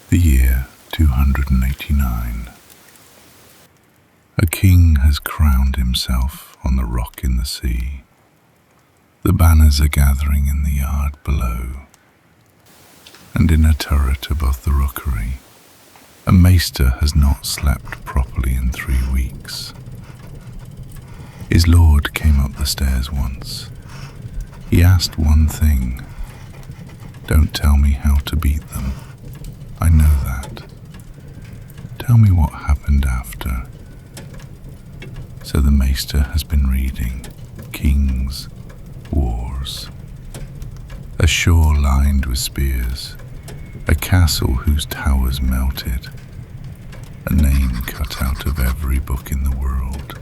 The year 289. A king has crowned himself on the rock in the sea. The banners are gathering in the yard below, and in a turret above the rookery, a maester has not slept properly in 3 weeks. His lord came up the stairs once. He asked one thing: "Don't tell me how to beat them. I know that. Tell me what happened after." So the maester has been reading Kings, Wars. A shore lined with spears, a castle whose towers melted, a name cut out of every book in the world.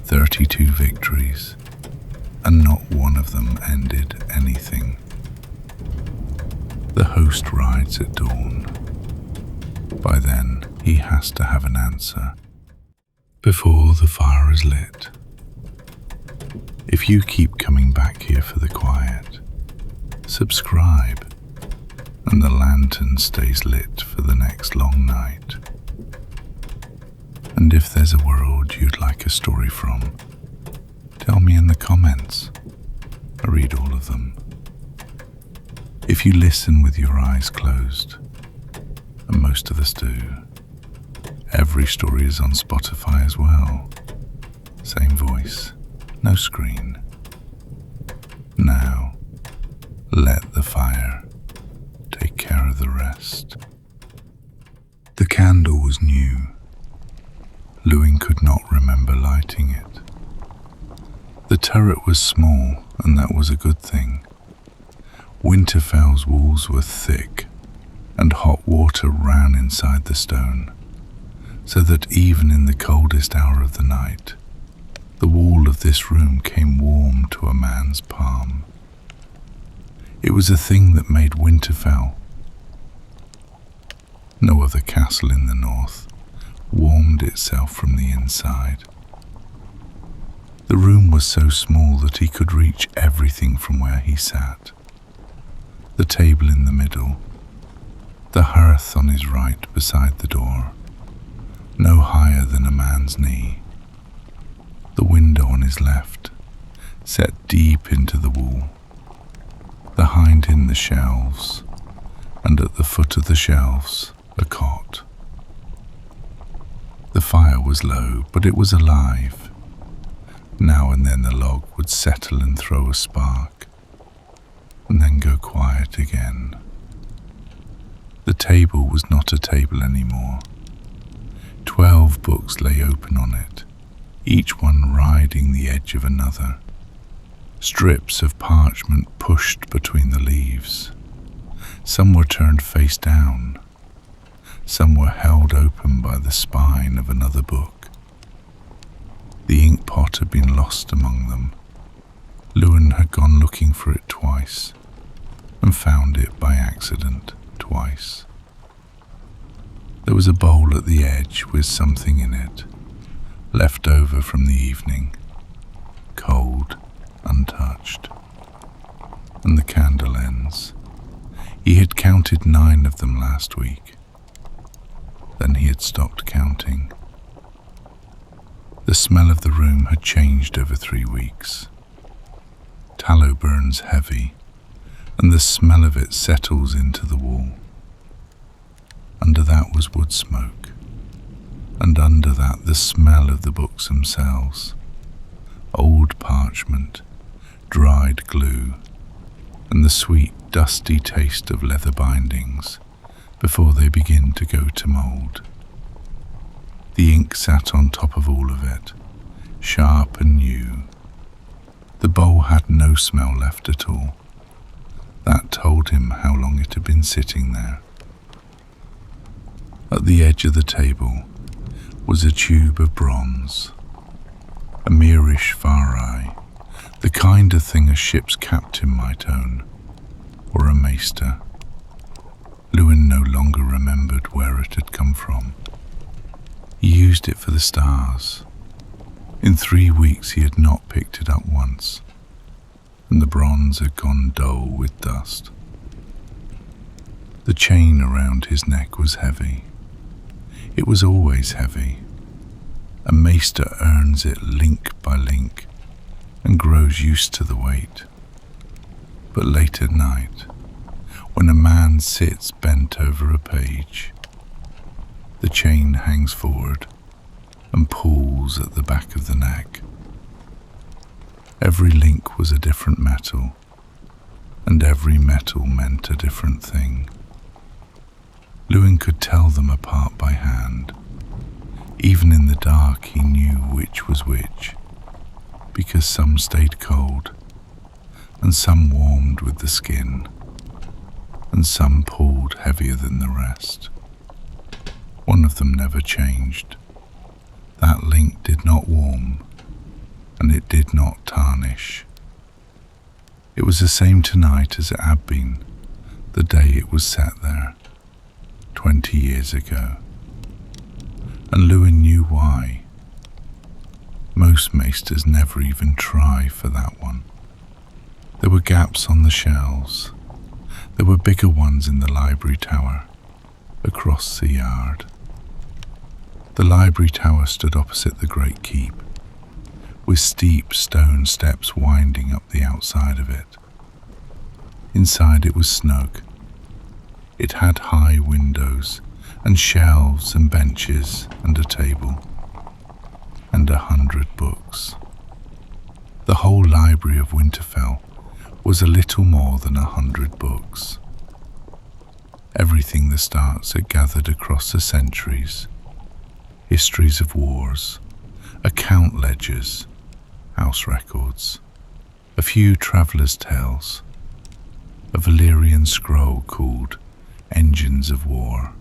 32 victories, and not one of them ended anything. The host rides at dawn. By then, he has to have an answer before the fire is lit. If you keep coming back here for the quiet, subscribe, and the lantern stays lit for the next long night. And if there's a world you'd like a story from, tell me in the comments. I read all of them. If you listen with your eyes closed, and most of us do, every story is on Spotify as well. Same voice, no screen. Now, let the fire take care of the rest. The candle was new. Lewin could not remember lighting it. The turret was small, and that was a good thing. Winterfell's walls were thick, and hot water ran inside the stone, so that even in the coldest hour of the night, the wall of this room came warm to a man's palm. It was a thing that made Winterfell, no other castle in the north, warmed itself from the inside. The room was so small that he could reach everything from where he sat. The table in the middle, the hearth on his right beside the door, no higher than a man's knee, the window on his left, set deep into the wall, behind him the shelves, and at the foot of the shelves a cot. The fire was low, but it was alive. Now and then the log would settle and throw a spark, and then go quiet again. The table was not a table anymore. 12 books lay open on it, each one riding the edge of another. Strips of parchment pushed between the leaves. Some were turned face down. Some were held open by the spine of another book. The ink pot had been lost among them. Lewin had gone looking for it twice, and found it by accident twice. There was a bowl at the edge with something in it, left over from the evening, cold, untouched. And the candle ends. He had counted 9 of them last week. Then he had stopped counting. The smell of the room had changed over 3 weeks. Tallow burns heavy, and the smell of it settles into the wall. Under that was wood smoke, and under that the smell of the books themselves, old parchment, dried glue, and the sweet, dusty taste of leather bindings before they begin to go to mould. The ink sat on top of all of it, sharp and new. The bowl had no smell left at all. That told him how long it had been sitting there. At the edge of the table was a tube of bronze, a mereish farai, the kind of thing a ship's captain might own, or a maester. Lewin no longer remembered where it had come from. He used it for the stars. In 3 weeks he had not picked it up once, and the bronze had gone dull with dust. The The chain around his neck was heavy. It was always heavy. A maester earns it link by link and grows used to the weight. But late at night, when a man sits bent over a page, the chain hangs forward and pulls at the back of the neck. Every link was a different metal, and every metal meant a different thing. Lewin could tell them apart by hand. Even in the dark he knew which was which, because some stayed cold, and some warmed with the skin, and some pulled heavier than the rest. One of them never changed. That link did not warm, and it did not tarnish. It was the same tonight as it had been the day it was set there, 20 years ago. And Lewin knew why. Most maesters never even try for that one. There were gaps on the shelves. There were bigger ones in the library tower, across the yard. The library tower stood opposite the great keep, with steep stone steps winding up the outside of it. Inside it was snug. It had high windows and shelves and benches and a table and 100 books. The whole library of Winterfell was a little more than 100 books. Everything the Starks had gathered across the centuries: histories of wars, account ledgers, house records, a few travellers' tales, a Valyrian scroll called Engines of War,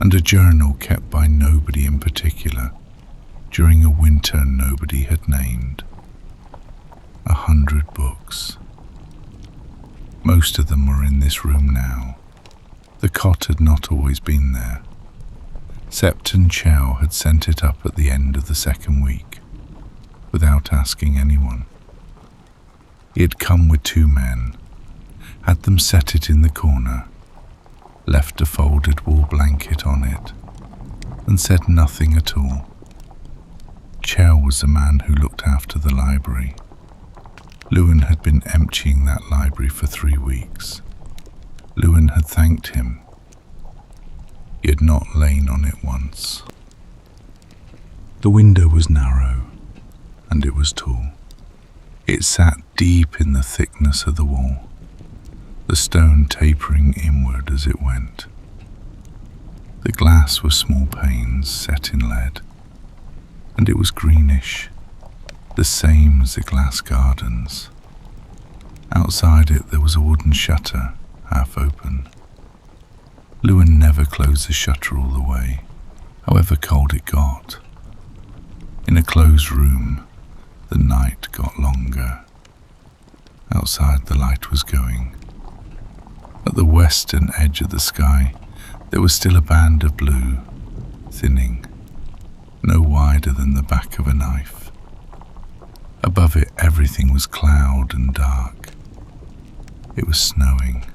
and a journal kept by nobody in particular during a winter nobody had named. 100 books. Most of them were in this room now. The cot had not always been there. Septon Chow had sent it up at the end of the second week, without asking anyone. He had come with 2 men, had them set it in the corner, left a folded wool blanket on it, and said nothing at all. Chow was the man who looked after the library. Lewin had been emptying that library for 3 weeks. Lewin had thanked him. He had not lain on it once. The window was narrow, and it was tall. It sat deep in the thickness of the wall, the stone tapering inward as it went. The glass was small panes set in lead, and it was greenish, the same as the glass gardens. Outside it there was a wooden shutter, half open. Lewin never closed the shutter all the way, however cold it got. In a closed room, the night got longer. Outside the light was going. At the western edge of the sky, there was still a band of blue, thinning, no wider than the back of a knife. Above it, everything was cloud and dark. It was snowing.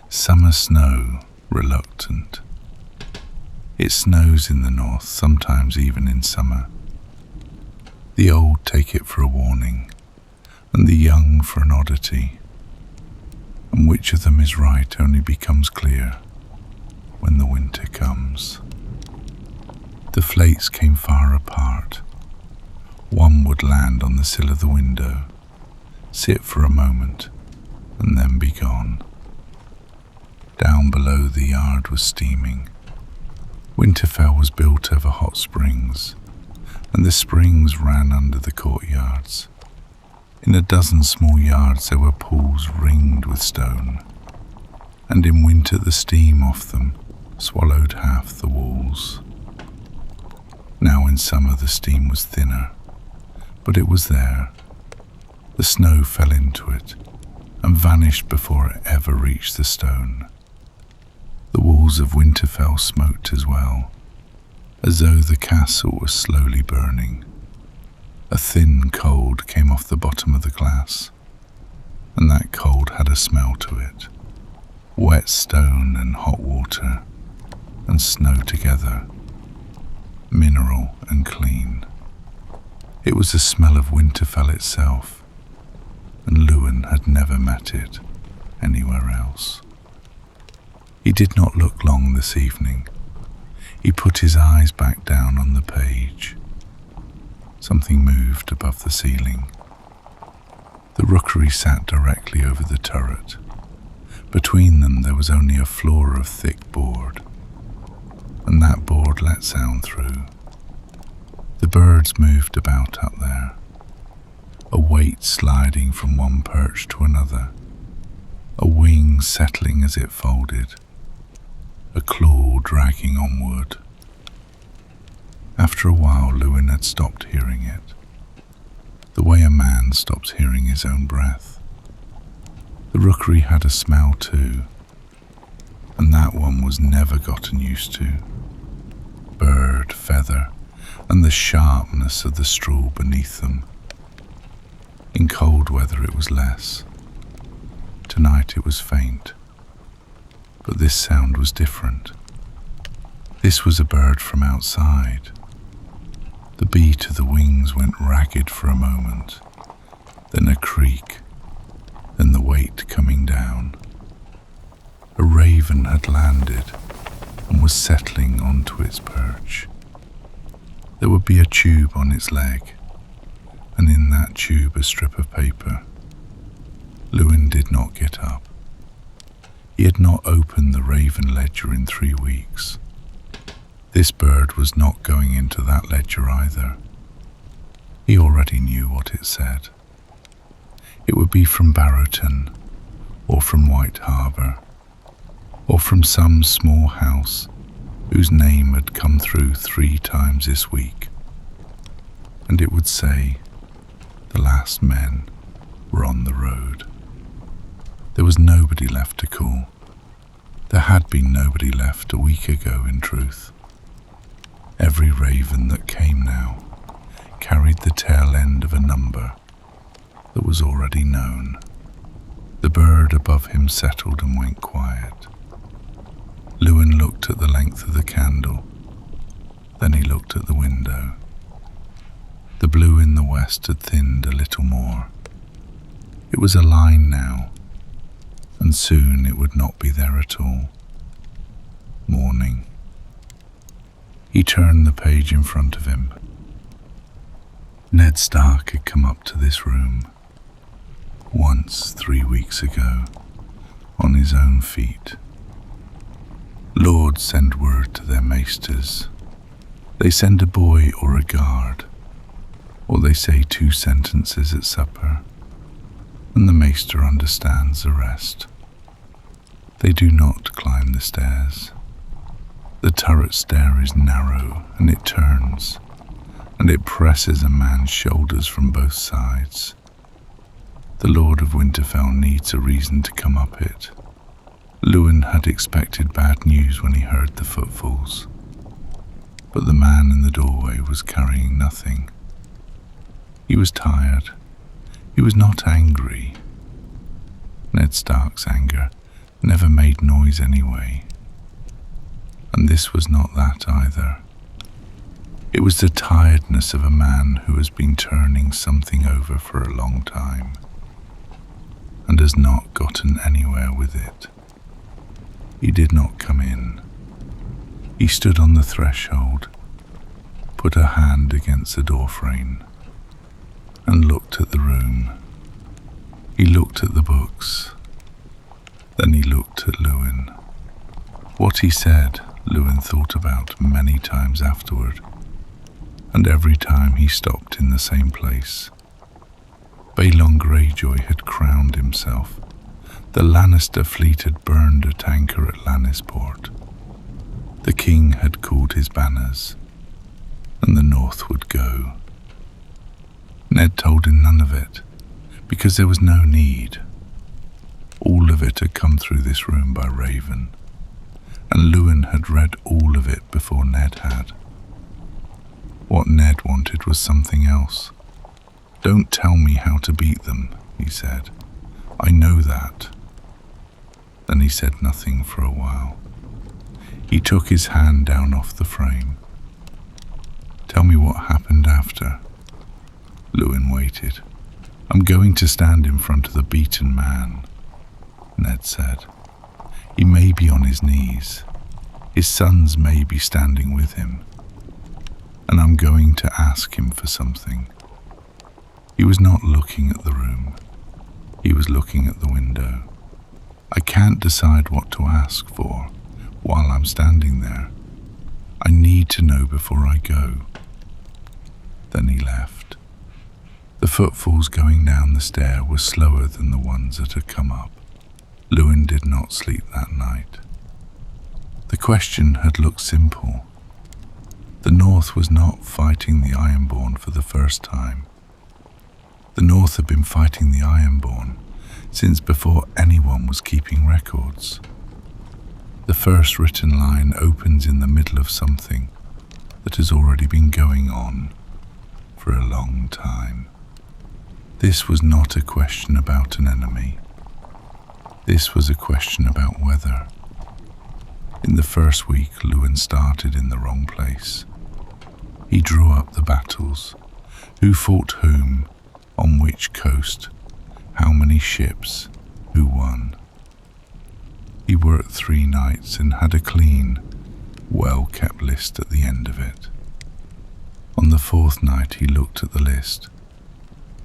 Summer snow, reluctant. It snows in the north, sometimes even in summer. The old take it for a warning, and the young for an oddity. And which of them is right only becomes clear when the winter comes. The flakes came far apart. One would land on the sill of the window, sit for a moment, and then be gone. Down below the yard was steaming. Winterfell was built over hot springs, and the springs ran under the courtyards. In a dozen small yards there were pools ringed with stone, and in winter the steam off them swallowed half the walls. Now in summer the steam was thinner, but it was there. The snow fell into it and vanished before it ever reached the stone. The walls of Winterfell smoked as well, as though the castle was slowly burning. A thin cold came off the bottom of the glass, and that cold had a smell to it. wet stone and hot water and snow together, mineral and clean. It was the smell of Winterfell itself, and Lewin had never met it anywhere else. He did not look long this evening. He put his eyes back down on the page. Something moved above the ceiling. The rookery sat directly over the turret. Between them there was only a floor of thick board, and that board let sound through. The birds moved about up there, a weight sliding from one perch to another, a wing settling as it folded, a claw dragging on wood. After a while, Lewin had stopped hearing it, the way a man stops hearing his own breath. The rookery had a smell too, and that one was never gotten used to. Bird, feather, and the sharpness of the straw beneath them. In cold weather it was less. Tonight it was faint. But this sound was different. This was a bird from outside. The beat of the wings went ragged for a moment, then a creak, then the weight coming down. A raven had landed and was settling onto its perch. There would be a tube on its leg, and in that tube a strip of paper. Lewin did not get up. He had not opened the Raven ledger in 3 weeks. This bird was not going into that ledger either. He already knew what it said. It would be from Barrowton, or from White Harbour, or from some small house whose name had come through 3 times this week. And it would say, the last men were on the road. There was nobody left to call. There had been nobody left a week ago, in truth. Every raven that came now carried the tail end of a number that was already known. The bird above him settled and went quiet. Lewin looked at the length of the candle. Then he looked at the window. The blue in the west had thinned a little more. It was a line now, and soon it would not be there at all. Morning. He turned the page in front of him. Ned Stark had come up to this room, once 3 weeks ago, on his own feet. Lords send word to their maesters. They send a boy or a guard, or they say 2 sentences at supper, and the maester understands the rest. They do not climb the stairs. The turret stair is narrow, and it turns, and it presses a man's shoulders from both sides. The Lord of Winterfell needs a reason to come up it. Lewin had expected bad news when he heard the footfalls, but the man in the doorway was carrying nothing. He was tired. He was not angry. Ned Stark's anger never made noise anyway, and this was not that either. It was the tiredness of a man who has been turning something over for a long time and has not gotten anywhere with it. He did not come in. He stood on the threshold, put a hand against the doorframe, and looked at the room. He looked at the books. Then he looked at Lewin. What he said, Lewin thought about many times afterward, and every time he stopped in the same place. Balon Greyjoy had crowned himself. The Lannister fleet had burned at anchor at Lannisport. The king had called his banners, and the North would go. Ned told him none of it, because there was no need. All of it had come through this room by Raven, and Lewin had read all of it before Ned had. What Ned wanted was something else. "Don't tell me how to beat them," he said. "I know that." Then he said nothing for a while. He took his hand down off the frame. "Tell me what happened after." Lewin waited. "I'm going to stand in front of the beaten man," Ned said. "He may be on his knees. His sons may be standing with him. And I'm going to ask him for something." He was not looking at the room. He was looking at the window. "I can't decide what to ask for while I'm standing there. I need to know before I go." Then he left. The footfalls going down the stair were slower than the ones that had come up. Lewin did not sleep that night. The question had looked simple. The North was not fighting the Ironborn for the first time. The North had been fighting the Ironborn since before anyone was keeping records. The first written line opens in the middle of something that has already been going on for a long time. This was not a question about an enemy. This was a question about weather. In the first week, Lewin started in the wrong place. He drew up the battles, who fought whom, on which coast, how many ships, who won. He worked 3 nights and had a clean, well-kept list at the end of it. On the 4th night he looked at the list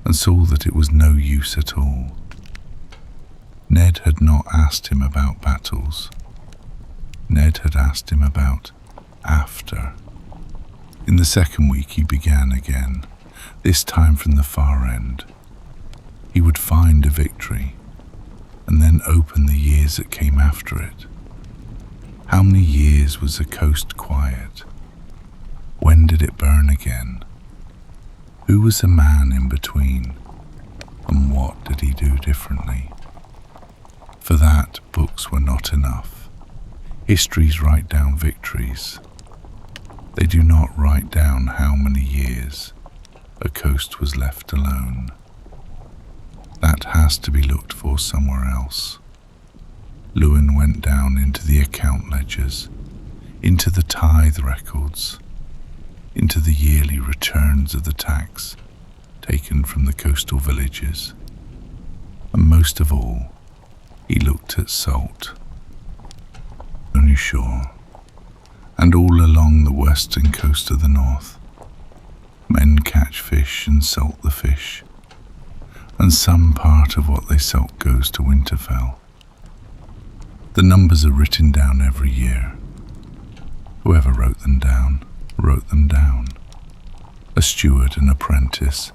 and saw that it was no use at all. Ned had not asked him about battles. Ned had asked him about after. In the 2nd week he began again, this time from the far end. He would find a victory and then open the years that came after it. How many years was the coast quiet? When did it burn again? Who was the man in between? And what did he do differently? For that, books were not enough. Histories write down victories. They do not write down how many years a coast was left alone. That has to be looked for somewhere else. Lewin went down into the account ledgers, into the tithe records, into the yearly returns of the tax taken from the coastal villages. And most of all, he looked at salt. Only shore, and all along the western coast of the north, men catch fish and salt the fish, and some part of what they salt goes to Winterfell. The numbers are written down every year. Whoever wrote them down, wrote them down. A steward, an apprentice,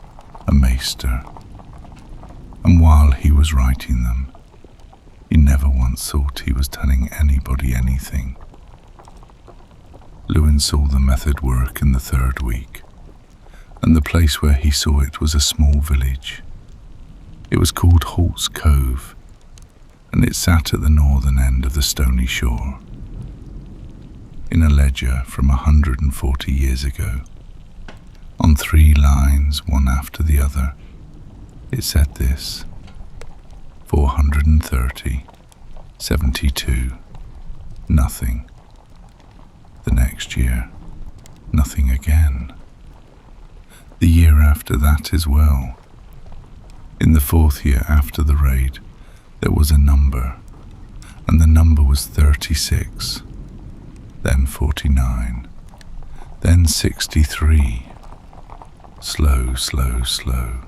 a maester. And while he was writing them, he never once thought he was telling anybody anything. Lewin saw the method work in the 3rd week, and the place where he saw it was a small village. It was called Halt's Cove, and it sat at the northern end of the stony shore. In a ledger from 140 years ago, on 3 lines, one after the other, it said this: 430, 72, nothing. The next year, nothing again. The year after that as well. In the 4th year after the raid, there was a number, and the number was 36, then 49, then 63. Slow, slow, slow.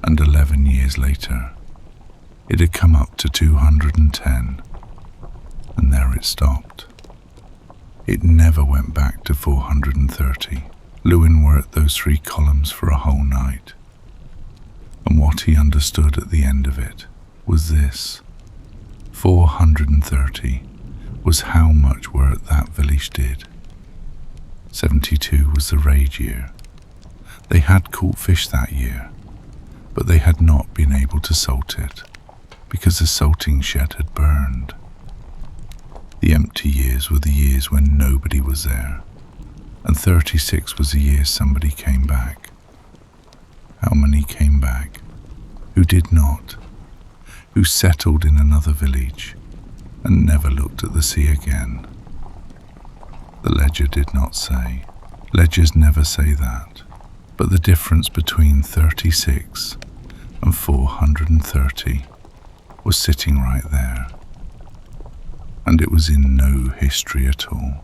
And 11 years later, it had come up to 210, and there it stopped. It never went back to 430. Lewin worked those 3 columns for a whole night, and what he understood at the end of it was this: 430 was how much work that village did. 72 was the raid year. They had caught fish that year, but they had not been able to salt it because the salting shed had burned. The empty years were the years when nobody was there, and 36 was the year somebody came back. How many came back? Who did not? who settled in another village and never looked at the sea again. The ledger did not say. Ledgers never say that. But the difference between 36 and 430 was sitting right there. And it was in no history at all.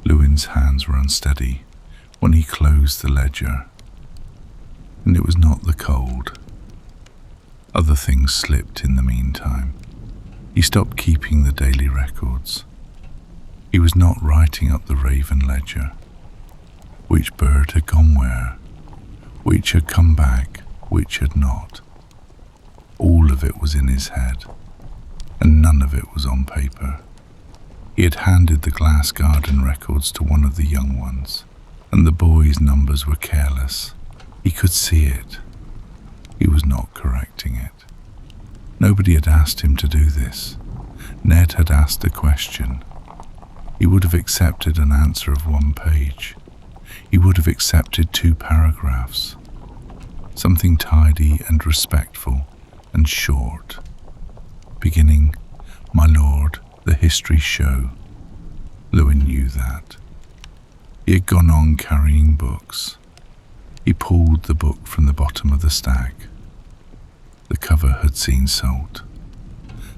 Lewin's hands were unsteady when he closed the ledger. And it was not the cold. Other things slipped in the meantime. He stopped keeping the daily records. He was not writing up the Raven ledger. Which bird had gone where? Which had come back? Which had not? All of it was in his head, and none of it was on paper. He had handed the glass garden records to one of the young ones, and the boy's numbers were careless. He could see it. He was not correcting it. Nobody had asked him to do this. Ned had asked a question. He would have accepted an answer of 1 page. He would have accepted 2 paragraphs. Something tidy and respectful and short. Beginning, "My lord, the history show." Lewin knew that. He had gone on carrying books. He pulled the book from the bottom of the stack. The cover had seen salt.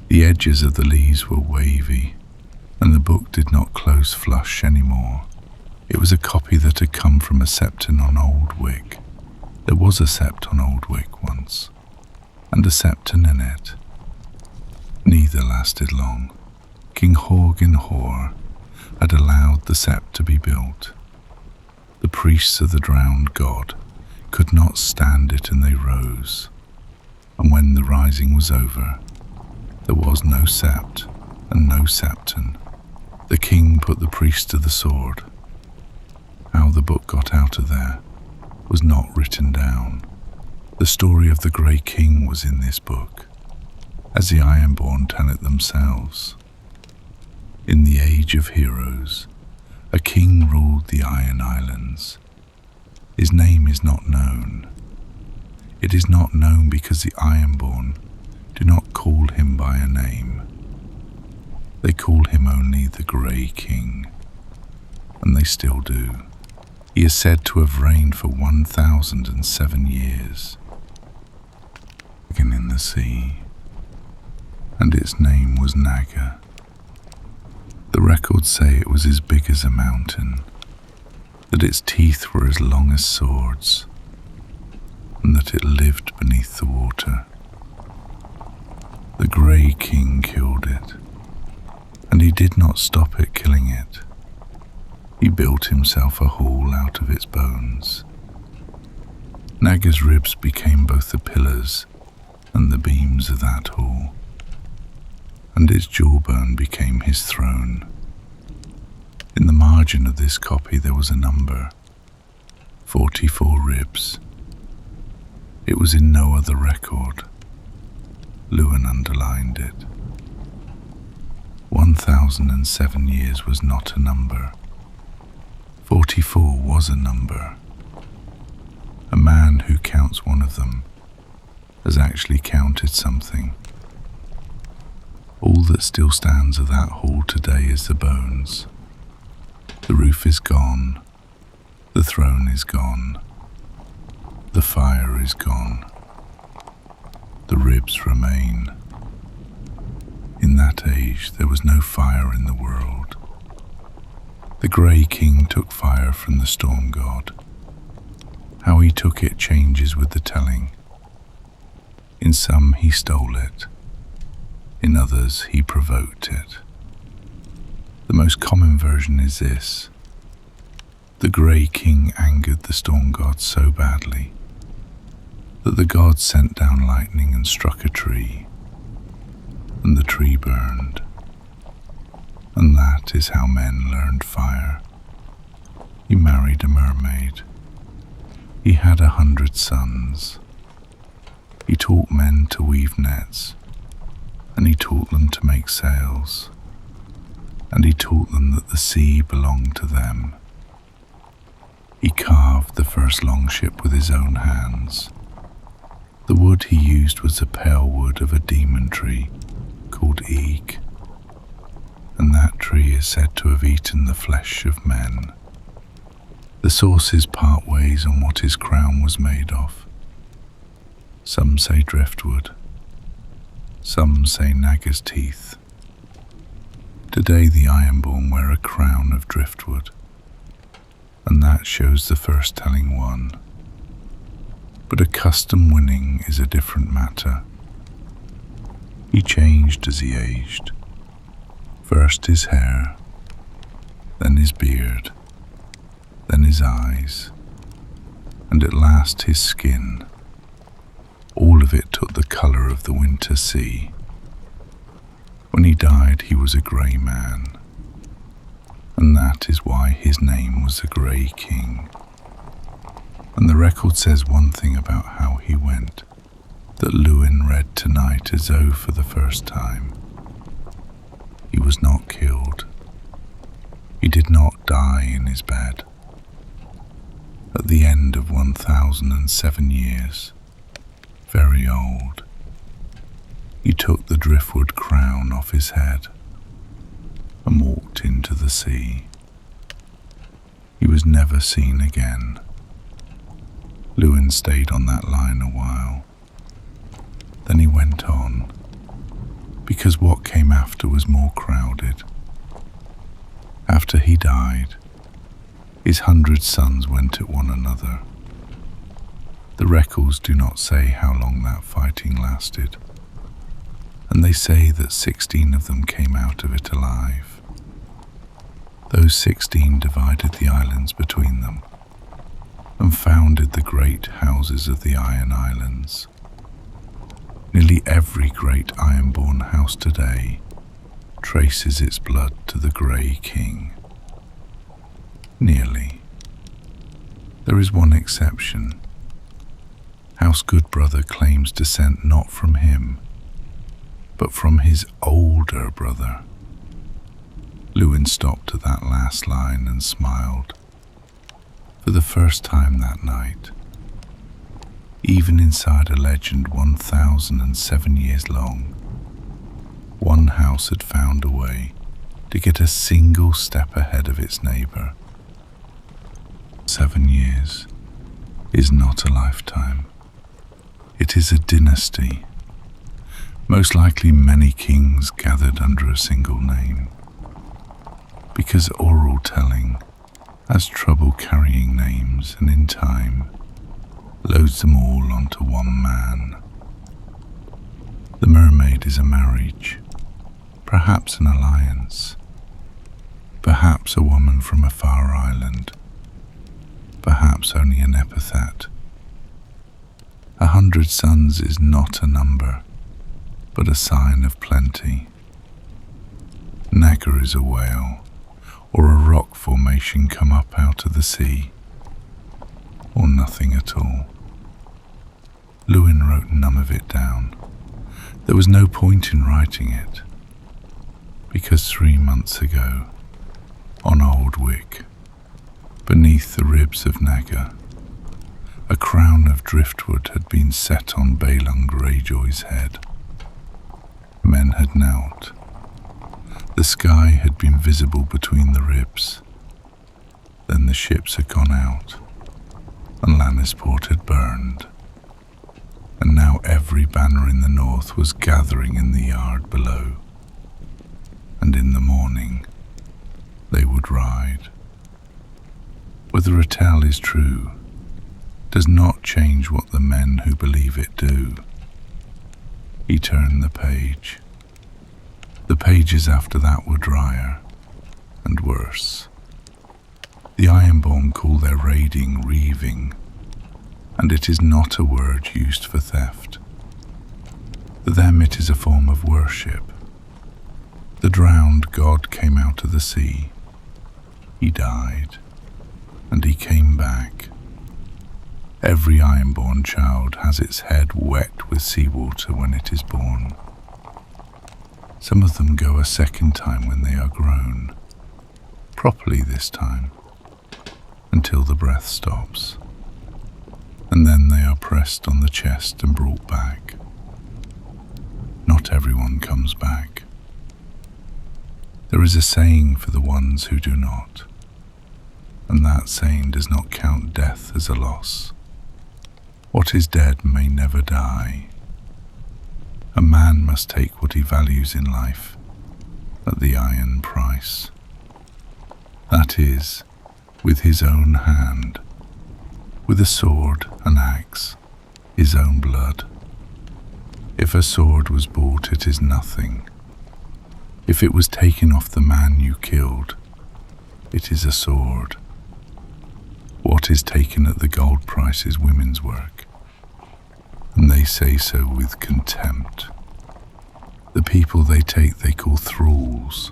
The edges of the leaves were wavy, and the book did not close flush anymore. It was a copy that had come from a septon on Old Wick. There was a sept on Old Wick once, and a septon in it. Neither lasted long. King Horgan Hor had allowed the sept to be built. The priests of the drowned god could not stand it, and they rose. And when the rising was over, there was no sept and no septon. The king put the priest to the sword. How the book got out of there was not written down. The story of the Grey King was in this book, as the Ironborn tell it themselves. In the Age of Heroes, a king ruled the Iron Islands. His name is not known. It is not known because the Ironborn do not call him by a name. They call him only the Grey King, and they still do. He is said to have reigned for 1007 years, in the sea, and its name was Naga. The records say it was as big as a mountain, that its teeth were as long as swords, and that it lived beneath the water. The Grey King killed it, and he did not stop at killing it. He built himself a hall out of its bones. Naga's ribs became both the pillars and the beams of that hall, and its jawbone became his throne. In the margin of this copy there was a number, 44 ribs. It was in no other record. Lewin underlined it. 1007 years was not a number. 44 was a number. A man who counts one of them has actually counted something. All that still stands of that hall today is the bones. The roof is gone. The throne is gone. The fire is gone. The ribs remain. In that age there was no fire in the world. The Grey King took fire from the storm god. How he took it changes with the telling. In some he stole it. In others he provoked it. The most common version is this. The Grey King angered the storm god so badly that the god sent down lightning and struck a tree, and the tree burned. And that is how men learned fire. He married a mermaid. He had 100 sons. He taught men to weave nets, and he taught them to make sails, and he taught them that the sea belonged to them. He carved the first longship with his own hands. The wood he used was the pale wood of a demon tree called Eeg, and that tree is said to have eaten the flesh of men. The sources part ways on what his crown was made of. Some say driftwood, some say Naga's teeth. Today the Ironborn wear a crown of driftwood, and that shows the first telling one. But a custom winning is a different matter. He changed as he aged. First his hair, then his beard, then his eyes, and at last his skin. All of it took the colour of the winter sea. When he died, he was a grey man, and that is why his name was the Grey King. And the record says one thing about how he went, that Lewin read tonight as though for the first time. He was not killed. He did not die in his bed. At the end of 1007 years, very old, he took the driftwood crown off his head and walked into the sea. He was never seen again. Lewin stayed on that line a while. Then he went on, because what came after was more crowded. After he died, his 100 sons went at one another. The records do not say how long that fighting lasted, and they say that 16 of them came out of it alive. Those 16 divided the islands between them and founded the great houses of the Iron Islands. Nearly every great Ironborn house today traces its blood to the Grey King. Nearly. There is one exception. House Goodbrother claims descent not from him, but from his older brother. Lewin stopped at that last line and smiled. For the first time that night, even inside a legend 1007 years long, one house had found a way to get a single step ahead of its neighbour. 7 years is not a lifetime. It is a dynasty. Most likely many kings gathered under a single name, because oral telling has trouble carrying names, and in time loads them all onto one man. The mermaid is a marriage, perhaps an alliance, perhaps a woman from a far island, perhaps only an epithet. 100 sons is not a number, but a sign of plenty. Naga is a whale, or a rock formation come up out of the sea, or nothing at all. Lewin wrote none of it down. There was no point in writing it, because 3 months ago, on Old Wick, beneath the ribs of Naga, a crown of driftwood had been set on Balon Greyjoy's head. Men had knelt. The sky had been visible between the ribs. Then the ships had gone out, and Lannisport had burned. And now every banner in the north was gathering in the yard below. And in the morning, they would ride. Whether a tale is true does not change what the men who believe it do. He turned the page. The pages after that were drier and worse. The Ironborn call their raiding reaving, and it is not a word used for theft. For them it is a form of worship. The drowned god came out of the sea. He died, and he came back. Every Ironborn child has its head wet with seawater when it is born. Some of them go a second time when they are grown, properly this time, until the breath stops. and then they are pressed on the chest and brought back. Not everyone comes back. There is a saying for the ones who do not, and that saying does not count death as a loss. What is dead may never die. A man must take what he values in life at the iron price. That is, with his own hand, with a sword, an axe, his own blood. If a sword was bought, it is nothing. If it was taken off the man you killed, it is a sword. What is taken at the gold price is women's work, and they say so with contempt. The people they take they call thralls,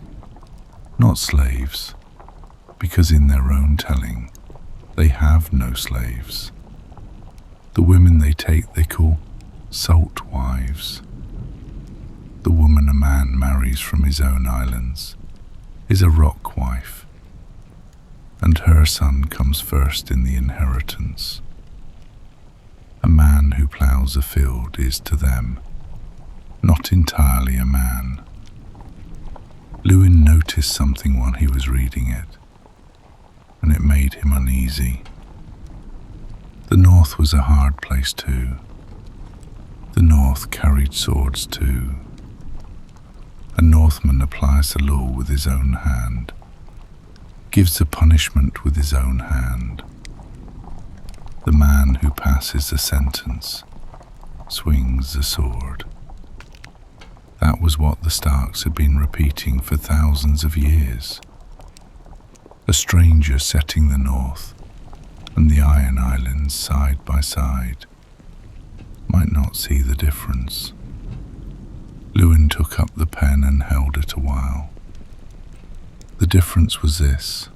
not slaves, because in their own telling they have no slaves. The women they take they call salt wives. The woman a man marries from his own islands is a rock wife, and her son comes first in the inheritance. A man who ploughs a field is to them not entirely a man. Lewin noticed something while he was reading it, and it made him uneasy. The North was a hard place too. The North carried swords too. A Northman applies the law with his own hand, gives the punishment with his own hand. The man who passes the sentence swings the sword. That was what the Starks had been repeating for thousands of years. A stranger setting the North and the Iron Islands side by side might not see the difference. Lewin took up the pen and held it a while. The difference was this: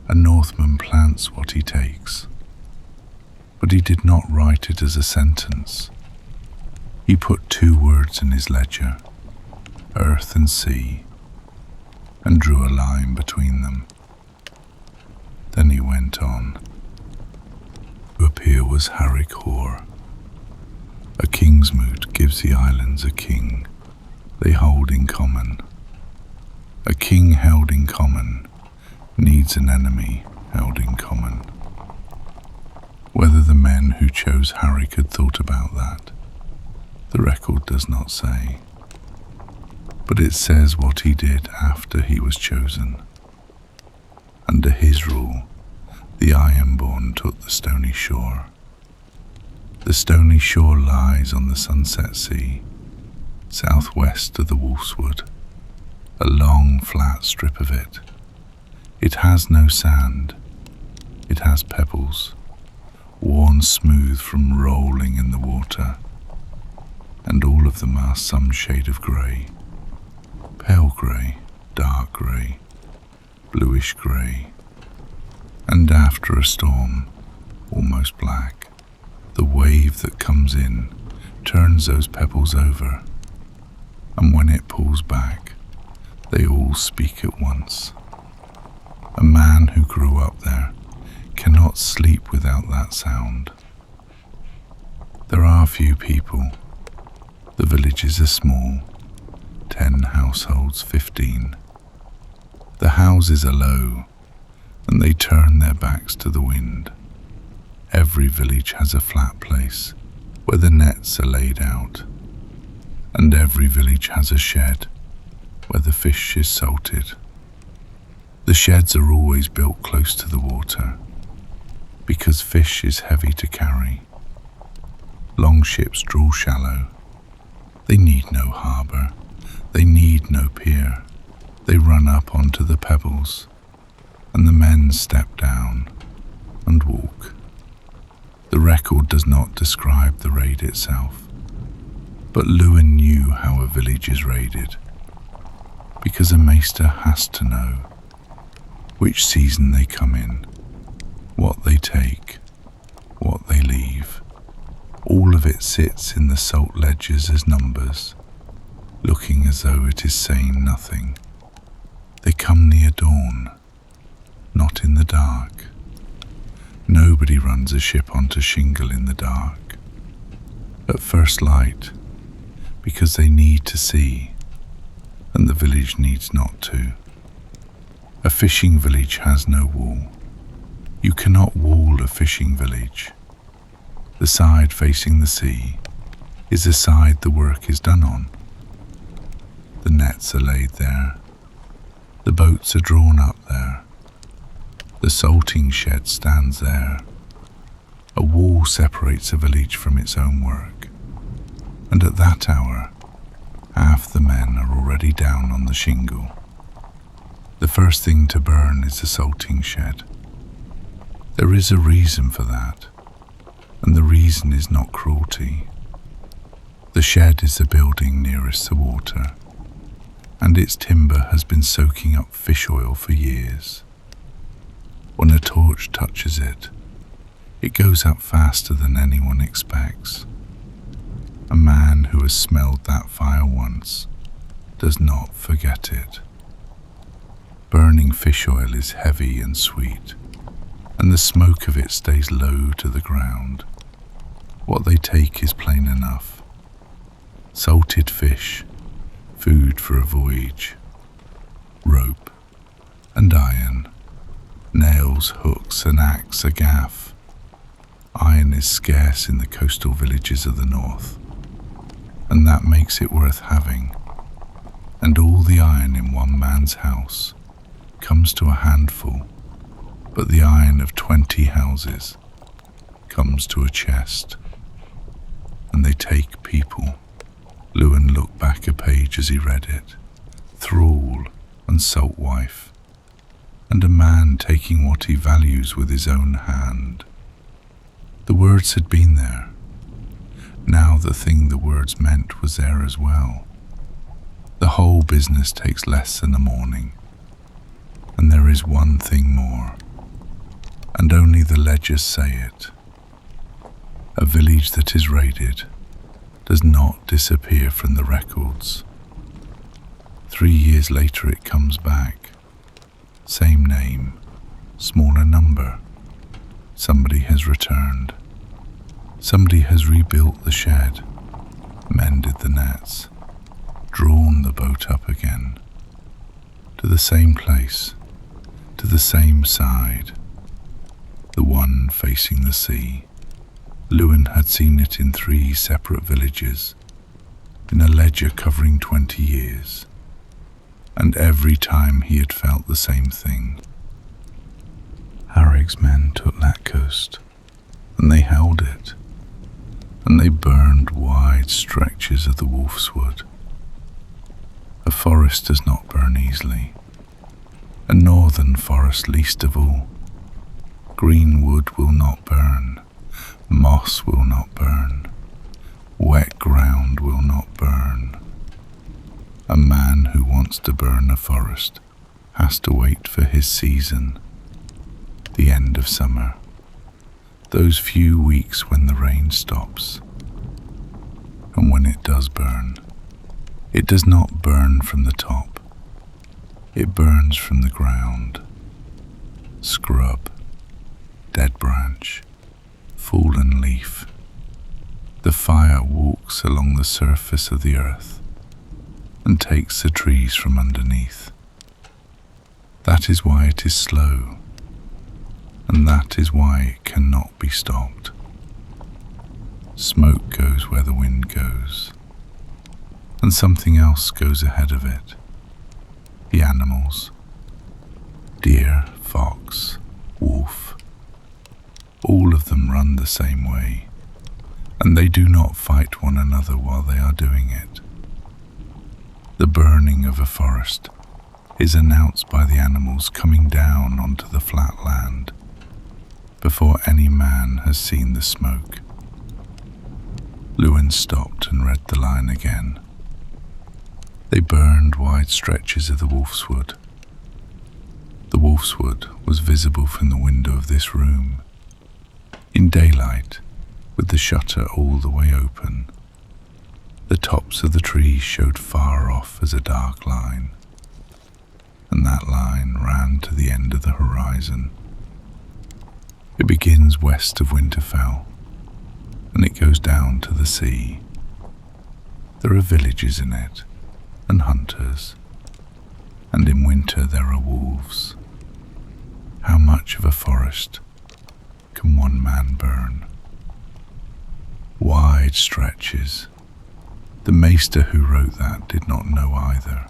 a Northman plants what he takes, but he did not write it as a sentence. He put 2 words in his ledger, earth and sea, and drew a line between them. Then he went on. To appear was Harren Hor. A king's moot gives the islands a king they hold in common. A king held in common needs an enemy held in common. Whether the men who chose Harren had thought about that, the record does not say, but it says what he did after he was chosen. Under his rule, the Ironborn took the stony shore. The stony shore lies on the Sunset Sea, southwest of the Wolfswood, a long flat strip of it. It has no sand, it has pebbles, worn smooth from rolling in the water, and all of them are some shade of grey, pale grey, dark grey, bluish grey, and after a storm, almost black. The wave that comes in turns those pebbles over, and when it pulls back, they all speak at once. A man who grew up there cannot sleep without that sound. There are few people. The villages are small, 10 households, 15. The houses are low, and they turn their backs to the wind. Every village has a flat place where the nets are laid out, and every village has a shed where the fish is salted. The sheds are always built close to the water, because fish is heavy to carry. Long ships draw shallow. They need no harbour, they need no pier. They run up onto the pebbles, and the men step down and walk. The record does not describe the raid itself, but Lewin knew how a village is raided, because a maester has to know which season they come in, what they take, what they leave. All of it sits in the salt ledgers as numbers, looking as though it is saying nothing. They come near dawn, not in the dark. Nobody runs a ship onto shingle in the dark. At first light, because they need to see, and the village needs not to. A fishing village has no wall. You cannot wall a fishing village. The side facing the sea is the side the work is done on. The nets are laid there. The boats are drawn up there. The salting shed stands there. A wall separates a village from its own work, and at that hour, half the men are already down on the shingle. The first thing to burn is the salting shed. There is a reason for that, and the reason is not cruelty. The shed is the building nearest the water, and its timber has been soaking up fish oil for years. When a torch touches it, it goes up faster than anyone expects. A man who has smelled that fire once does not forget it. Burning fish oil is heavy and sweet, and the smoke of it stays low to the ground. What they take is plain enough. Salted fish, food for a voyage, rope and iron, nails, hooks, an axe, a gaff. Iron is scarce in the coastal villages of the north, and that makes it worth having. And all the iron in one man's house comes to a handful, but the iron of 20 houses comes to a chest. And they take people. Lewin looked back a page as he read it. Thrall and salt wife, and a man taking what he values with his own hand. The words had been there. Now the thing the words meant was there as well. The whole business takes less than a morning. And there is one thing more, and only the ledgers say it. A village that is raided does not disappear from the records. 3 years later it comes back. Same name, smaller number. Somebody has returned. Somebody has rebuilt the shed, mended the nets, drawn the boat up again. To the same place, to the same side, the one facing the sea. Lewin had seen it in 3 separate villages, in a ledger covering 20 years, and every time he had felt the same thing. Harrig's men took that coast, and they held it, and they burned wide stretches of the wolf's wood. A forest does not burn easily, a northern forest least of all. Green wood will not burn, moss will not burn, wet ground will not burn. A man who wants to burn a forest has to wait for his season, the end of summer, those few weeks when the rain stops. And when it does burn, it does not burn from the top, it burns from the ground. Scrub, dead branch, fallen leaf. The fire walks along the surface of the earth and takes the trees from underneath. That is why it is slow, and that is why it cannot be stopped. Smoke goes where the wind goes, and something else goes ahead of it. The animals, deer, fox, wolf, all of them run the same way, and they do not fight one another while they are doing it. The burning of a forest is announced by the animals coming down onto the flat land before any man has seen the smoke. Lewin stopped and read the line again. They burned wide stretches of the wolf's wood. The wolf's wood was visible from the window of this room. In daylight, with the shutter all the way open, the tops of the trees showed far off as a dark line, and that line ran to the end of the horizon. It begins west of Winterfell, and it goes down to the sea. There are villages in it, and hunters, and in winter there are wolves. How much of a forest can one man burn? Wide stretches. The maester who wrote that did not know either.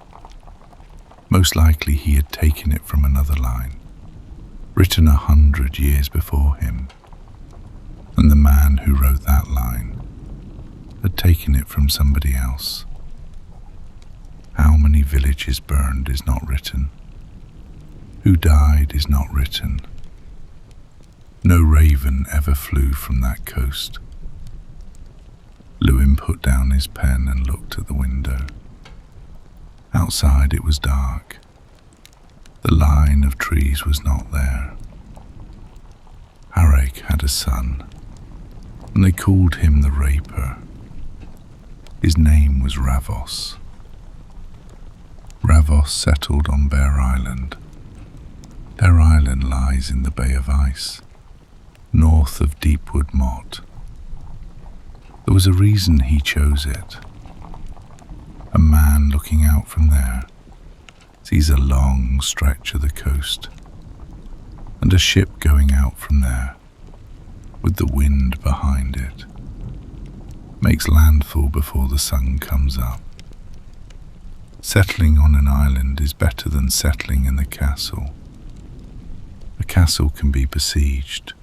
Most likely he had taken it from another line, written 100 years before him, and the man who wrote that line had taken it from somebody else. How many villages burned is not written. Who died is not written. No raven ever flew from that coast. Lewin put down his pen and looked at the window. Outside it was dark. The line of trees was not there. Harren had a son, and they called him the Raper. His name was Ravos. Ravos settled on Bear Island. Bear Island lies in the Bay of Ice, north of Deepwood Motte. There was a reason he chose it. A man looking out from there sees a long stretch of the coast, and a ship going out from there, with the wind behind it, makes landfall before the sun comes up. Settling on an island is better than settling in the castle. A castle can be besieged.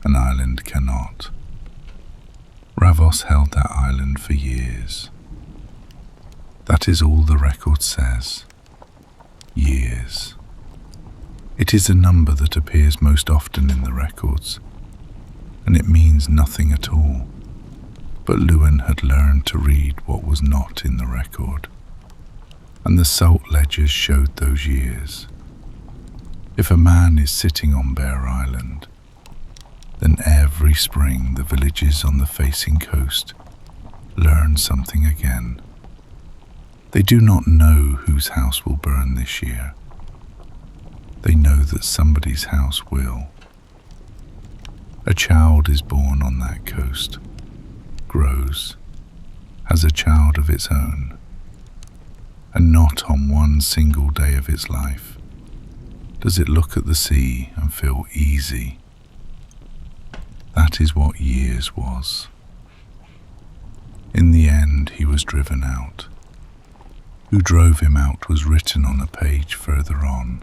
An island cannot. Ravos held that island for years. That is all the record says. Years. It is a number that appears most often in the records, and it means nothing at all. But Lewin had learned to read what was not in the record, and the salt ledgers showed those years. If a man is sitting on Bear Island, then every spring the villages on the facing coast learn something again. They do not know whose house will burn this year. They know that somebody's house will. A child is born on that coast, grows, has a child of its own, and not on one single day of its life does it look at the sea and feel easy. That is what years was. In the end he was driven out. Who drove him out was written on a page further on.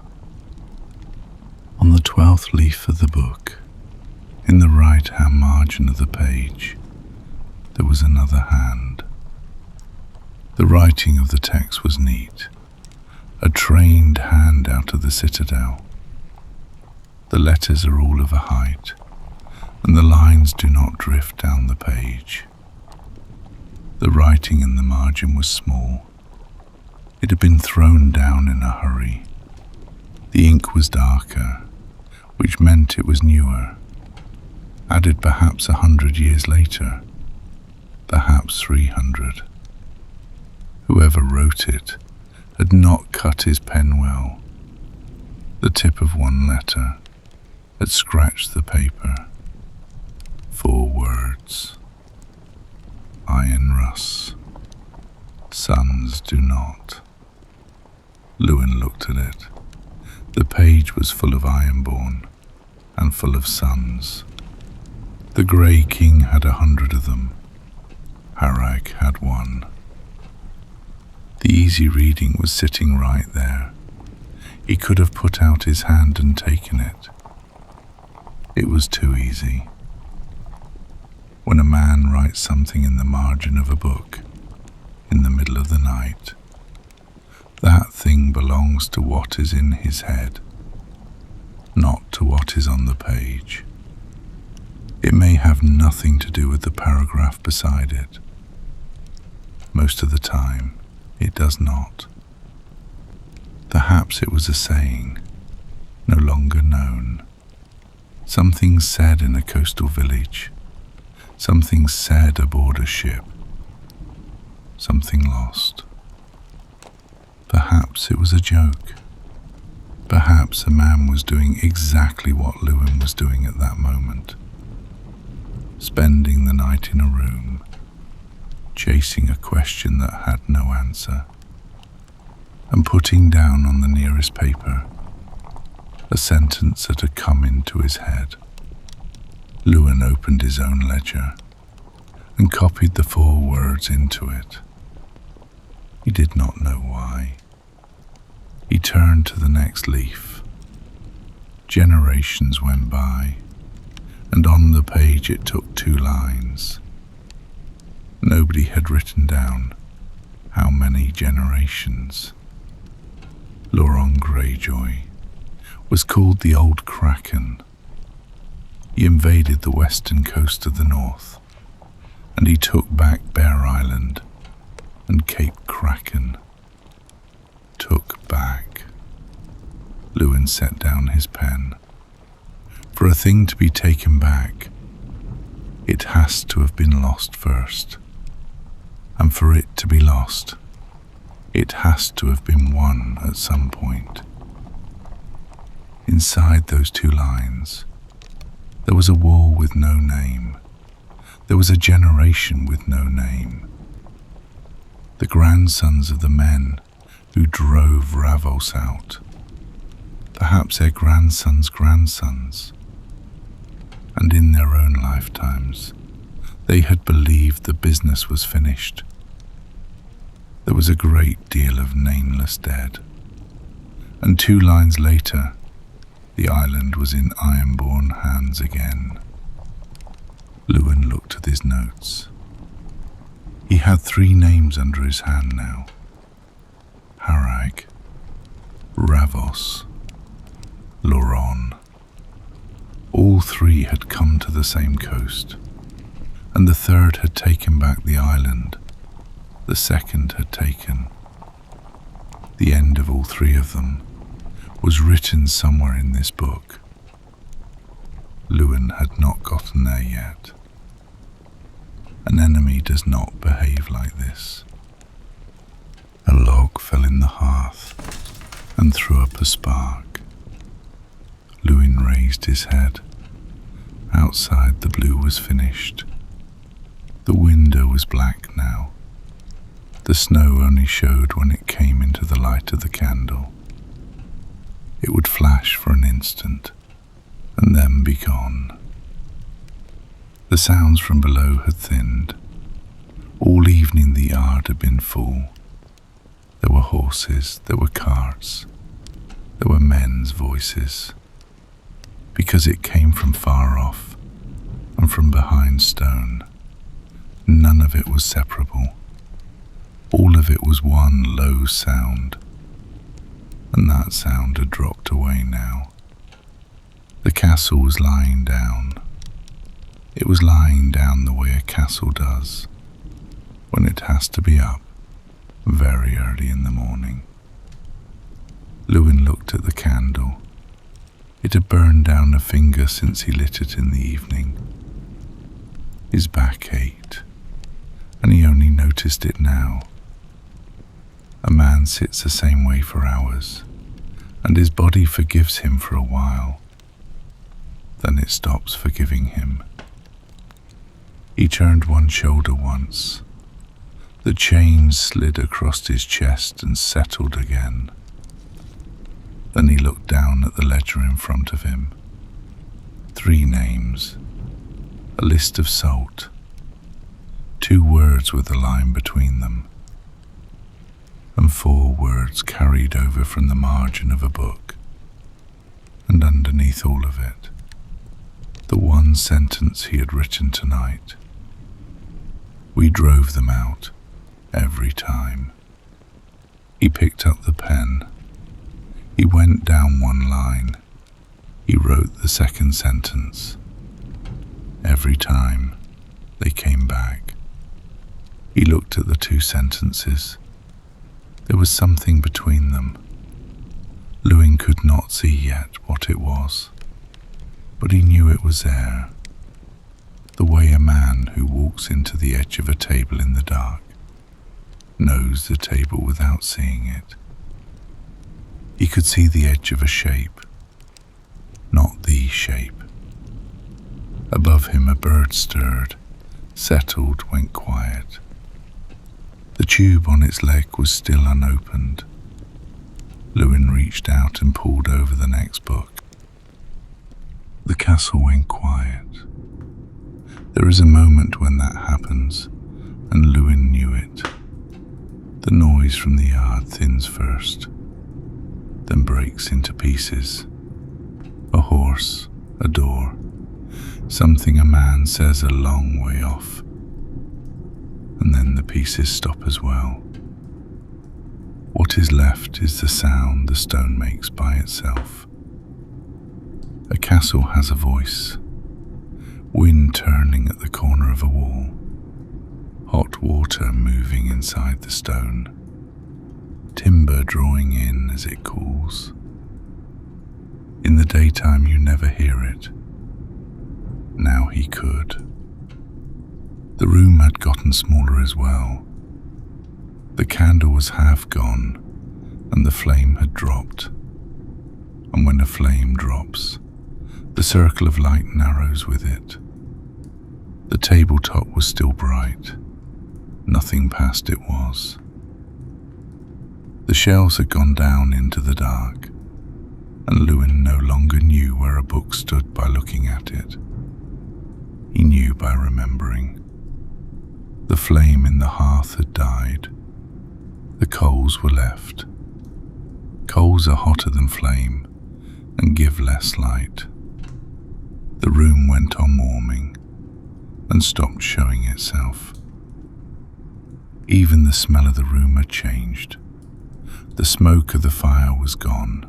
On the 12th leaf of the book, in the right-hand margin of the page, there was another hand. The writing of the text was neat, a trained hand out of the citadel. The letters are all of a height, and the lines do not drift down the page. The writing in the margin was small. It had been thrown down in a hurry. The ink was darker, which meant it was newer, added perhaps 100 years later, perhaps 300. Whoever wrote it had not cut his pen well. The tip of one letter had scratched the paper. 4 words. Iron Russ. Sons do not. Lewin looked at it. The page was full of Ironborn and full of sons. The Grey King had 100 of them. Harren had 1. The easy reading was sitting right there. He could have put out his hand and taken it. It was too easy. When a man writes something in the margin of a book, in the middle of the night, that thing belongs to what is in his head, not to what is on the page. It may have nothing to do with the paragraph beside it. Most of the time, it does not. Perhaps it was a saying, no longer known. Something said in a coastal village, something said aboard a ship, something lost. Perhaps it was a joke. Perhaps a man was doing exactly what Lewin was doing at that moment, spending the night in a room, chasing a question that had no answer, and putting down on the nearest paper a sentence that had come into his head. Lewin opened his own ledger and copied the 4 words into it. He did not know why. He turned to the next leaf. Generations went by, and on the page it took 2 lines. Nobody had written down how many generations. Loron Greyjoy was called the Old Kraken. He invaded the western coast of the north, and he took back Bear Island and Cape Kraken. Took back. Lewin set down his pen. For a thing to be taken back, it has to have been lost first. And for it to be lost, it has to have been won at some point. Inside those 2 lines, there was a war with no name. There was a generation with no name. The grandsons of the men who drove Ravos out. Perhaps their grandsons' grandsons. And in their own lifetimes, they had believed the business was finished. There was a great deal of nameless dead. And 2 lines later, the island was in Ironborn hands again. Lewin looked at his notes. He had 3 names under his hand now. Harag, Ravos, Loron. All 3 had come to the same coast, and the 3rd had taken back the island. The 2nd had taken. The end of all 3 of them was written somewhere in this book. Lewin had not gotten there yet. An enemy does not behave like this. A log fell in the hearth and threw up a spark. Lewin raised his head. Outside, the blue was finished. The window was black now. The snow only showed when it came into the light of the candle. It would flash for an instant and then be gone. The sounds from below had thinned. All evening the yard had been full. There were horses, there were carts, there were men's voices. Because it came from far off and from behind stone, none of it was separable. All of it was one low sound, and that sound had dropped away now. The castle was lying down. It was lying down the way a castle does, when it has to be up very early in the morning. Lewin looked at the candle. It had burned down a finger since he lit it in the evening. His back ached, and he only noticed it now. A man sits the same way for hours, and his body forgives him for a while. Then it stops forgiving him. He turned one shoulder once. The chain slid across his chest and settled again. Then he looked down at the ledger in front of him. 3 names, a list of salt, 2 words with a line between them, and 4 words carried over from the margin of a book. And underneath all of it, the one sentence he had written tonight. We drove them out every time. He picked up the pen. He went down 1 line. He wrote the 2nd sentence. Every time they came back. He looked at the 2 sentences. There was something between them. Lewin could not see yet what it was, but he knew it was there, the way a man who walks into the edge of a table in the dark knows the table without seeing it. He could see the edge of a shape, not the shape. Above him a bird stirred, settled, went quiet. The tube on its leg was still unopened. Lewin reached out and pulled over the next book. The castle went quiet. There is a moment when that happens, and Lewin knew it. The noise from the yard thins first, then breaks into pieces. A horse, a door, something a man says a long way off, and then the pieces stop as well. What is left is the sound the stone makes by itself. A castle has a voice, wind turning at the corner of a wall, hot water moving inside the stone, timber drawing in as it cools. In the daytime you never hear it. Now he could. The room had gotten smaller as well. The candle was half gone, and the flame had dropped. And when a flame drops, the circle of light narrows with it. The tabletop was still bright. Nothing past it was. The shelves had gone down into the dark, and Lewin no longer knew where a book stood by looking at it. He knew by remembering. The flame in the hearth had died. The coals were left. Coals are hotter than flame and give less light. The room went on warming and stopped showing itself. Even the smell of the room had changed. The smoke of the fire was gone,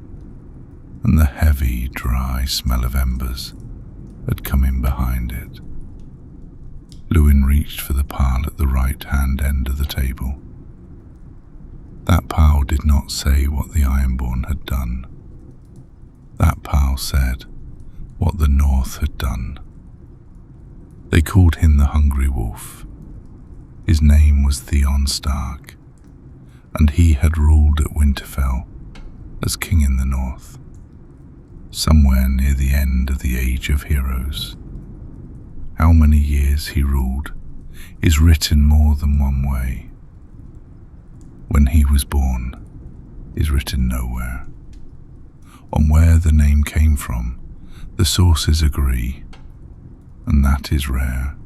and the heavy, dry smell of embers had come in behind it. Lewin reached for the pile at the right-hand end of the table. That pile did not say what the Ironborn had done. That pile said what the North had done. They called him the Hungry Wolf. His name was Theon Stark, and he had ruled at Winterfell as king in the North, somewhere near the end of the Age of Heroes. How many years he ruled is written more than one way. When he was born is written nowhere. On where the name came from, the sources agree, and that is rare.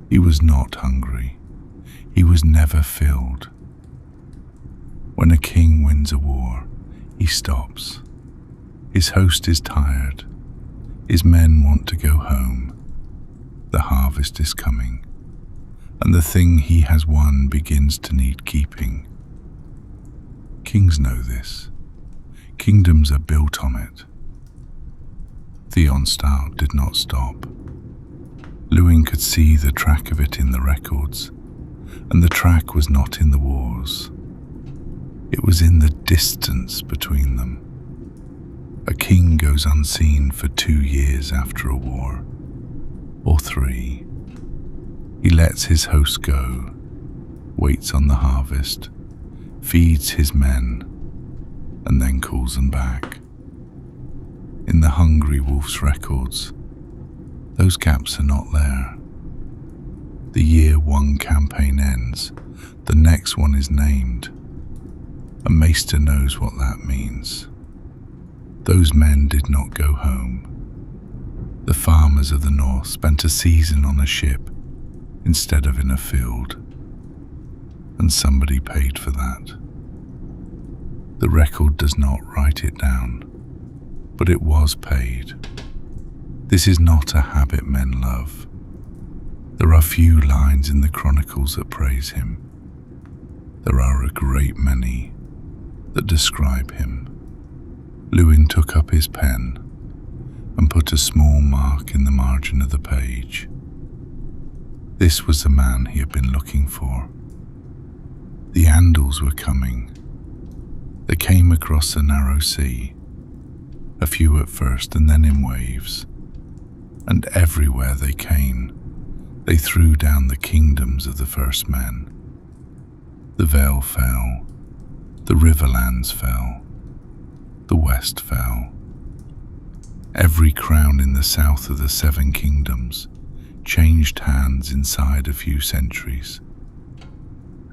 He was not hungry. He was never filled. When a king wins a war, he stops. His host is tired. His men want to go home. The harvest is coming, and the thing he has won begins to need keeping. Kings know this. Kingdoms are built on it. Theon Stark did not stop. Lewin could see the track of it in the records, and the track was not in the wars. It was in the distance between them. A king goes unseen for 2 years after a war, or 3. He lets his host go, waits on the harvest, feeds his men, and then calls them back. In the Hungry Wolf's records, those gaps are not there. The year one campaign ends, the next one is named. A maester knows what that means. Those men did not go home. The farmers of the North spent a season on a ship instead of in a field, and somebody paid for that. The record does not write it down, but it was paid. This is not a habit men love. There are few lines in the chronicles that praise him. There are a great many that describe him. Lewin took up his pen and put a small mark in the margin of the page. This was the man he had been looking for. The Andals were coming. They came across the narrow sea, a few at first and then in waves, and everywhere they came, they threw down the kingdoms of the first men. The Vale fell, the Riverlands fell, the west fell. Every crown in the south of the Seven Kingdoms changed hands inside a few centuries,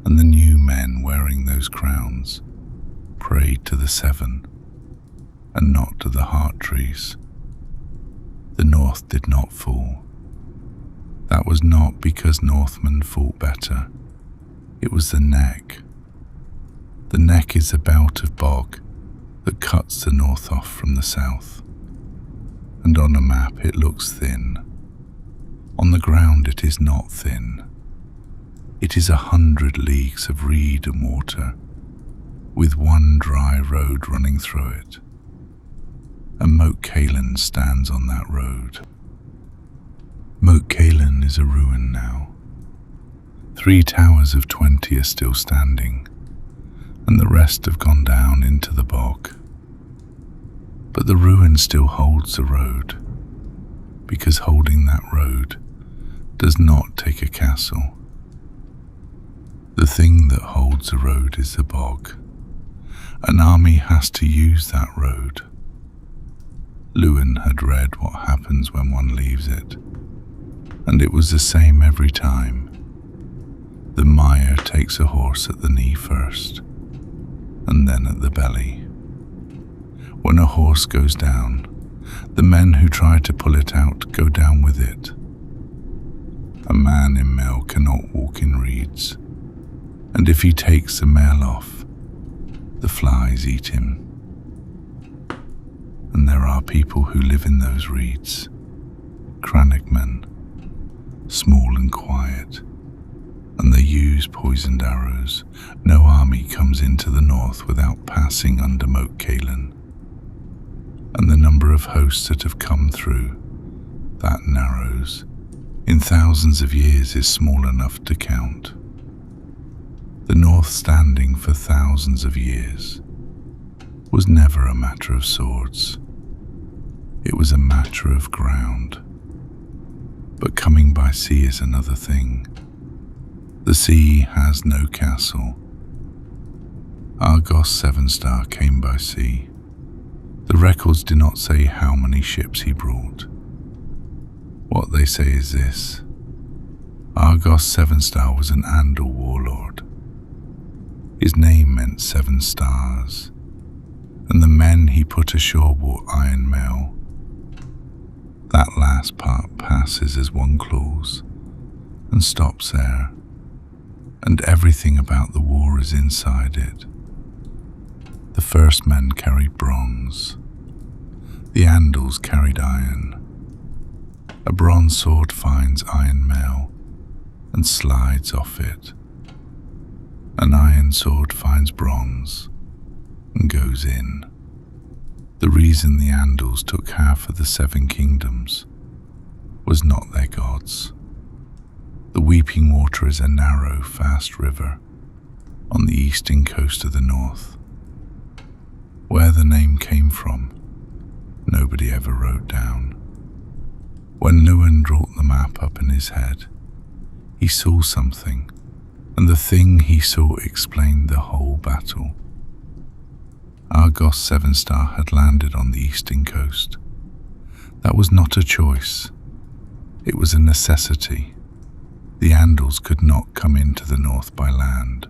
and the new men wearing those crowns prayed to the seven and not to the heart trees. The North did not fall. That was not because Northmen fought better. It was the neck. The neck is a belt of bog that cuts the north off from the south, and on a map it looks thin. On the ground it is not thin. It is 100 leagues of reed and water, with one dry road running through it. And Moat Cailin stands on that road. Moat Cailin is a ruin now. 3 towers of 20 are still standing, and the rest have gone down into the bog. But the ruin still holds the road, because holding that road does not take a castle. The thing that holds the road is the bog. An army has to use that road. Lewin had read what happens when one leaves it, and it was the same every time. The mire takes a horse at the knee first, and then at the belly. When a horse goes down, the men who try to pull it out go down with it. A man in mail cannot walk in reeds, and if he takes the mail off, the flies eat him. And there are people who live in those reeds, Crannoc men, small and quiet, and they use poisoned arrows. No army comes into the north without passing under Moat Cailin, and the number of hosts that have come through that narrows in thousands of years is small enough to count. The north standing for thousands of years was never a matter of swords. It was a matter of ground. But coming by sea is another thing. The sea has no castle. Argos 7-star came by sea. The records do not say how many ships he brought. What they say is this: Argos 7-star was an Andal warlord. His name meant 7 stars, and the men he put ashore wore iron mail. That last part passes as one clause and stops there, and everything about the war is inside it. The first men carried bronze. The Andals carried iron. A bronze sword finds iron mail and slides off it. An iron sword finds bronze and goes in. The reason the Andals took half of the 7 kingdoms was not their gods. The Weeping Water is a narrow, fast river on the eastern coast of the north. Where the name came from, nobody ever wrote down. When Lewin brought the map up in his head, he saw something, and the thing he saw explained the whole battle. Argos 7-star had landed on the eastern coast. That was not a choice. It was a necessity. The Andals could not come into the north by land.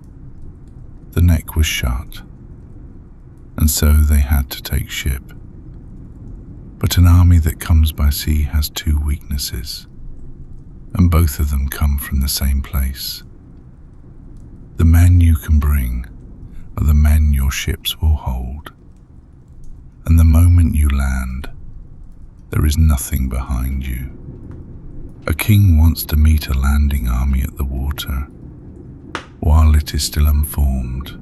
The neck was shut, and so they had to take ship. But an army that comes by sea has 2 weaknesses, and both of them come from the same place. The men you can bring are the men your ships will hold, and the moment you land, there is nothing behind you. A king wants to meet a landing army at the water, while it is still unformed,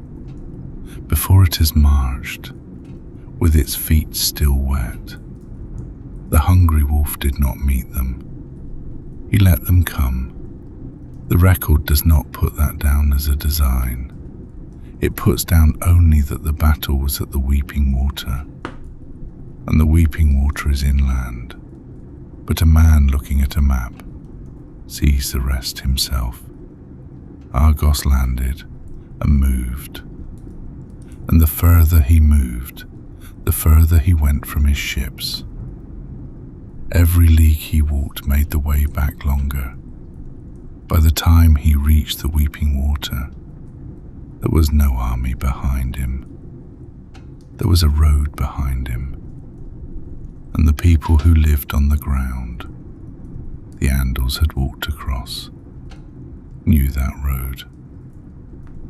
before it has marched, with its feet still wet. The hungry wolf did not meet them. He let them come. The record does not put that down as a design. It puts down only that the battle was at the Weeping Water, and the Weeping Water is inland. But a man looking at a map sees the rest himself. Argos landed and moved, and the further he moved, the the further he went from his ships. Every league he walked made the way back longer. By the time he reached the weeping water, there was no army behind him. There was a road behind him, and the people who lived on the ground the Andals had walked across knew that road.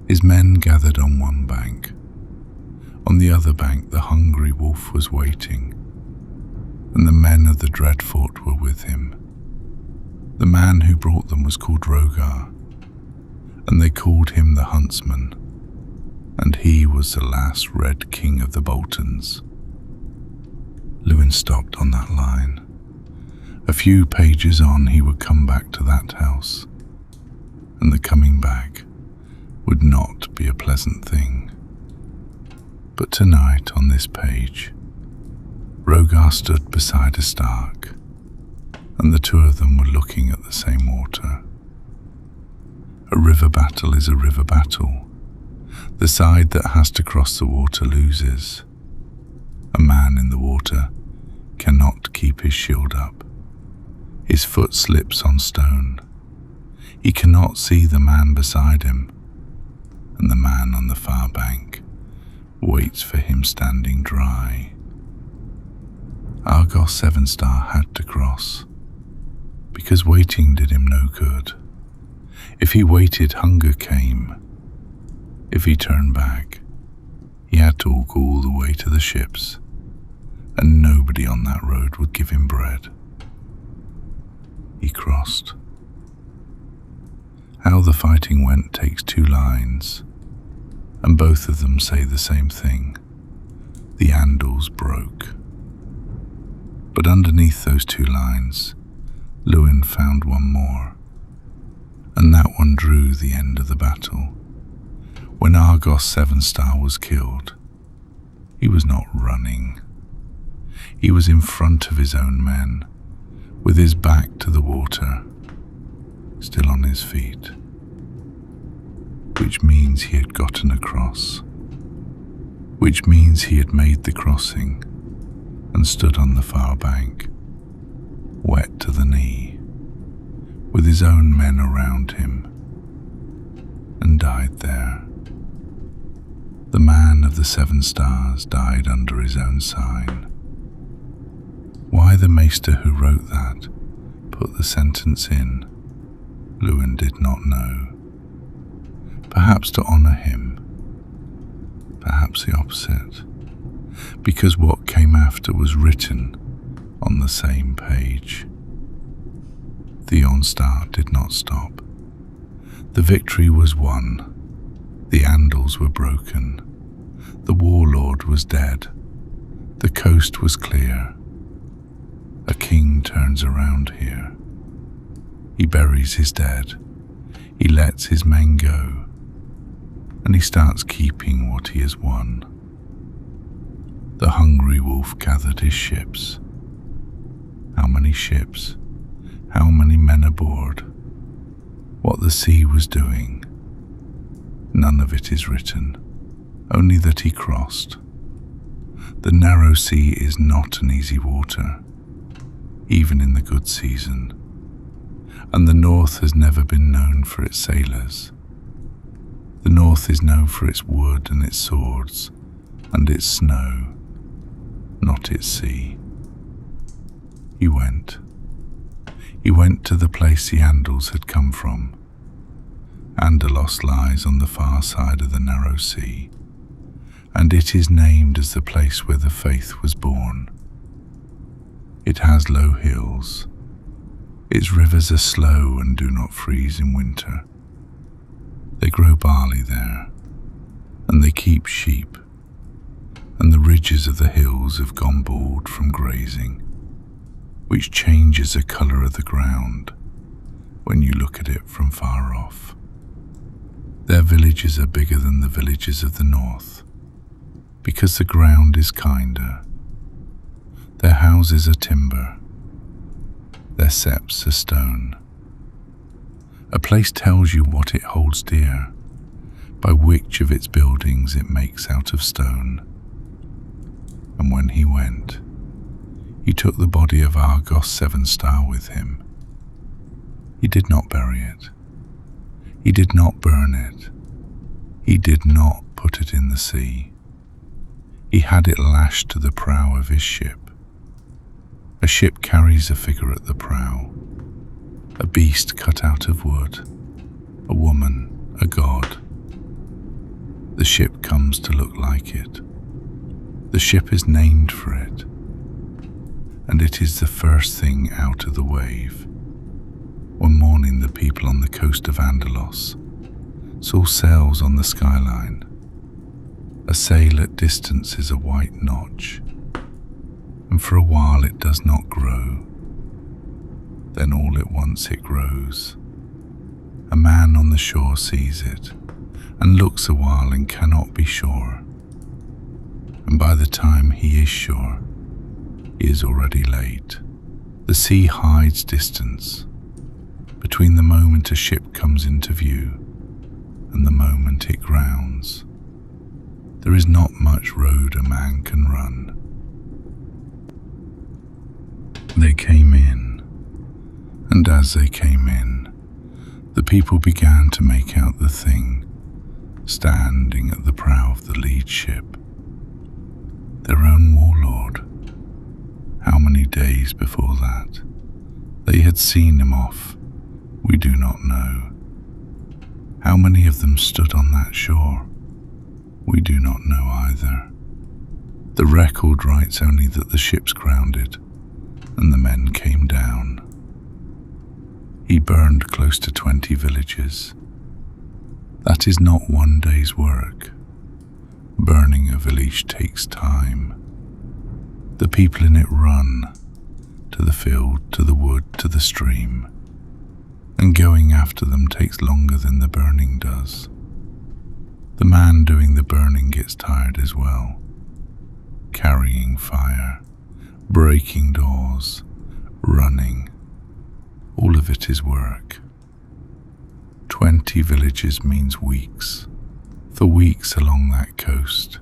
His men gathered on one bank. On the other bank, the hungry wolf was waiting, and the men of the dread fort were with him. The man who brought them was called Rhogar, and they called him the Huntsman, and he was the last Red King of the Boltons. Luwin stopped on that line. A few pages on, he would come back to that house, and the coming back would not be a pleasant thing. But tonight, on this page, Rhogar stood beside a Stark, and the two of them were looking at the same water. A river battle is a river battle. The side that has to cross the water loses. A man in the water cannot keep his shield up. His foot slips on stone. He cannot see the man beside him, and the man on the far bank waits for him standing dry. Argos Sevenstar had to cross, because waiting did him no good. If he waited, hunger came. If he turned back, he had to walk all the way to the ships, and nobody on that road would give him bread. He crossed. How the fighting went takes two lines, and both of them say the same thing. The Andals broke. But underneath those two lines, Luwin found one more, and that one drew the end of the battle. When Argos Sevenstar was killed, he was not running. He was in front of his own men, with his back to the water, still on his feet, which means he had gotten across, which means he had made the crossing and stood on the far bank, wet to the knee, with his own men around him, and died there. The man of the 7 stars died under his own sign. Why the maester who wrote that put the sentence in, Luwin did not know. Perhaps to honour him, perhaps the opposite, because what came after was written on the same page. Theon Stark did not stop. The victory was won. The Andals were broken. The warlord was dead. The coast was clear. A king turns around here. He buries his dead. He lets his men go. And he starts keeping what he has won. The hungry wolf gathered his ships. How many ships? How many men aboard? What the sea was doing? None of it is written, only that he crossed. The narrow sea is not an easy water, even in the good season, and the north has never been known for its sailors. The north is known for its wood and its swords and its snow, not its sea. He went. He went to the place the Andals had come from. Andalos lies on the far side of the narrow sea, and it is named as the place where the faith was born. It has low hills. Its rivers are slow and do not freeze in winter. They grow barley there, and they keep sheep, and the ridges of the hills have gone bald from grazing, which changes the colour of the ground when you look at it from far off. Their villages are bigger than the villages of the north, because the ground is kinder. Their houses are timber, their seps are stone. A place tells you what it holds dear, by which of its buildings it makes out of stone. And when he went, he took the body of Argos 7-star with him. He did not bury it. He did not burn it. He did not put it in the sea. He had it lashed to the prow of his ship. A ship carries a figure at the prow, a beast cut out of wood, a woman, a god. The ship comes to look like it. The ship is named for it, and it is the first thing out of the wave. One morning the people on the coast of Andalos saw sails on the skyline. A sail at distance is a white notch, and for a while it does not grow. Then all at once it grows. A man on the shore sees it, and looks a while and cannot be sure. And by the time he is sure, he is already late. The sea hides distance between the moment a ship comes into view and the moment it grounds. There is not much road a man can run. They came in, and as they came in, the people began to make out the thing standing at the prow of the lead ship. Their own warlord. How many days before that they had seen him off, we do not know. How many of them stood on that shore, we do not know either. The record writes only that the ships grounded and the men came down. He burned close to 20 villages. That is not one day's work. Burning a village takes time. The people in it run to the field, to the wood, to the stream, and going after them takes longer than the burning does. The man doing the burning gets tired as well, carrying fire, breaking doors, running. All of it is work. 20 villages means weeks. For weeks along that coast,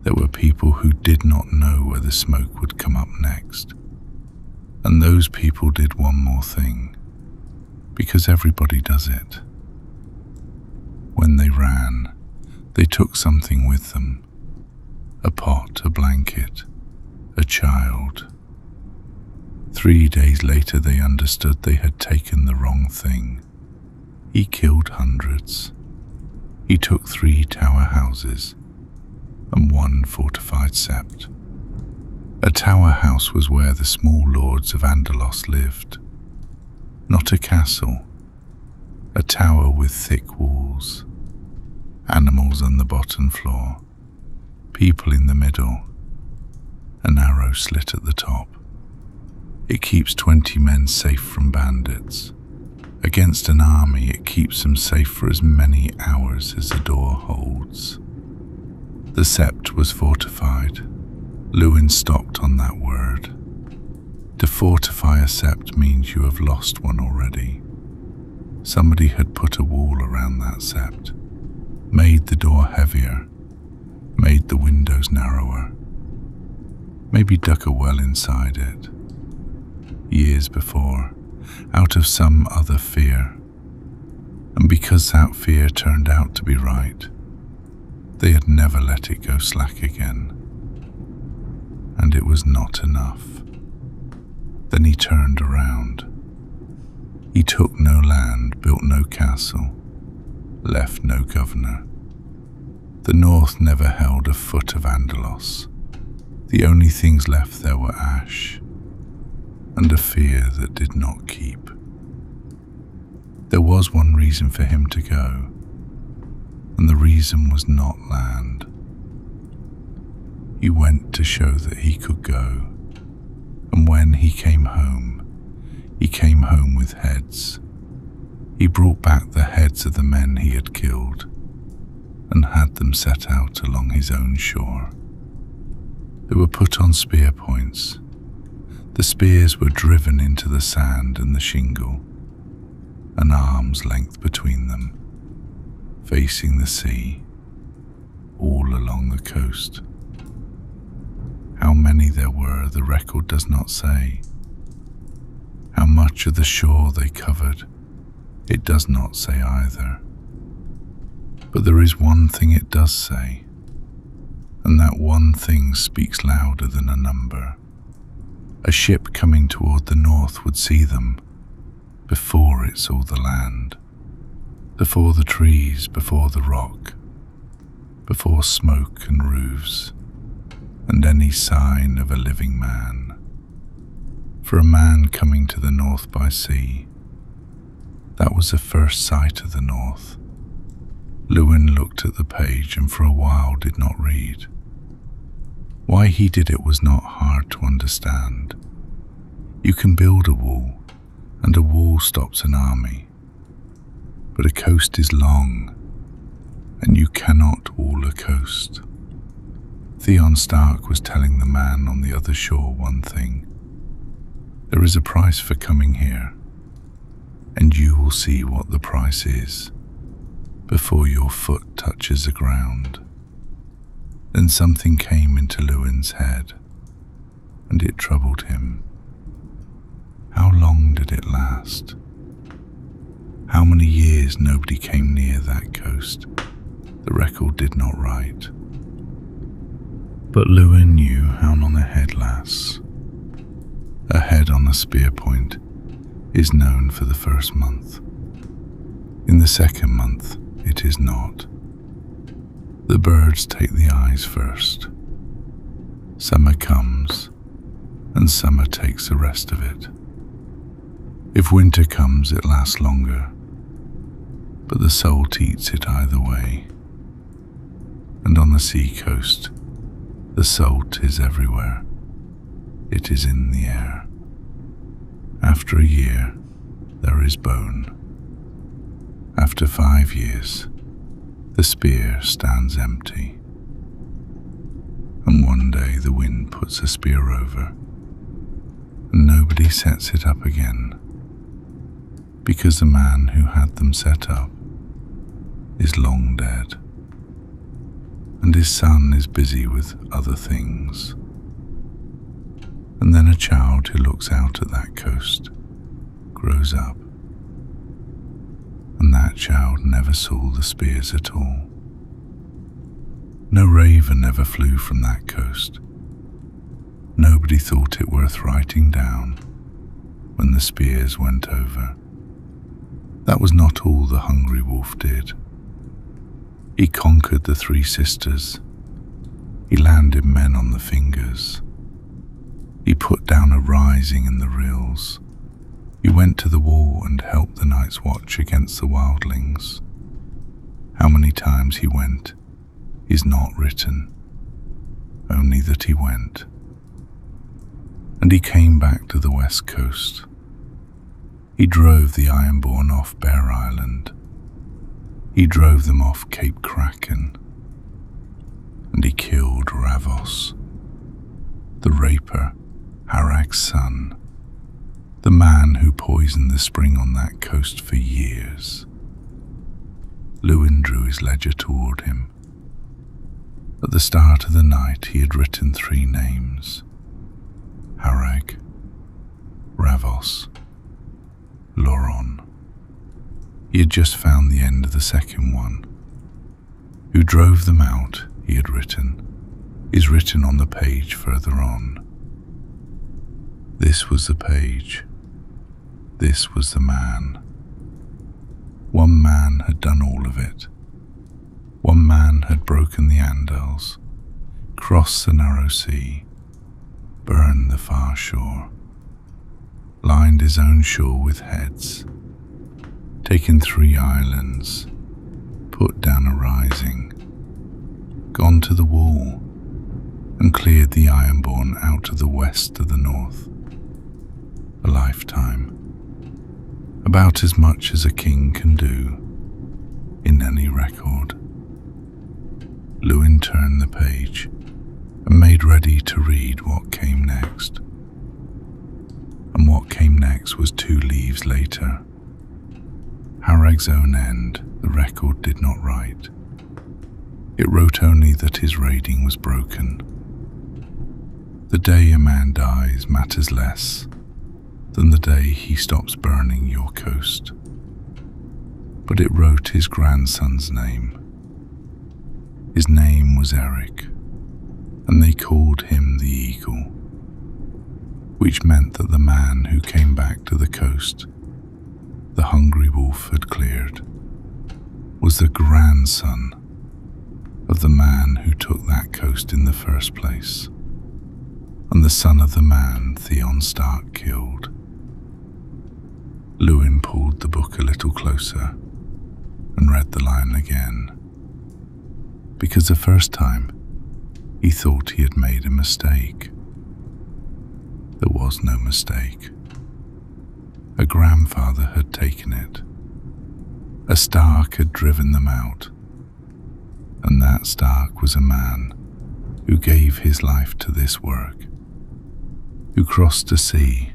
there were people who did not know where the smoke would come up next. And those people did one more thing, because everybody does it. When they ran, they took something with them. A pot, a blanket, a child. 3 days later they understood they had taken the wrong thing. He killed hundreds. He took 3 tower houses and 1 fortified sept. A tower house was where the small lords of Andalos lived. Not a castle, a tower with thick walls, animals on the bottom floor, people in the middle, a narrow slit at the top. It keeps 20 men safe from bandits. Against an army, it keeps them safe for as many hours as the door holds. The sept was fortified. Lewin stopped on that word. To fortify a sept means you have lost one already. Somebody had put a wall around that sept, made the door heavier, made the windows narrower, maybe dug a well inside it. Years before, out of some other fear, and because that fear turned out to be right, they had never let it go slack again. And it was not enough. Then he turned around. He took no land, built no castle, left no governor. The north never held a foot of Andalos. The only things left there were ash and a fear that did not keep. There was one reason for him to go, and the reason was not land. He went to show that he could go, and when he came home with heads. He brought back the heads of the men he had killed and had them set out along his own shore. They were put on spear points. The spears were driven into the sand and the shingle, an arm's length between them, facing the sea, all along the coast. many there were, the record does not say. How much of the shore they covered, it does not say either. But there is one thing it does say, and that one thing speaks louder than a number. A ship coming toward the north would see them before it saw the land, before the trees, before the rock, before smoke and roofs, and any sign of a living man. For a man coming to the north by sea, that was the first sight of the north. Lewin looked at the page and for a while did not read. Why he did it was not hard to understand. You can build a wall, and a wall stops an army. But a coast is long, and you cannot wall a coast. Theon Stark was telling the man on the other shore one thing. There is a price for coming here, and you will see what the price is before your foot touches the ground. Then something came into Lewin's head, and it troubled him. How long did it last? How many years nobody came near that coast? The record did not write. But Lewin knew how long a head lasts. A head on a spear point is known for the first month. In the second month, it is not. The birds take the eyes first. Summer comes, and summer takes the rest of it. If winter comes, it lasts longer, but the salt eats it either way. And on the sea coast, the salt is everywhere. It is in the air. After a year, there is bone. After 5 years, the spear stands empty. And one day the wind puts a spear over, and nobody sets it up again, because the man who had them set up is long dead, and his son is busy with other things. And then a child who looks out at that coast grows up, and that child never saw the spears at all. No raven ever flew from that coast. Nobody thought it worth writing down when the spears went over. That was not all the hungry wolf did. He conquered the 3 sisters. He landed men on the fingers. He put down a rising in the rills. He went to the wall and helped the Night's Watch against the wildlings. How many times he went is not written, only that he went. And he came back to the west coast. He drove the Ironborn off Bear Island. He drove them off Cape Kraken. And he killed Ravos, the raper, Harag's son, the man who poisoned the spring on that coast for years. Lewin drew his ledger toward him. At the start of the night he had written 3 names: Harag, Ravos, Loron. He had just found the end of the second one. Who drove them out, he had written, is written on the page further on. This was the page. This was the man. One man had done all of it. One man had broken the Andals, crossed the narrow sea, burned the far shore, lined his own shore with heads, taken 3 islands, put down a rising, gone to the wall, and cleared the Ironborn out of the west of the north. A lifetime. About as much as a king can do in any record. Lewin turned the page and made ready to read what came next. And what came next was 2 leaves later. Harag's own end, the record did not write. It wrote only that his raiding was broken. The day a man dies matters less than the day he stops burning your coast. But it wrote his grandson's name. His name was Eric, and they called him the Eagle, which meant that the man who came back to the coast the hungry wolf had cleared was the grandson of the man who took that coast in the first place, and the son of the man Theon Stark killed. Lewin pulled the book a little closer and read the line again, because the first time he thought he had made a mistake. There was no mistake. A grandfather had taken it. A Stark had driven them out, and that Stark was a man who gave his life to this work, who crossed a sea,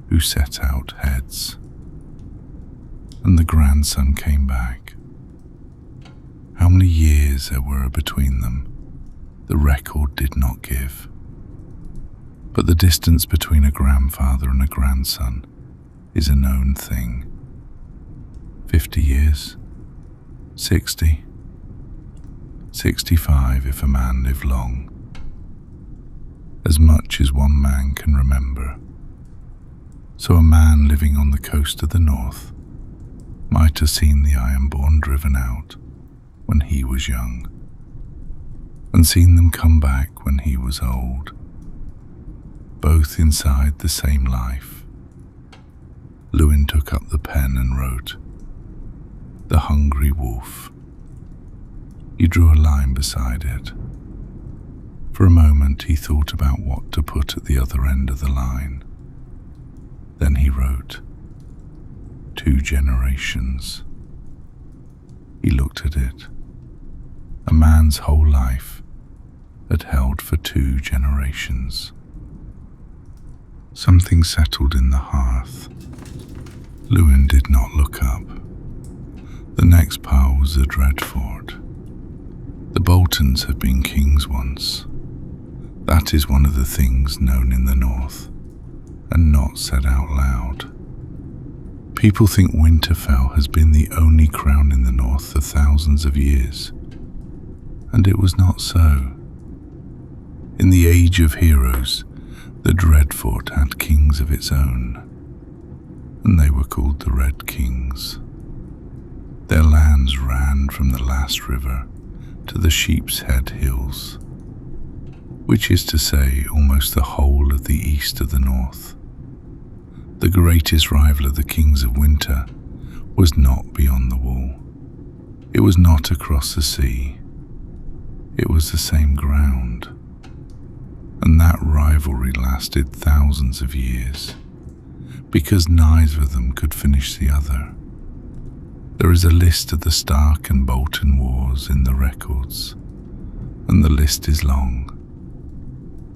who set out heads. And the grandson came back. How many years there were between them, the record did not give. But the distance between a grandfather and a grandson is a known thing. 50 years, 60, 65 if a man live long. As much as one man can remember. So a man living on the coast of the north might have seen the Ironborn driven out when he was young, and seen them come back when he was old, both inside the same life. Lewin took up the pen and wrote, "The Hungry Wolf." He drew a line beside it. For a moment he thought about what to put at the other end of the line. Then he wrote, 2 generations. He looked at it. A man's whole life had held for 2 generations. Something settled in the hearth. Lewin did not look up. The next pile was the Dreadfort. The Boltons had been kings once. That is one of the things known in the north, and not said out loud. People think Winterfell has been the only crown in the north for thousands of years, and it was not so. In the Age of Heroes, the Dreadfort had kings of its own, and they were called the Red Kings. Their lands ran from the last river to the Sheep's Head Hills, which is to say almost the whole of the east of the north. The greatest rival of the kings of winter was not beyond the wall. It was not across the sea. It was the same ground. And that rivalry lasted thousands of years, because neither of them could finish the other. There is a list of the Stark and Bolton wars in the records, and the list is long.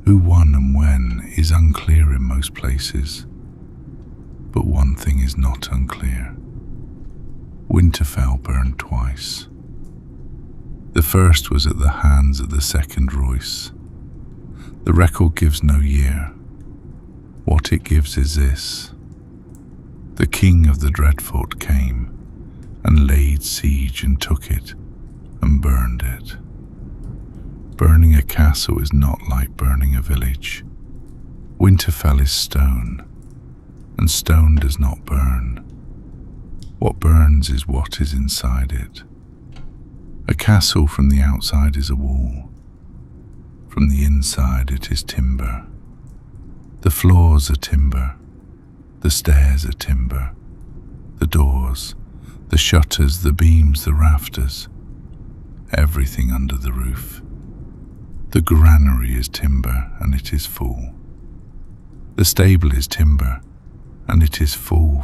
Who won and when is unclear in most places, but one thing is not unclear. Winterfell burned twice. The first was at the hands of the second Royce. The record gives no year. What it gives is this. The king of the Dreadfort came and laid siege and took it and burned it. Burning a castle is not like burning a village. Winterfell is stone, and stone does not burn. What burns is what is inside it. A castle from the outside is a wall. From the inside it is timber. The floors are timber. The stairs are timber. The doors, the shutters, the beams, the rafters. Everything under the roof. The granary is timber, and it is full. The stable is timber, and it is full.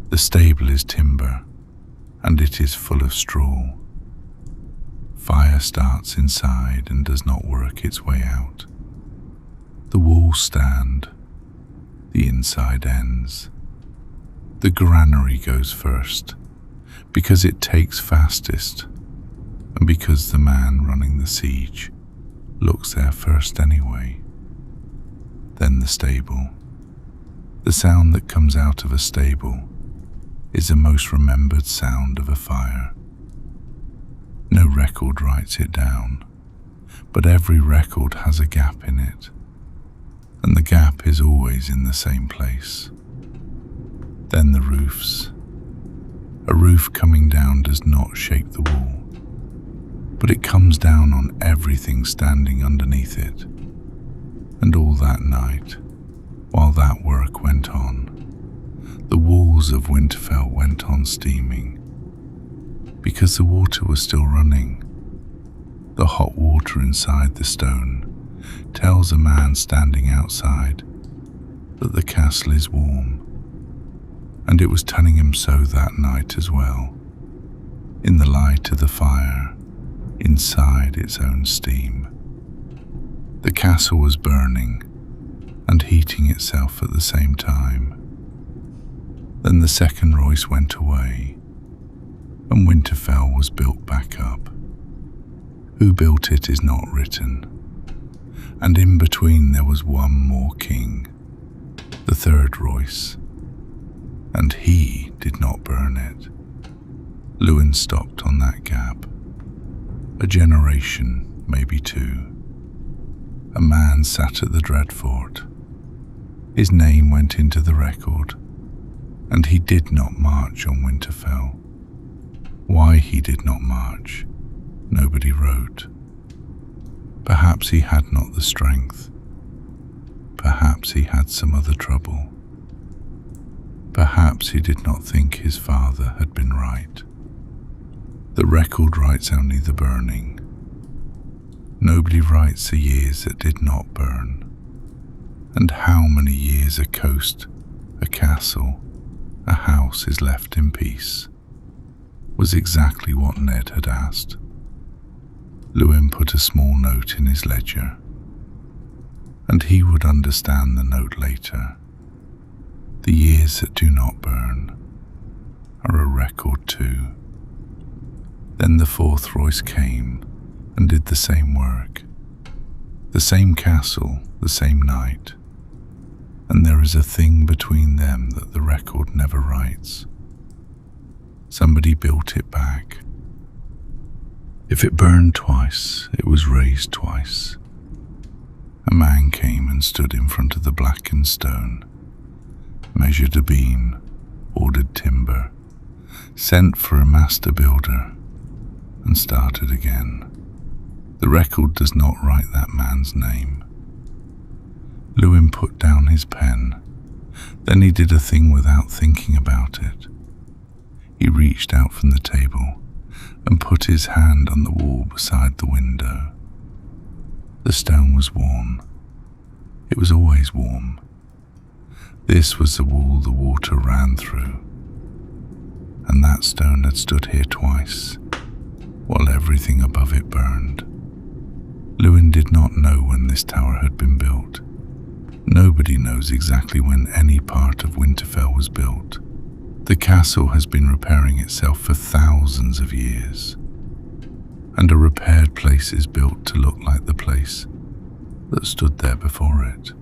The stable is timber, and it is full of straw. Fire starts inside and does not work its way out. The walls stand, the inside ends. The granary goes first, because it takes fastest, and because the man running the siege looks there first anyway. Then the stable. The sound that comes out of a stable is the most remembered sound of a fire. No record writes it down, but every record has a gap in it, and the gap is always in the same place. Then the roofs. A roof coming down does not shake the wall, but it comes down on everything standing underneath it. And all that night, while that work went on, the walls of Winterfell went on steaming, because the water was still running. The hot water inside the stone tells a man standing outside that the castle is warm, and it was telling him so that night as well, in the light of the fire, inside its own steam. The castle was burning and heating itself at the same time. Then the second Royce went away, and Winterfell was built back up. Who built it is not written, and in between there was one more king, the third Royce, and he did not burn it. Lewin stopped on that gap. A generation, maybe two. A man sat at the Dreadfort. His name went into the record, and he did not march on Winterfell. Why he did not march, nobody wrote. Perhaps he had not the strength. Perhaps he had some other trouble. Perhaps he did not think his father had been right. The record writes only the burning. Nobody writes the years that did not burn, and how many years a coast, a castle, a house is left in peace, was exactly what Ned had asked. Lewin put a small note in his ledger, and he would understand the note later. The years that do not burn are a record too. Then the fourth Royce came and did the same work, the same castle, the same night, and there is a thing between them that the record never writes. Somebody built it back. If it burned twice, it was raised twice. A man came and stood in front of the blackened stone, measured a beam, ordered timber, sent for a master builder, and started again. The record does not write that man's name. Lewin put down his pen. Then he did a thing without thinking about it. He reached out from the table and put his hand on the wall beside the window. The stone was warm. It was always warm. This was the wall the water ran through, and that stone had stood here twice, while everything above it burned. Lewin did not know when this tower had been built. Nobody knows exactly when any part of Winterfell was built. The castle has been repairing itself for thousands of years, and a repaired place is built to look like the place that stood there before it.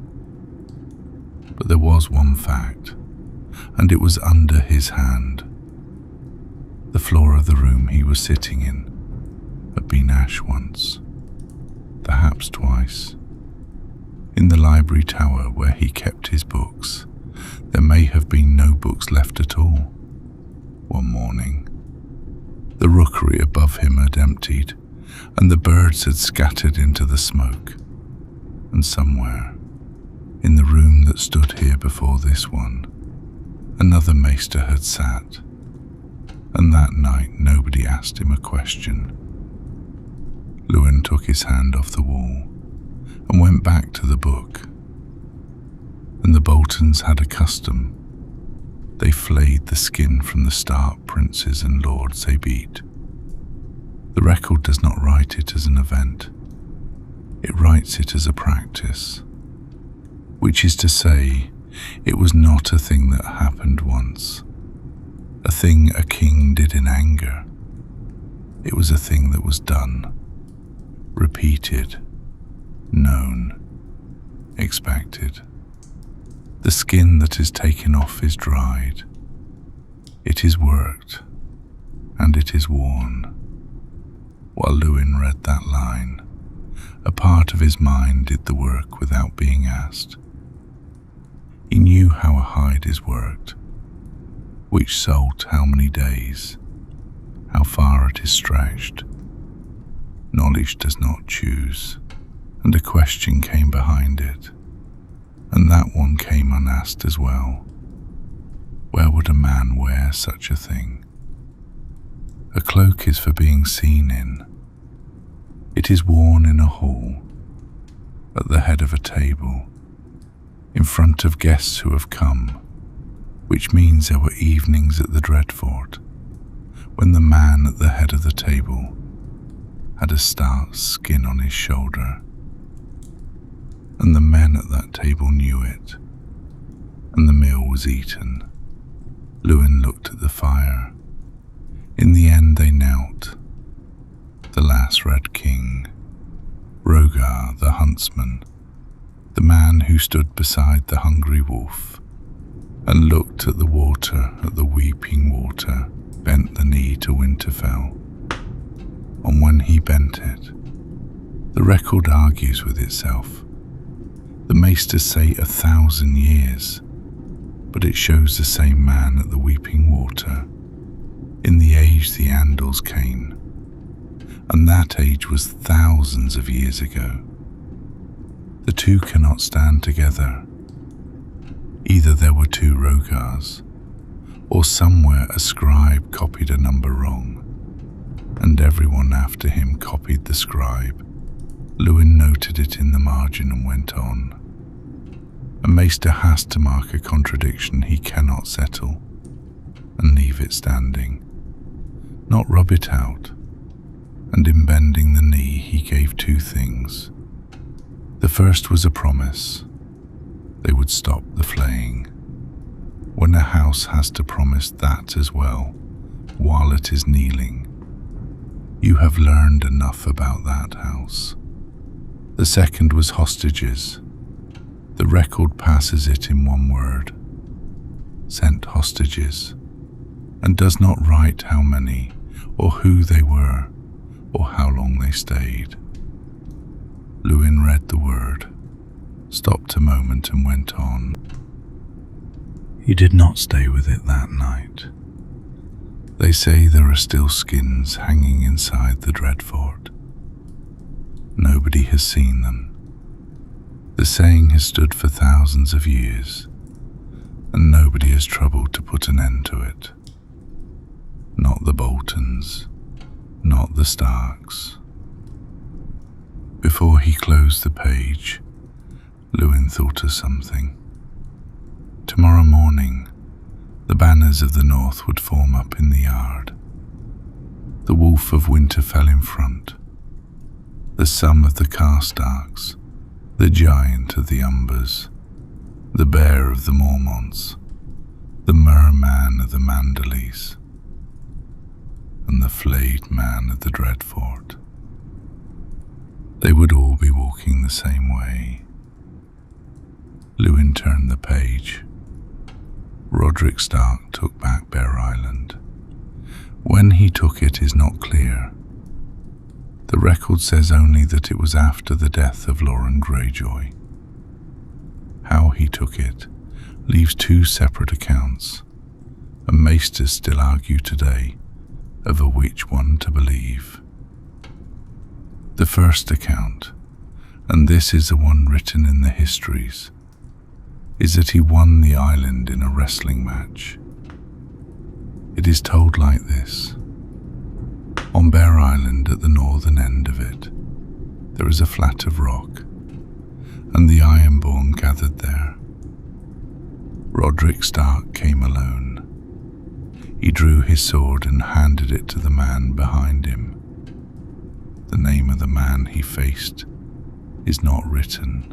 But there was one fact, and it was under his hand. The floor of the room he was sitting in had been ash once, perhaps twice. In the library tower where he kept his books, there may have been no books left at all. One morning, the rookery above him had emptied, and the birds had scattered into the smoke. And somewhere, in the room that stood here before this one, another maester had sat, and that night nobody asked him a question. Lewin took his hand off the wall and went back to the book. And the Boltons had a custom. They flayed the skin from the Stark princes and lords they beat. The record does not write it as an event. It writes it as a practice, which is to say, it was not a thing that happened once, a thing a king did in anger. It was a thing that was done, repeated, known, expected. The skin that is taken off is dried. It is worked, and it is worn. While Lewin read that line, a part of his mind did the work without being asked. He knew how a hide is worked, which salt how many days, how far it is stretched. Knowledge does not choose, and a question came behind it, and that one came unasked as well. Where would a man wear such a thing? A cloak is for being seen in. It is worn in a hall, at the head of a table, in front of guests who have come, which means there were evenings at the Dreadfort when the man at the head of the table had a Stark skin on his shoulder, and the men at that table knew it, and the meal was eaten. Lewin looked at the fire. In the end they knelt. The last Red King, Rogar the huntsman, the man who stood beside the hungry wolf and looked at the water, at the weeping water, bent the knee to Winterfell. And when he bent it, the record argues with itself. The maesters say 1,000 years, but it shows the same man at the weeping water in the age the Andals came, and that age was thousands of years ago. The two cannot stand together. Either there were two Rogars, or somewhere a scribe copied a number wrong, and everyone after him copied the scribe. Lewin noted it in the margin and went on. A maester has to mark a contradiction he cannot settle, and leave it standing, not rub it out. And in bending the knee he gave two things. The first was a promise. They would stop the flaying. When a house has to promise that as well, while it is kneeling, you have learned enough about that house. The second was hostages. The record passes it in one word. Sent hostages, and does not write how many, or who they were, or how long they stayed. Lewin read the word, stopped a moment and went on. He did not stay with it that night. They say there are still skins hanging inside the Dreadfort. Nobody has seen them. The saying has stood for thousands of years, and nobody has troubled to put an end to it. Not the Boltons, not the Starks. Before he closed the page, Lewin thought of something. Tomorrow morning, the banners of the North would form up in the yard. The wolf of Winterfell in front, the son of the Karstarks, the giant of the Umbers, the bear of the Mormonts, the merman of the Manderleys, and the flayed man of the Dreadfort. They would all be walking the same way. Lewin turned the page. Roderick Stark took back Bear Island. When he took it is not clear. The record says only that it was after the death of Lauren Greyjoy. How he took it leaves two separate accounts, and maesters still argue today over which one to believe. The first account, and this is the one written in the histories, is that he won the island in a wrestling match. It is told like this. On Bear Island, at the northern end of it, there is a flat of rock, and the Ironborn gathered there. Roderick Stark came alone. He drew his sword and handed it to the man behind him. The name of the man he faced is not written.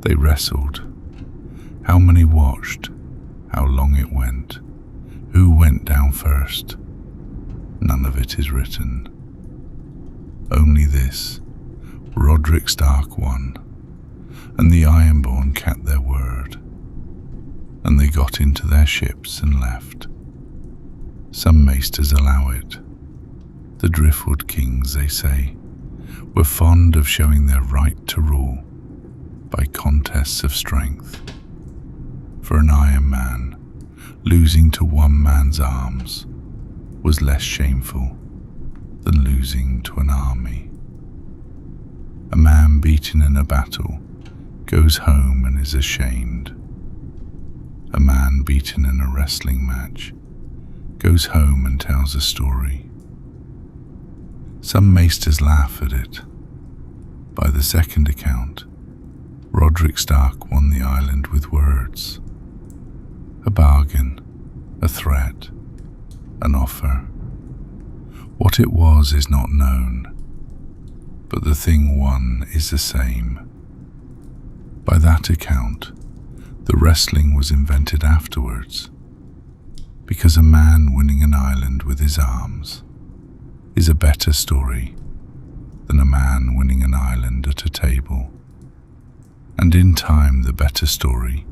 They wrestled. How many watched? How long it went? Who went down first? None of it is written. Only this: Roderick Roderick Stark won, and the Ironborn kept their word, and they got into their ships and left. Some maesters allow it. The Driftwood kings, they say, were fond of showing their right to rule by contests of strength. For an Iron Man, losing to one man's arms was less shameful than losing to an army. A man beaten in a battle goes home and is ashamed. A man beaten in a wrestling match goes home and tells a story. Some maesters laugh at it. By the second account, Roderick Stark won the island with words. A bargain, a threat, an offer. What it was is not known, but the thing won is the same. By that account, the wrestling was invented afterwards, because a man winning an island with his arms is a better story than a man winning an island at a table. And in time, the better story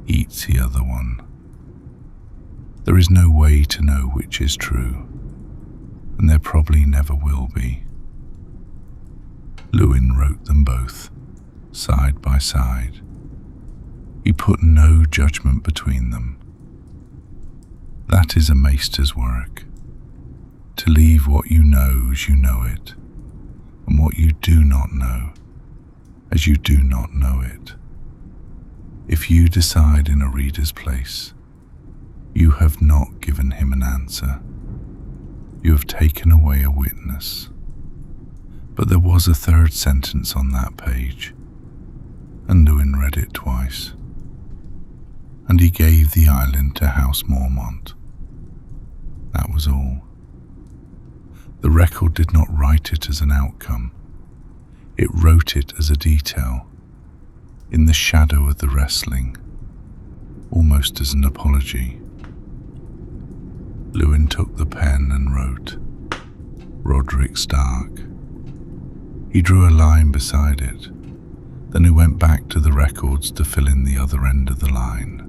eats the other one. There is no way to know which is true, and there probably never will be. Lewin wrote them both, side by side. He put no judgment between them. That is a maester's work, to leave what you know as you know it, and what you do not know as you do not know it. If you decide in a reader's place, you have not given him an answer. You have taken away a witness. But there was a third sentence on that page, and Lewin read it twice. And he gave the island to House Mormont. That was all. The record did not write it as an outcome. It wrote it as a detail, in the shadow of the wrestling, almost as an apology. Lewin took the pen and wrote, Roderick Stark. He drew a line beside it, then he went back to the records to fill in the other end of the line.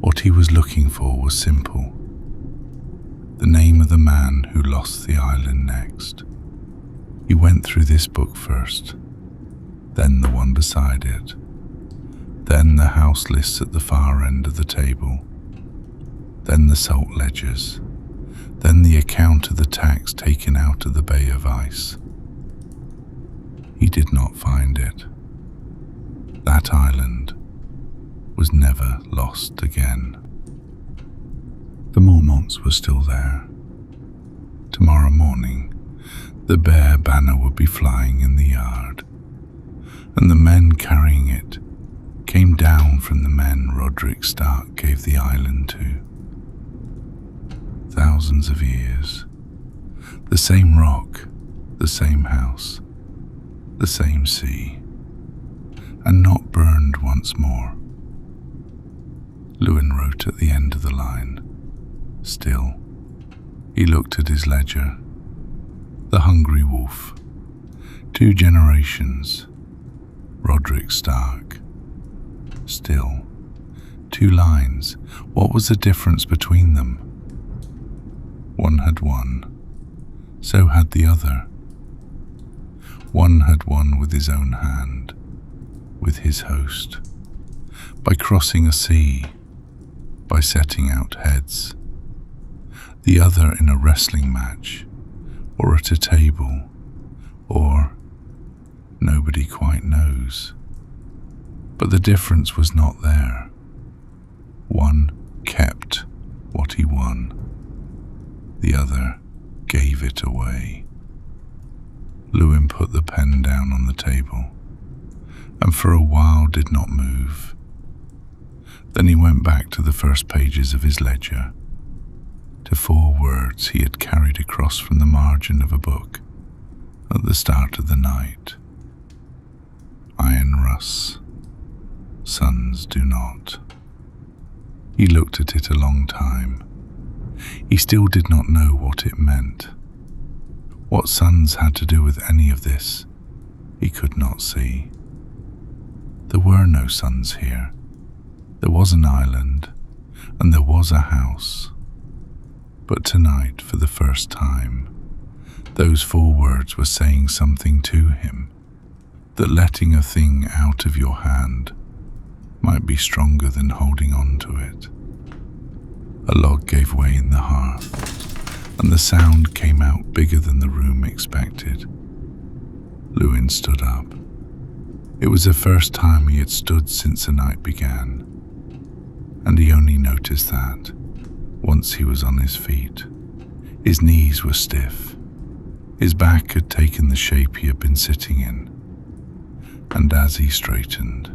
What he was looking for was simple. The name of the man who lost the island next. He went through this book first, then the one beside it, then the house lists at the far end of the table, then the salt ledgers, then the account of the tax taken out of the Bay of Ice. He did not find it. That island was never lost again. The Mormonts were still there. Tomorrow morning, the bear banner would be flying in the yard, and the men carrying it came down from the men Roderick Stark gave the island to. Thousands of years. The same rock, the same house, the same sea, and not burned once more. Lewin wrote at the end of the line. Still, he looked at his ledger. The hungry wolf. 2 generations. Roderick Stark. Still, 2 lines. What was the difference between them? One had won. So had the other. One had won with his own hand, with his host, by crossing a sea, by setting out heads. The other in a wrestling match, or at a table, or nobody quite knows. But the difference was not there. One kept what he won. The other gave it away. Lewin put the pen down on the table, and for a while did not move. Then he went back to the first pages of his ledger, to 4 words he had carried across from the margin of a book at the start of the night. Iron rusts, suns do not. He looked at it a long time. He still did not know what it meant. What suns had to do with any of this, he could not see. There were no suns here. There was an island, and there was a house. But tonight, for the first time, those 4 words were saying something to him, that letting a thing out of your hand might be stronger than holding on to it. A log gave way in the hearth, and the sound came out bigger than the room expected. Lewin stood up. It was the first time he had stood since the night began, and he only noticed that once he was on his feet. His knees were stiff. His back had taken the shape he had been sitting in, and as he straightened,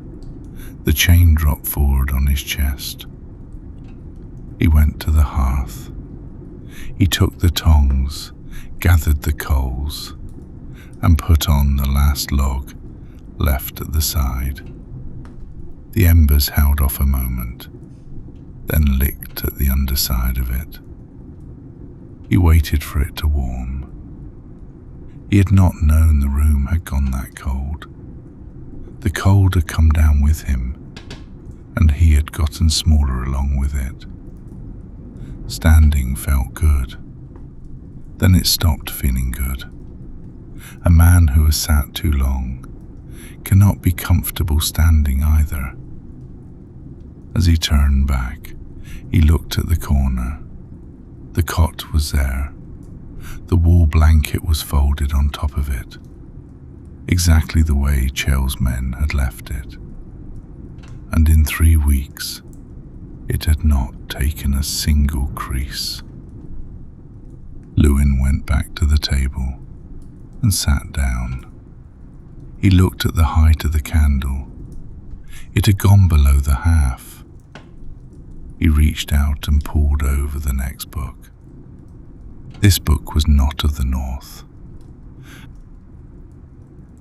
the chain dropped forward on his chest. He went to the hearth. He took the tongs, gathered the coals, and put on the last log left at the side. The embers held off a moment, then licked at the underside of it. He waited for it to warm. He had not known the room had gone that cold. The cold had come down with him, and he had gotten smaller along with it. Standing felt good. Then it stopped feeling good. A man who has sat too long cannot be comfortable standing either. As he turned back, he looked at the corner. The cot was there. The wool blanket was folded on top of it, exactly the way Chell's men had left it. And in 3 weeks, it had not taken a single crease. Lewin went back to the table and sat down. He looked at the height of the candle. It had gone below the half. He reached out and pulled over the next book. This book was not of the north.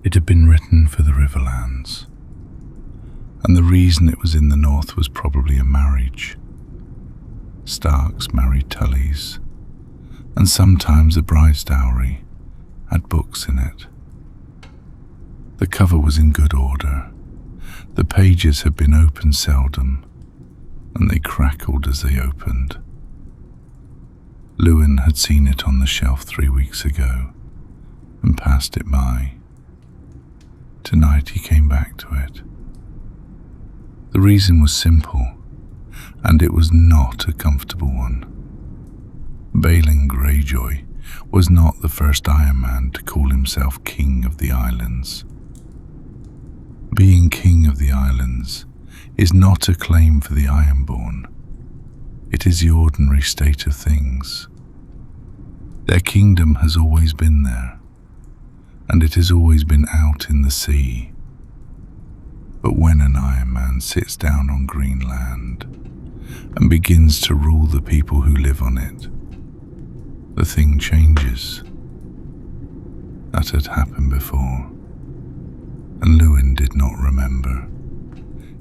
It had been written for the Riverlands, and the reason it was in the north was probably a marriage. Starks married Tullys, and sometimes the bride's dowry had books in it. The cover was in good order. The pages had been opened seldom, and they crackled as they opened. Lewin had seen it on the shelf 3 weeks ago and passed it by. Tonight he came back to it. The reason was simple, and it was not a comfortable one. Balin Greyjoy was not the first Iron Man to call himself King of the Islands. Being King of the Islands is not a claim for the Ironborn. It is the ordinary state of things. Their kingdom has always been there, and it has always been out in the sea. But when an Iron Man sits down on green land and begins to rule the people who live on it, the thing changes. That had happened before, and Lewin did not remember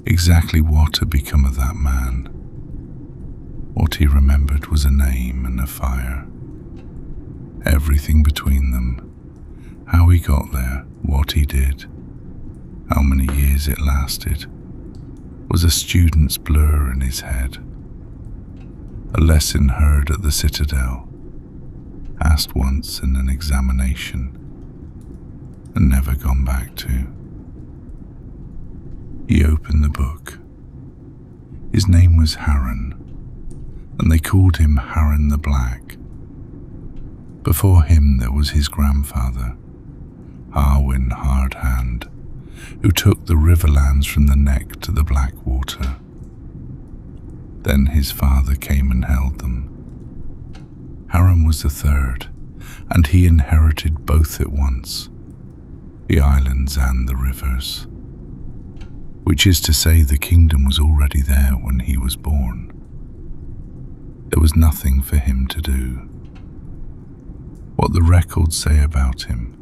exactly what had become of that man. What he remembered was a name and a fire. Everything between them, how he got there, what he did, how many years it lasted, was a student's blur in his head. A lesson heard at the Citadel, asked once in an examination, and never gone back to. He opened the book. His name was Harren, and they called him Harren the Black. Before him there was his grandfather, Harwin Hardhand, who took the Riverlands from the neck to the Blackwater. Then his father came and held them. Harren was the third, and he inherited both at once, the islands and the rivers, which is to say the kingdom was already there when he was born. There was nothing for him to do. What the records say about him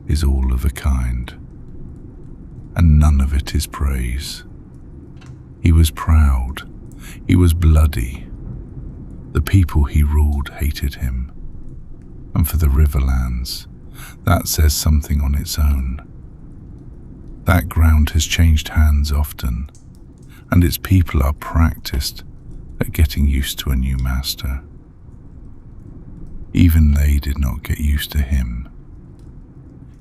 is all of a kind, and none of it is praise. He was proud, he was bloody. The people he ruled hated him, and for the Riverlands, that says something on its own. That ground has changed hands often, and its people are practiced at getting used to a new master. Even they did not get used to him.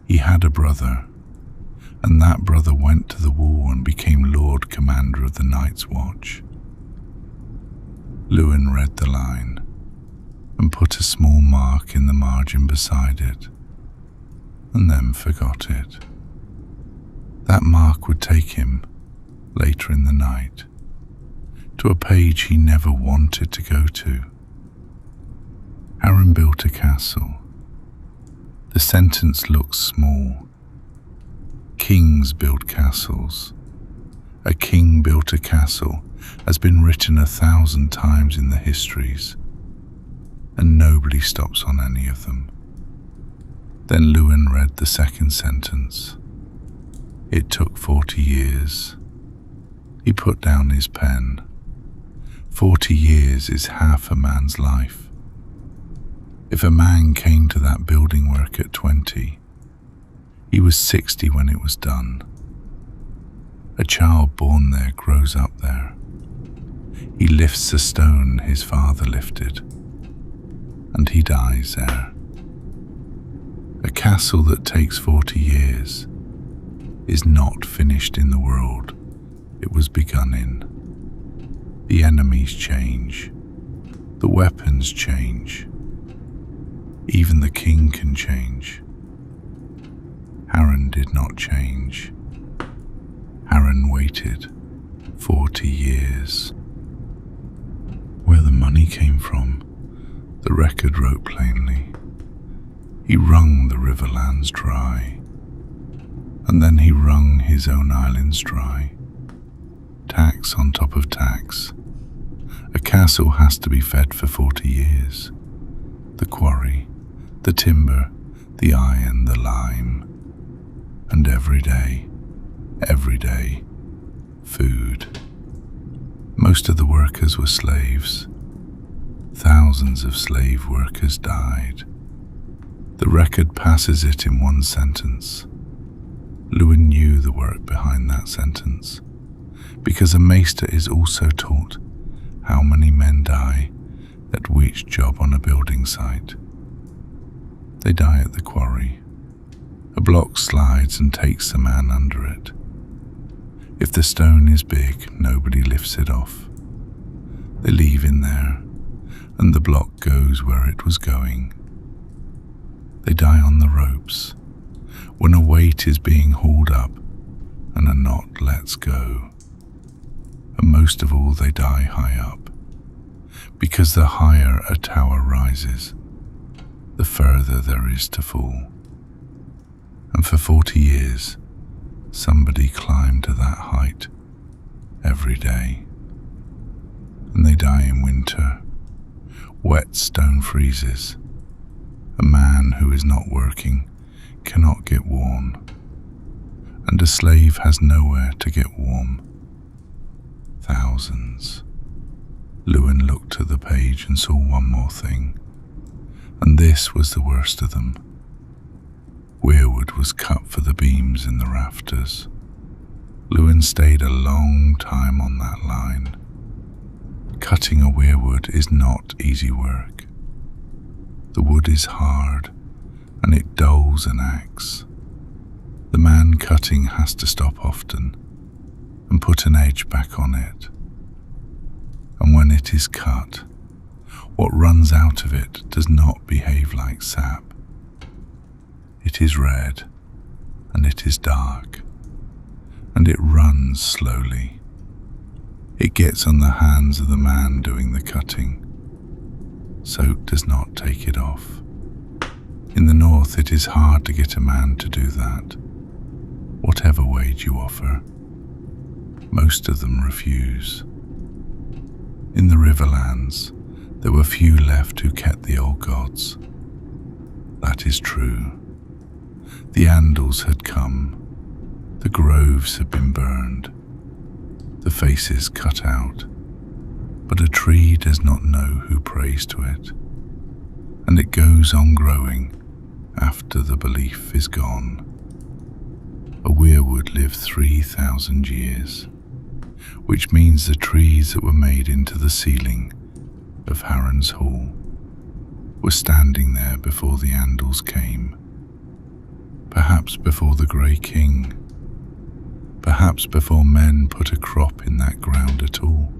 He had a brother, and that brother went to the war and became Lord Commander of the Night's Watch. Lewin read the line and put a small mark in the margin beside it, and then forgot it. That mark would take him, later in the night, to a page he never wanted to go to. Harren built a castle. The sentence looks small. Kings build castles. A king built a castle has been written 1,000 times in the histories, and nobody stops on any of them. Then Lewin read the second sentence. It took 40 years. He put down his pen. 40 years is half a man's life. If a man came to that building work at 20, he was 60 when it was done. A child born there grows up there. He lifts the stone his father lifted, and he dies there. A castle that takes 40 years is not finished in the world it was begun in. The enemies change. The weapons change. Even the king can change. Harren did not change. Harren waited 40 years. Where the money came from, the record wrote plainly. He wrung the riverlands dry, and then he wrung his own islands dry. Tax on top of tax. A castle has to be fed for 40 years. The quarry, the timber, the iron, the lime, and every day, food. Most of the workers were slaves. Thousands of slave workers died. The record passes it in one sentence. Lewin knew the work behind that sentence, because a maester is also taught how many men die at which job on a building site. They die at the quarry. A block slides and takes the man under it. If the stone is big, nobody lifts it off. They leave in there, and the block goes where it was going. They die on the ropes, when a weight is being hauled up and a knot lets go. And most of all, they die high up, because the higher a tower rises, the further there is to fall. And for 40 years, somebody climbed to that height every day. And they die in winter. Wet stone freezes. A man who is not working cannot get warm, and a slave has nowhere to get warm. Thousands. Lewin looked at the page and saw one more thing, and this was the worst of them. Weirwood was cut for the beams in the rafters. Lewin stayed a long time on that line. Cutting a weirwood is not easy work. The wood is hard, and it dulls an axe. The man cutting has to stop often and put an edge back on it. And when it is cut, what runs out of it does not behave like sap. It is red, and it is dark, and it runs slowly. It gets on the hands of the man doing the cutting. Soap does not take it off. In the north, it is hard to get a man to do that, whatever wage you offer. Most of them refuse. In the Riverlands, there were few left who kept the old gods. That is true. The Andals had come. The groves had been burned. The faces cut out. But a tree does not know who prays to it, and it goes on growing after the belief is gone. A weirwood would live 3,000 years, which means the trees that were made into the ceiling of Harren's hall were standing there before the Andals came, perhaps before the Grey King, perhaps before men put a crop in that ground at all.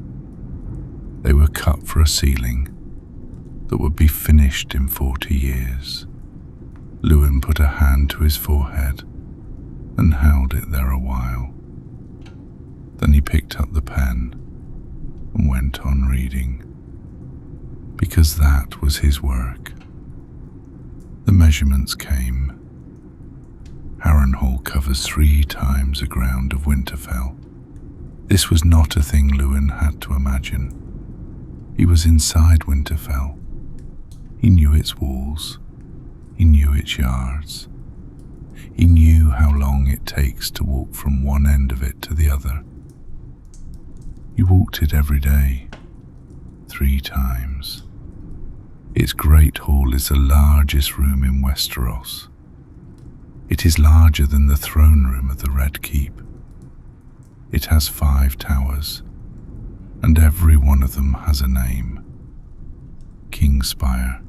They were cut for a ceiling that would be finished in 40 years. Lewin put a hand to his forehead and held it there a while. Then he picked up the pen and went on reading, because that was his work. The measurements came. Harrenhal covers 3 times the ground of Winterfell. This was not a thing Lewin had to imagine. He was inside Winterfell. He knew its walls. He knew its yards. He knew how long it takes to walk from one end of it to the other. He walked it every day, 3 times. Its great hall is the largest room in Westeros. It is larger than the throne room of the Red Keep. It has 5 towers, and every one of them has a name. Kingspire,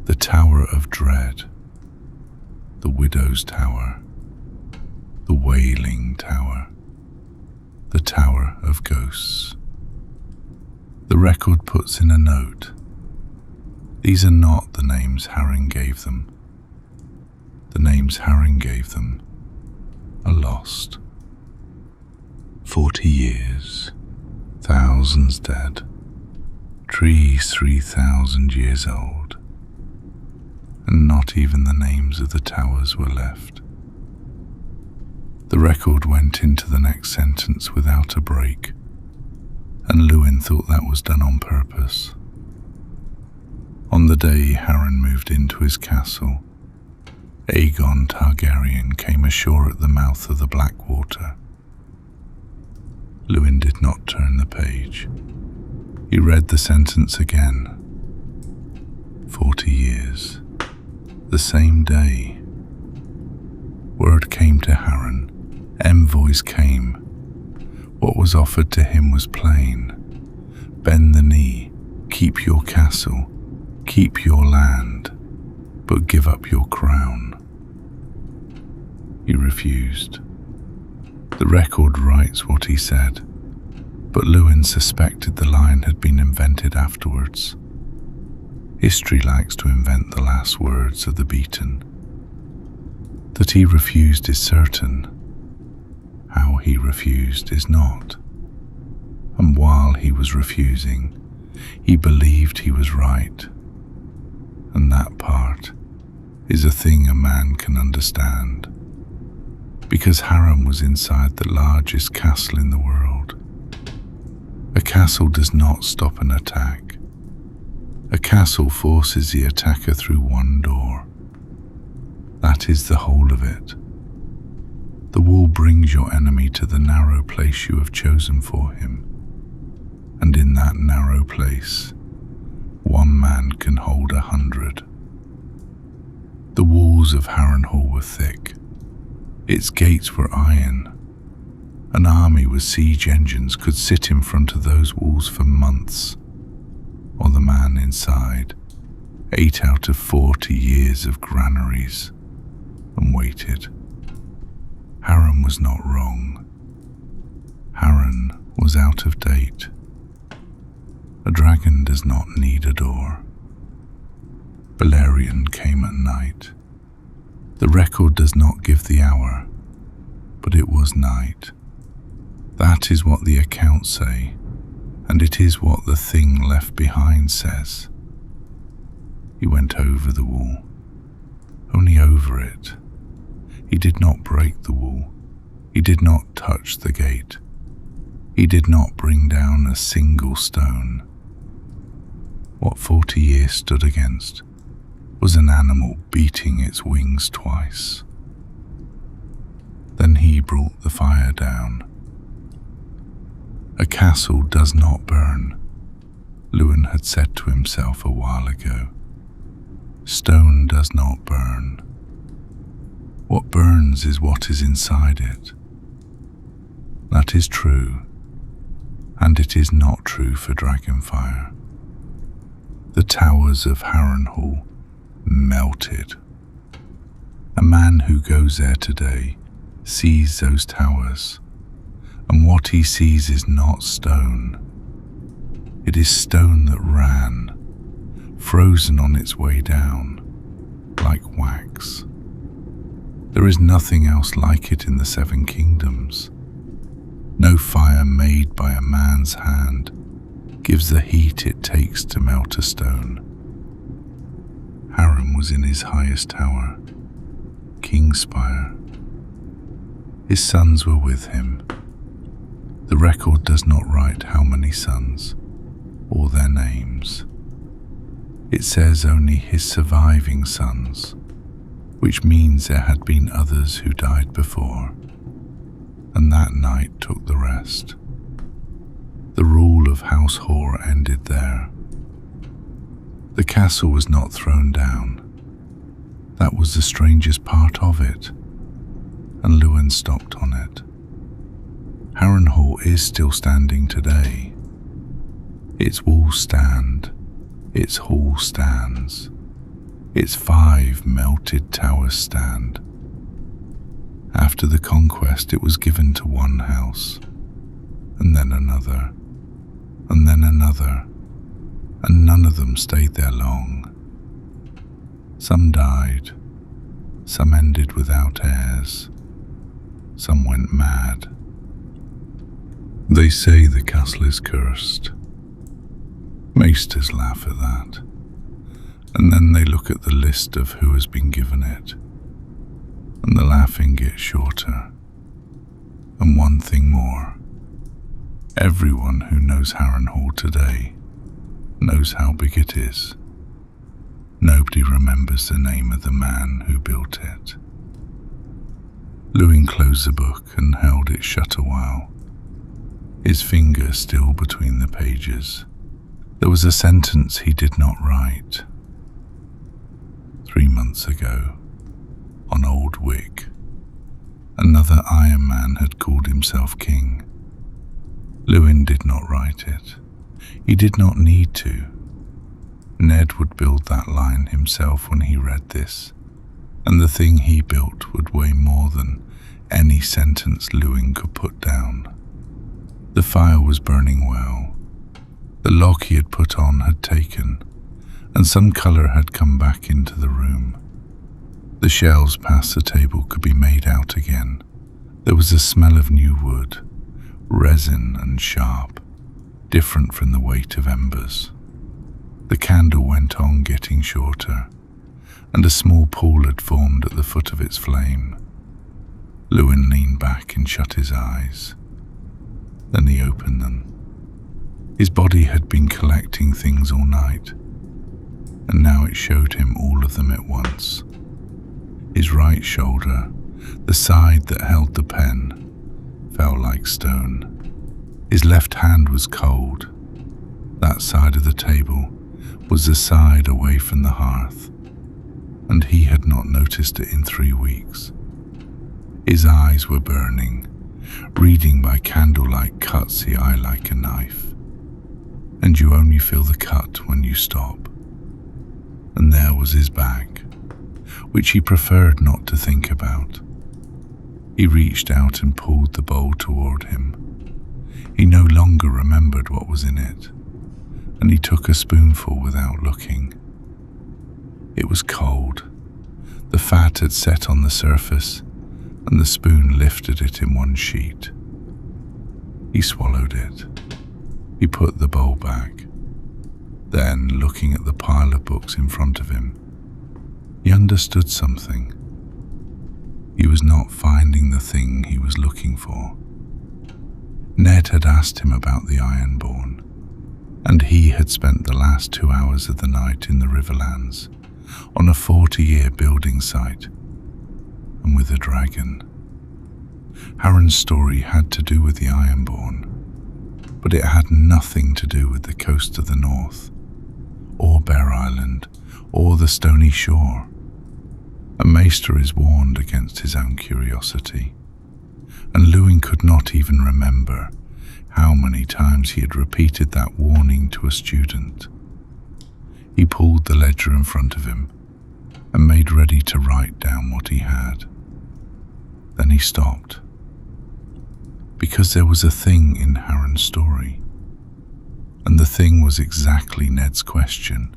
the Tower of Dread, the Widow's Tower, the Wailing Tower, the Tower of Ghosts. The record puts in a note. These are not the names Harren gave them. The names Harren gave them are lost. 40 years, thousands dead, trees 3,000 years old, and not even the names of the towers were left. The record went into the next sentence without a break, and Lewin thought that was done on purpose. On the day Harren moved into his castle, Aegon Targaryen came ashore at the mouth of the Blackwater. Lewin did not turn the page. He read the sentence again. 40 years. The same day. Word came to Harren. Envoys came. What was offered to him was plain. Bend the knee. Keep your castle. Keep your land. But give up your crown. He refused. The record writes what he said, but Lewin suspected the line had been invented afterwards. History likes to invent the last words of the beaten. That he refused is certain. How he refused is not. And while he was refusing, he believed he was right. And that part is a thing a man can understand. Because Harren was inside the largest castle in the world. A castle does not stop an attack. A castle forces the attacker through one door. That is the whole of it. The wall brings your enemy to the narrow place you have chosen for him. And in that narrow place, one man can hold 100. The walls of Harrenhal were thick. Its gates were iron. An army with siege engines could sit in front of those walls for months, while the man inside ate out of 40 years of granaries and waited. Harren was not wrong. Harren was out of date. A dragon does not need a door. Balerion came at night. The record does not give the hour, but it was night. That is what the accounts say, and it is what the thing left behind says. He went over the wall, only over it. He did not break the wall. He did not touch the gate. He did not bring down a single stone. What 40 years stood against was an animal beating its wings twice. Then he brought the fire down. A castle does not burn, Lewin had said to himself a while ago. Stone does not burn. What burns is what is inside it. That is true, and it is not true for Dragonfire. The towers of Harrenhal melted. A man who goes there today sees those towers, and what he sees is not stone. It is stone that ran, frozen on its way down, like wax. There is nothing else like it in the Seven Kingdoms. No fire made by a man's hand gives the heat it takes to melt a stone. Harren was in his highest tower, Kingspire. His sons were with him. The record does not write how many sons, or their names. It says only his surviving sons, which means there had been others who died before, and that night took the rest. The rule of House Hoare ended there. The castle was not thrown down. That was the strangest part of it, and Lewin stopped on it. Harrenhal is still standing today. Its walls stand, its hall stands, its 5 melted towers stand. After the conquest, it was given to one house, and then another, and then another, and none of them stayed there long. Some died, some ended without heirs, some went mad. They say the castle is cursed. Maesters laugh at that, and then they look at the list of who has been given it, and the laughing gets shorter. And one thing more, everyone who knows Harrenhal today knows how big it is. Nobody remembers the name of the man who built it. Lewin closed the book and held it shut a while, his finger still between the pages. There was a sentence he did not write. 3 months ago, on Old Wick, another Iron Man had called himself king. Lewin did not write it. He did not need to. Ned would build that line himself when he read this, and the thing he built would weigh more than any sentence Lewin could put down. The fire was burning well. The log he had put on had taken, and some colour had come back into the room. The shelves past the table could be made out again. There was a smell of new wood, resin and sharp, different from the weight of embers. The candle went on getting shorter, and a small pool had formed at the foot of its flame. Lewin leaned back and shut his eyes. Then he opened them. His body had been collecting things all night, and now it showed him all of them at once. His right shoulder, the side that held the pen, felt like stone. His left hand was cold. That side of the table was the side away from the hearth, and he had not noticed it in 3 weeks. His eyes were burning. Reading by candlelight cuts the eye like a knife, and you only feel the cut when you stop. And there was his bag, which he preferred not to think about. He reached out and pulled the bowl toward him. He no longer remembered what was in it, and he took a spoonful without looking. It was cold. The fat had set on the surface, and the spoon lifted it in one sheet. He swallowed it. He put the bowl back. Then, looking at the pile of books in front of him, he understood something. He was not finding the thing he was looking for. Ned had asked him about the Ironborn, and he had spent the last 2 hours of the night in the Riverlands, on a 40-year building site, and with a dragon. Harren's story had to do with the Ironborn, but it had nothing to do with the coast of the north, or Bear Island, or the stony shore. A maester is warned against his own curiosity, and Lewin could not even remember how many times he had repeated that warning to a student. He pulled the ledger in front of him and made ready to write down what he had. Then he stopped, because there was a thing in Harren's story, and the thing was exactly Ned's question,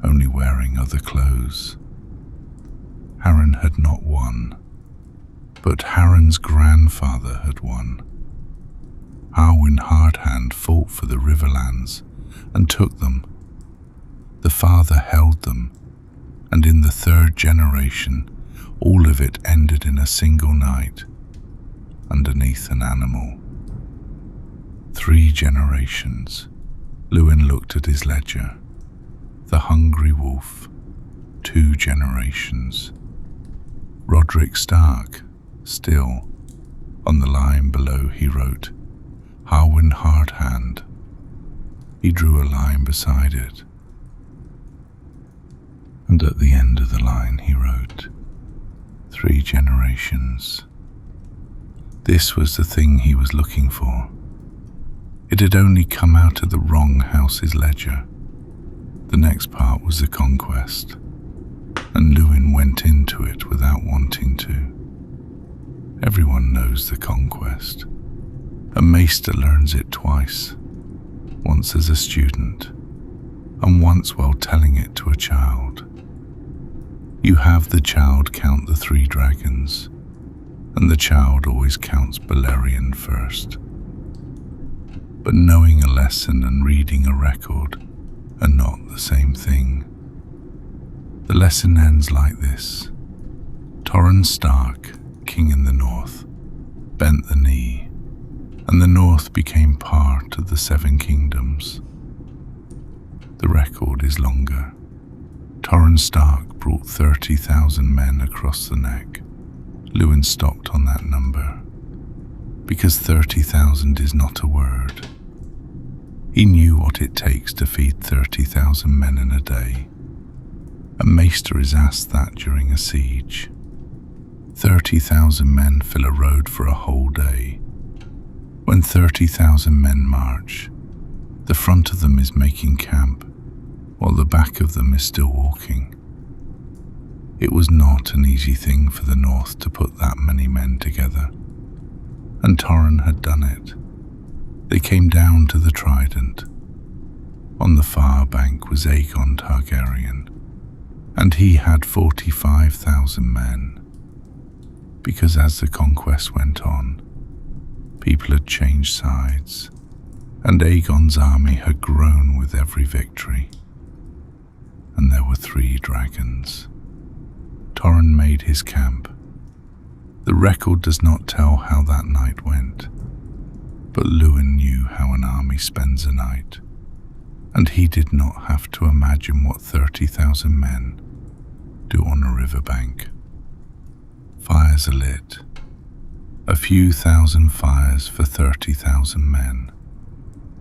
only wearing other clothes. Harren had not won, but Harren's grandfather had won. Harwin Hardhand fought for the Riverlands and took them. The father held them, and in the third generation, all of it ended in a single night, underneath an animal. 3 generations. Lewin looked at his ledger. The hungry wolf. 2 generations. Roderick Stark. Still, on the line below he wrote, Harwin Hardhand. He drew a line beside it. And at the end of the line he wrote, 3 generations. This was the thing he was looking for. It had only come out of the wrong house's ledger. The next part was the conquest, and Lewin went into it without wanting to. Everyone knows the conquest. A maester learns it twice, once as a student, and once while telling it to a child. You have the child count the 3 dragons, and the child always counts Balerion first. But knowing a lesson and reading a record are not the same thing. The lesson ends like this. Torrhen Stark, king in the north, bent the knee, and the north became part of the 7 kingdoms. The record is longer. Torrhen Stark brought 30,000 men across the neck. Lewin stopped on that number, because 30,000 is not a word. He knew what it takes to feed 30,000 men in a day. A maester is asked that during a siege. 30,000 men fill a road for a whole day. When 30,000 men march, the front of them is making camp, while the back of them is still walking. It was not an easy thing for the north to put that many men together, and Torrhen had done it. They came down to the Trident. On the far bank was Aegon Targaryen, and he had 45,000 men, because as the conquest went on, people had changed sides, and Aegon's army had grown with every victory. And there were 3 dragons. Torrhen made his camp. The record does not tell how that night went, but Lewin knew how an army spends a night, and he did not have to imagine what 30,000 men do on a riverbank. Fires are lit, a few thousand fires for 30,000 men,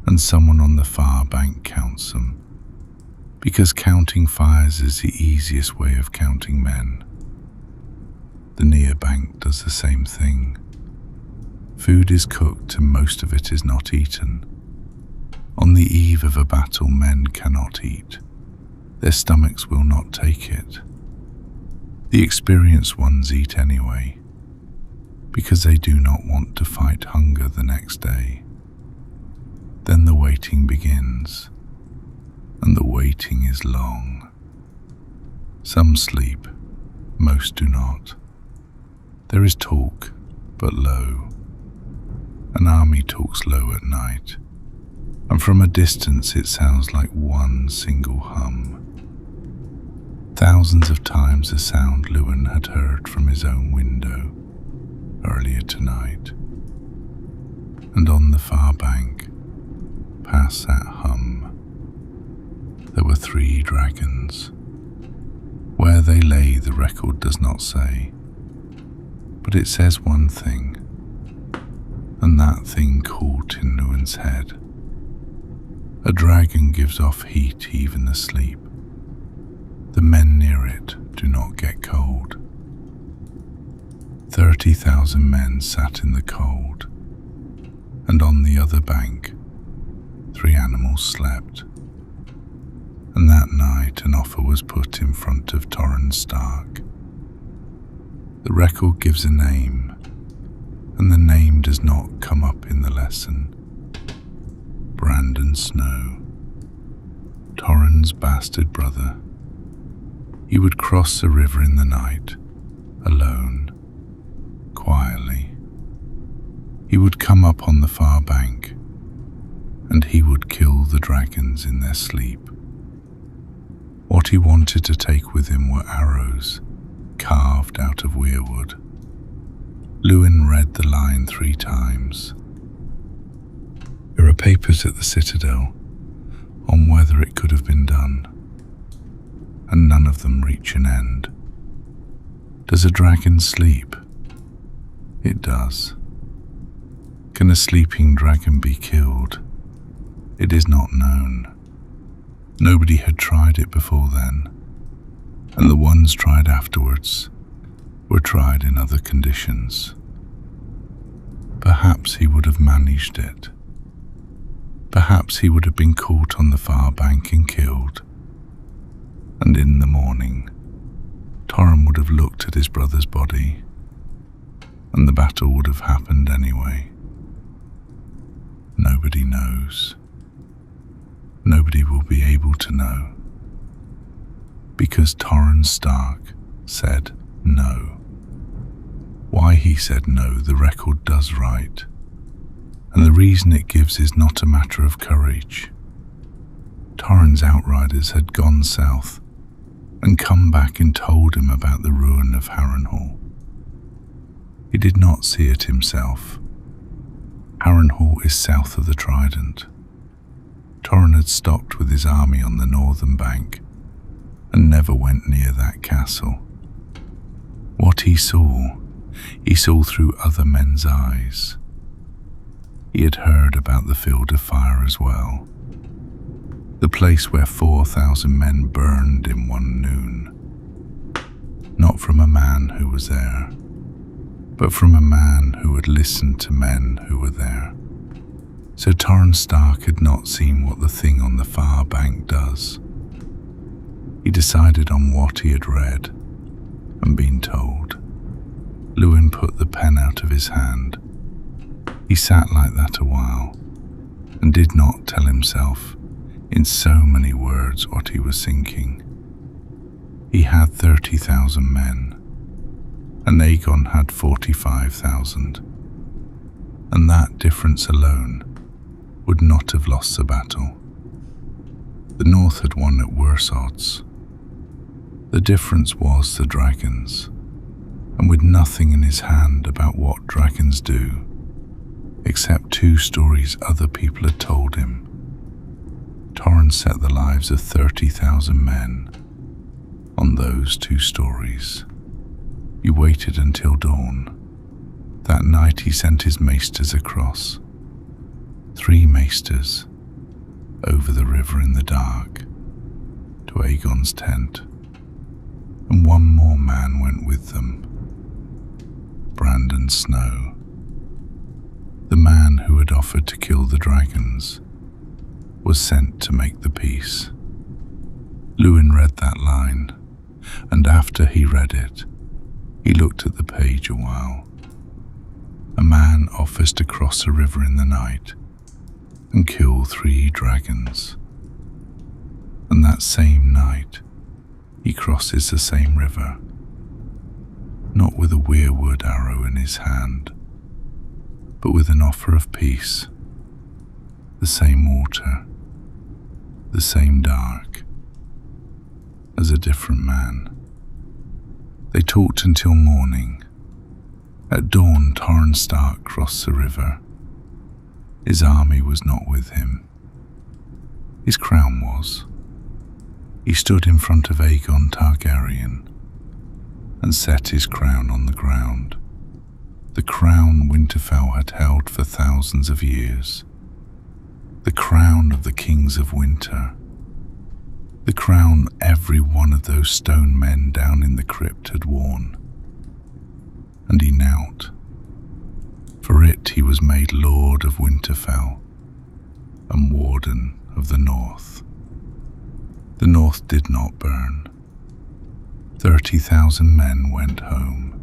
and someone on the far bank counts them, because counting fires is the easiest way of counting men. The near bank does the same thing. Food is cooked and most of it is not eaten. On the eve of a battle, men cannot eat. Their stomachs will not take it. The experienced ones eat anyway, because they do not want to fight hunger the next day. Then the waiting begins, and the waiting is long. Some sleep, most do not. There is talk, but low. An army talks low at night, and from a distance it sounds like one single hum. Thousands of times the sound Lewin had heard from his own window earlier tonight. And on the far bank, past that hum, there were 3 dragons. Where they lay the record does not say, but it says one thing, and that thing caught in Lewin's head. A dragon gives off heat even asleep. The men near it do not get cold. 30,000 men sat in the cold, and on the other bank, 3 animals slept. And that night an offer was put in front of Torrhen Stark. The record gives a name, and the name does not come up in the lesson. Brandon Snow, Torrhen's bastard brother. He would cross the river in the night, alone, quietly. He would come up on the far bank, and he would kill the dragons in their sleep. What he wanted to take with him were arrows carved out of weirwood. Lewin read the line 3 times. There are papers at the Citadel on whether it could have been done, and none of them reach an end. Does a dragon sleep? It does. Can a sleeping dragon be killed? It is not known. Nobody had tried it before then, and the ones tried afterwards were tried in other conditions. Perhaps he would have managed it. Perhaps he would have been caught on the far bank and killed. And in the morning, Torrhen would have looked at his brother's body, and the battle would have happened anyway. Nobody knows. Nobody will be able to know, because Torrhen Stark said no. Why he said no, the record does write, and the reason it gives is not a matter of courage. Torrhen's outriders had gone south and come back and told him about the ruin of Harrenhal. He did not see it himself. Harrenhal is south of the Trident. Torrhen had stopped with his army on the northern bank and never went near that castle. What he saw through other men's eyes. He had heard about the Field of Fire as well, the place where 4,000 men burned in one noon. Not from a man who was there, but from a man who had listened to men who were there. So Torrhen Stark had not seen what the thing on the far bank does. He decided on what he had read and been told. Lewin put the pen out of his hand. He sat like that a while and did not tell himself in so many words what he was thinking. He had 30,000 men, and Aegon had 45,000, and that difference alone would not have lost the battle. The North had won at worse odds. The difference was the dragons, and with nothing in his hand about what dragons do, except 2 stories other people had told him, Torrhen set the lives of 30,000 men on those 2 stories. He waited until dawn. That night he sent his maesters across. 3 maesters over the river in the dark to Aegon's tent, and 1 more man went with them. Brandon Snow, the man who had offered to kill the dragons, was sent to make the peace. Lewin read that line, and after he read it, he looked at the page a while. A man offers to cross a river in the night and kill 3 dragons. And that same night, he crosses the same river, not with a weirwood arrow in his hand, but with an offer of peace. The same water, the same dark, as a different man. They talked until morning. At dawn, Torrhen Stark crossed the river. His army was not with him. His crown was. He stood in front of Aegon Targaryen and set his crown on the ground. The crown Winterfell had held for thousands of years. The crown of the kings of winter. The crown every one of those stone men down in the crypt had worn. and he knelt. For it he was made Lord of Winterfell and Warden of the North. The North did not burn. 30,000 men went home.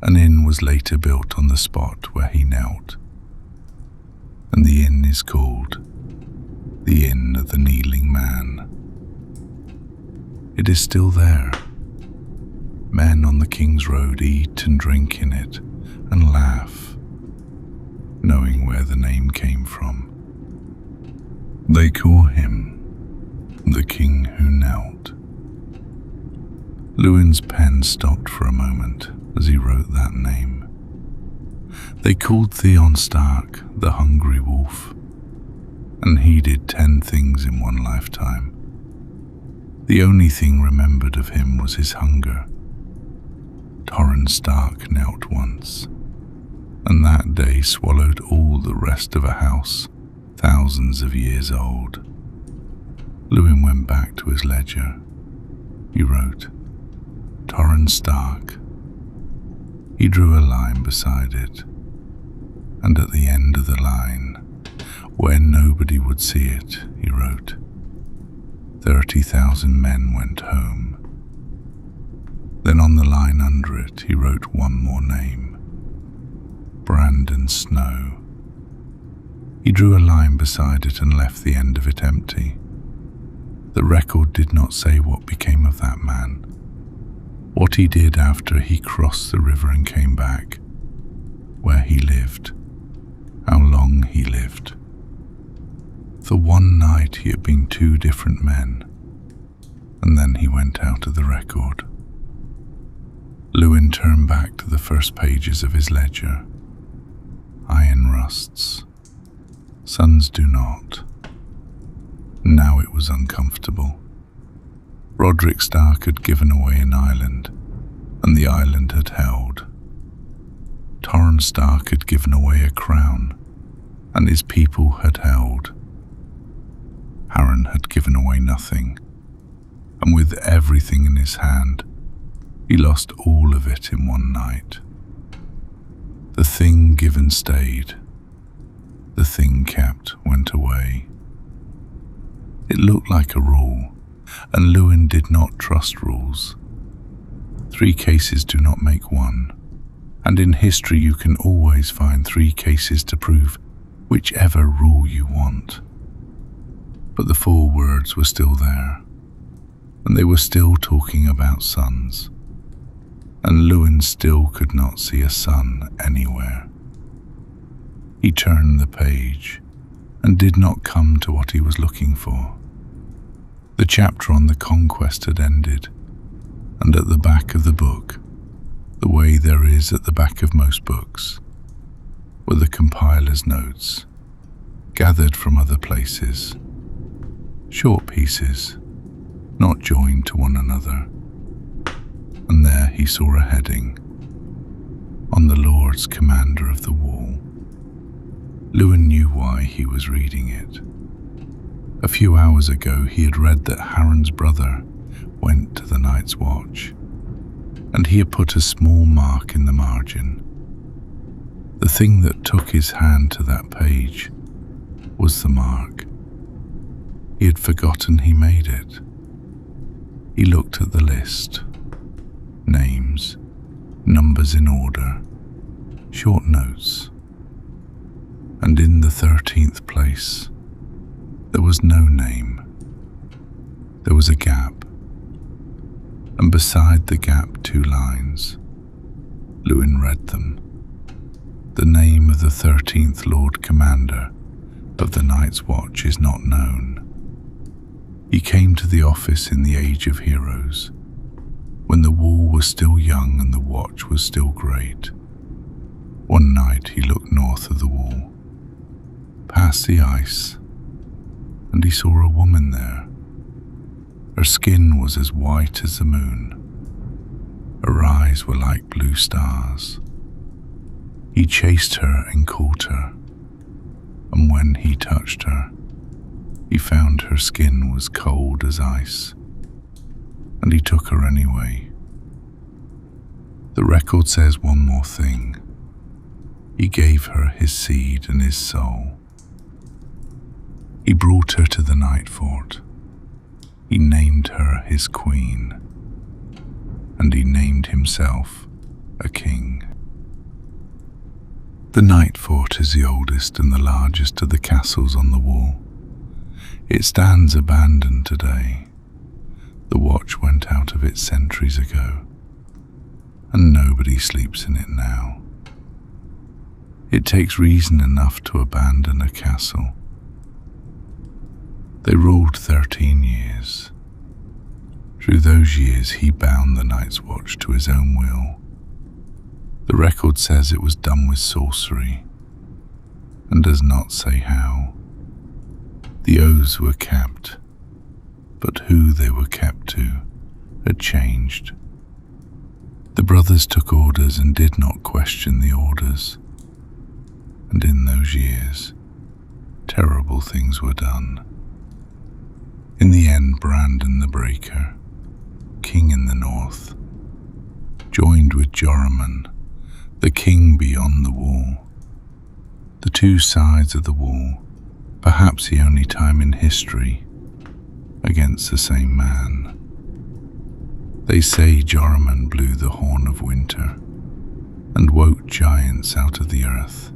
An inn was later built on the spot where he knelt, and the inn is called the Inn of the Kneeling Man. It is still there. Men on the King's Road eat and drink in it and laugh, knowing where the name came from. They call him the King Who Knelt. Lewin's pen stopped for a moment as he wrote that name. They called Theon Stark the Hungry Wolf, and he did 10 things in one lifetime. The only thing remembered of him was his hunger. Torrhen Stark knelt once, and that day swallowed all the rest of a house thousands of years old. Lewin went back to his ledger. He wrote, Torrhen Stark. He drew a line beside it, and at the end of the line, where nobody would see it, he wrote, 30,000 men went home. Then on the line under it, he wrote one more name, Brandon Snow. He drew a line beside it and left the end of it empty. The record did not say what became of that man, what he did after he crossed the river and came back, where he lived, how long he lived. For one night he had been 2 different men, and then he went out of the record. Lewin turned back to the first pages of his ledger. Iron rusts. Suns do not. Now it was uncomfortable. Roderick Stark had given away an island, and the island had held. Torrhen Stark had given away a crown, and his people had held. Harren had given away nothing, and with everything in his hand, he lost all of it in one night. The thing given stayed. The thing kept went away. It looked like a rule, and Lewin did not trust rules. 3 cases do not make one, and in history you can always find 3 cases to prove whichever rule you want. But the 4 words were still there, and they were still talking about suns, and Lewin still could not see a sun anywhere. He turned the page and did not come to what he was looking for. The chapter on the conquest had ended, and at the back of the book, the way there is at the back of most books, were the compiler's notes, gathered from other places, short pieces, not joined to one another. And there he saw a heading, on the Lord's Commander of the Wall. Lewin knew why he was reading it. A few hours ago he had read that Harren's brother went to the Night's Watch, and he had put a small mark in the margin. The thing that took his hand to that page was the mark. He had forgotten he made it. He looked at the list. Names, numbers in order, short notes. And in the 13th place, there was no name. There was a gap, and beside the gap 2 lines. Lewin read them. The name of the 13th Lord Commander of the Night's Watch is not known. He came to the office in the Age of Heroes, when the wall was still young and the watch was still great. One night he looked north of the wall, past the ice, and he saw a woman there. Her skin was as white as the moon. Her eyes were like blue stars. He chased her and caught her, and when he touched her, he found her skin was cold as ice, and he took her anyway. The record says one more thing. He gave her his seed and his soul. He brought her to the Night Fort. He named her his queen. And he named himself a king. The Night Fort is the oldest and the largest of the castles on the wall. It stands abandoned today. The watch went out of it centuries ago, and nobody sleeps in it now. It takes reason enough to abandon a castle. They ruled 13 years. Through those years he bound the Night's Watch to his own will. The record says it was done with sorcery, and does not say how. The oaths were kept, but who they were kept to had changed. The brothers took orders and did not question the orders. And in those years, terrible things were done. In the end, Brandon the Breaker, king in the north, joined with Joramun, the king beyond the wall. The two sides of the wall, perhaps the only time in history, against the same man. They say Joramun blew the horn of winter and woke giants out of the earth.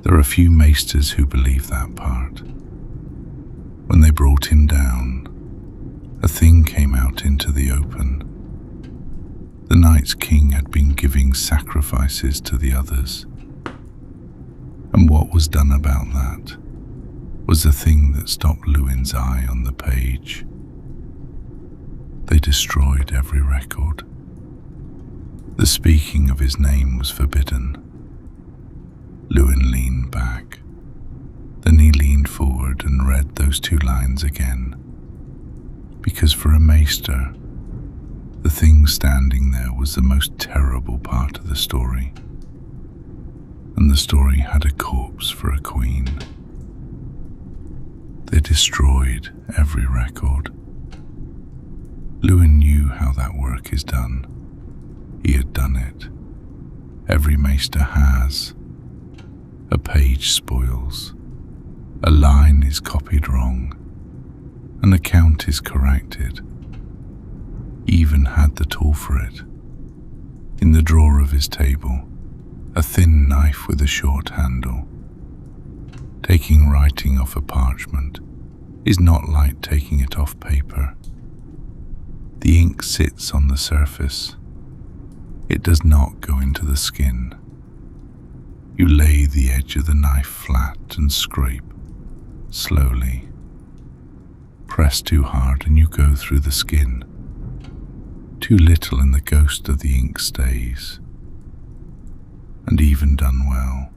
There are few maesters who believe that part. When they brought him down, a thing came out into the open. The Night's King had been giving sacrifices to the others. And what was done about that was the thing that stopped Luwin's eye on the page. They destroyed every record. The speaking of his name was forbidden. Luwin leaned back. Then he leaned forward and read those two lines again. Because for a maester, the thing standing there was the most terrible part of the story. And the story had a corpse for a queen. They destroyed every record. Luwin knew how that work is done. He had done it. Every maester has. A page spoils. A line is copied wrong. An account is corrected. He even had the tool for it. In the drawer of his table, a thin knife with a short handle. Taking writing off a parchment is not like taking it off paper. The ink sits on the surface. It does not go into the skin. You lay the edge of the knife flat and scrape, slowly. Press too hard and you go through the skin. Too little and the ghost of the ink stays. And even done well,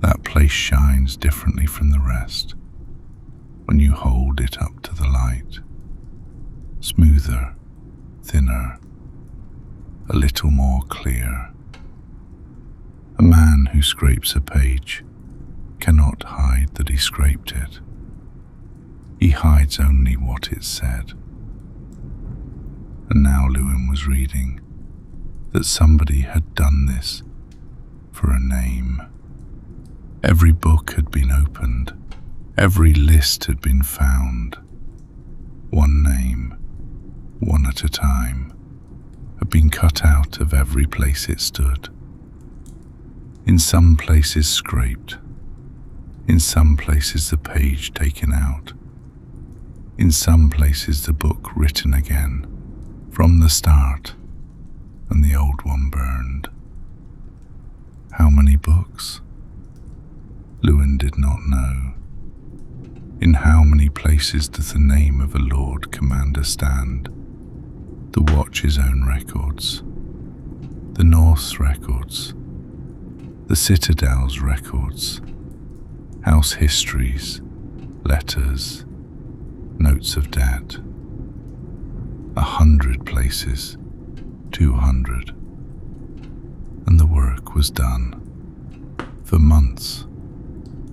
that place shines differently from the rest when you hold it up to the light. Smoother, thinner, a little more clear. A man who scrapes a page cannot hide that he scraped it. He hides only what it said. And now Luwin was reading that somebody had done this for a name. Every book had been opened. Every list had been found. One name, one at a time, had been cut out of every place it stood. In some places scraped. In some places the page taken out. In some places the book written again, from the start, and the old one burned. How many books? Luwin did not know. In how many places does the name of a Lord Commander stand? The Watch's own records, the North's records, the Citadel's records, house histories, letters, notes of debt. 100 places, 200. And the work was done. For months,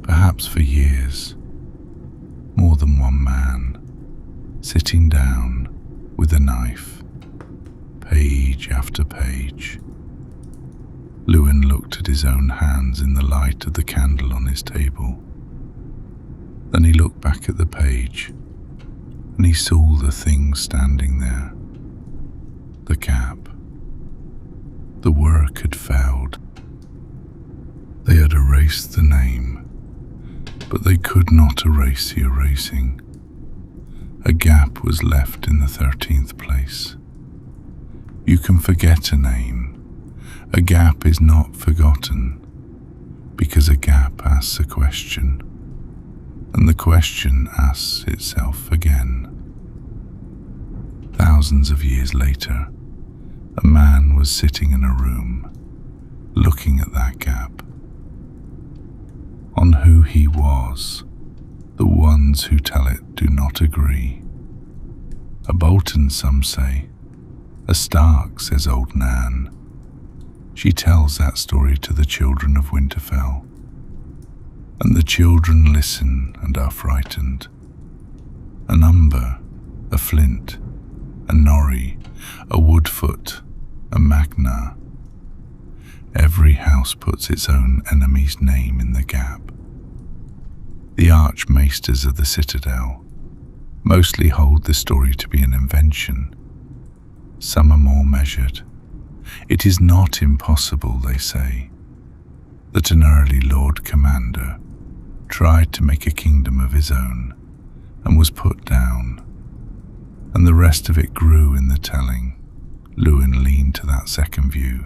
perhaps for years. More than one man, sitting down with a knife, page after page. Lewin looked at his own hands in the light of the candle on his table. Then he looked back at the page, and he saw the thing standing there. The cap. The work had failed. They had erased the name, but they could not erase the erasing. A gap was left in the 13th place. You can forget a name. A gap is not forgotten, because a gap asks a question, and the question asks itself again. Thousands of years later, a man was sitting in a room, looking at that gap. On who he was, the ones who tell it do not agree. A Bolton, some say. A Stark, says old Nan. She tells that story to the children of Winterfell, and the children listen and are frightened. An Umber, a Flint, a Norrie, a Woodfoot, a Magna. Every house puts its own enemy's name in the gap. The archmaesters of the Citadel mostly hold the story to be an invention. Some are more measured. It is not impossible, they say, that an early Lord Commander tried to make a kingdom of his own and was put down, and the rest of it grew in the telling. Lewin leaned to that second view.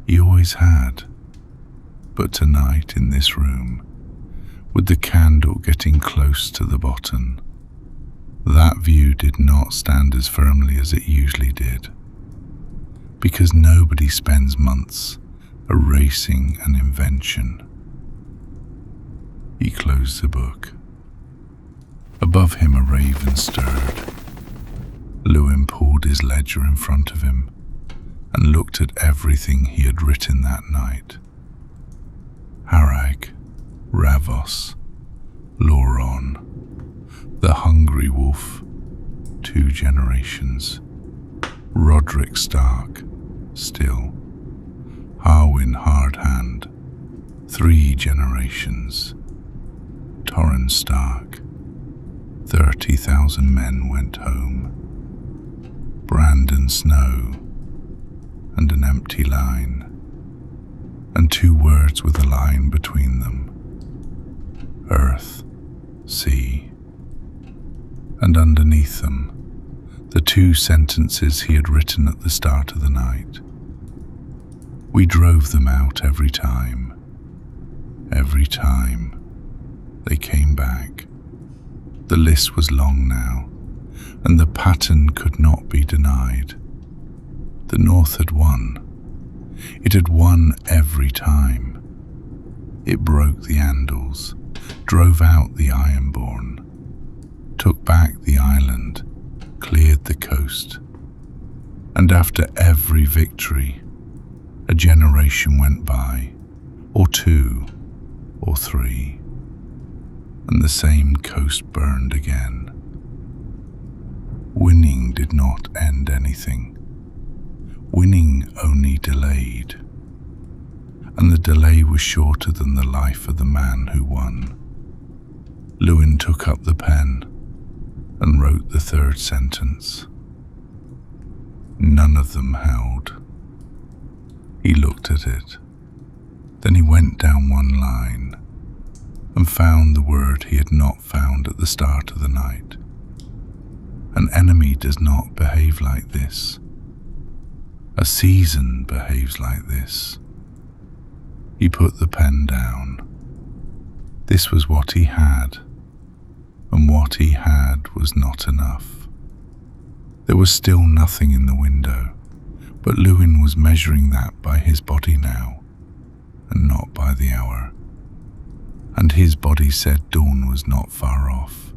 He always had. But tonight in this room, with the candle getting close to the bottom, that view did not stand as firmly as it usually did, because nobody spends months erasing an invention. He closed the book. Above him a raven stirred. Lewin pulled his ledger in front of him and looked at everything he had written that night. Harag, Ravos, Loron, the hungry wolf, 2 generations. Roderick Stark, still. Harwin Hardhand, 3 generations. Torrhen Stark, 30,000 men went home. Brandon Snow, and an empty line, and 2 words with a line between them. Earth, sea, and underneath them, the 2 sentences he had written at the start of the night. We drove them out every time. Every time they came back. The list was long now, and the pattern could not be denied. The North had won. It had won every time. It broke the Andals, drove out the Ironborn, took back the island, cleared the coast, and after every victory, a generation went by, or 2, or 3, and the same coast burned again. Winning did not end anything. Winning only delayed, and the delay was shorter than the life of the man who won. Lewin took up the pen and wrote the 3rd sentence. None of them held. He looked at it. Then he went down one line and found the word he had not found at the start of the night. An enemy does not behave like this. A season behaves like this. He put the pen down. This was what he had, and what he had was not enough. There was still nothing in the window, but Lewin was measuring that by his body now, and not by the hour. And his body said dawn was not far off.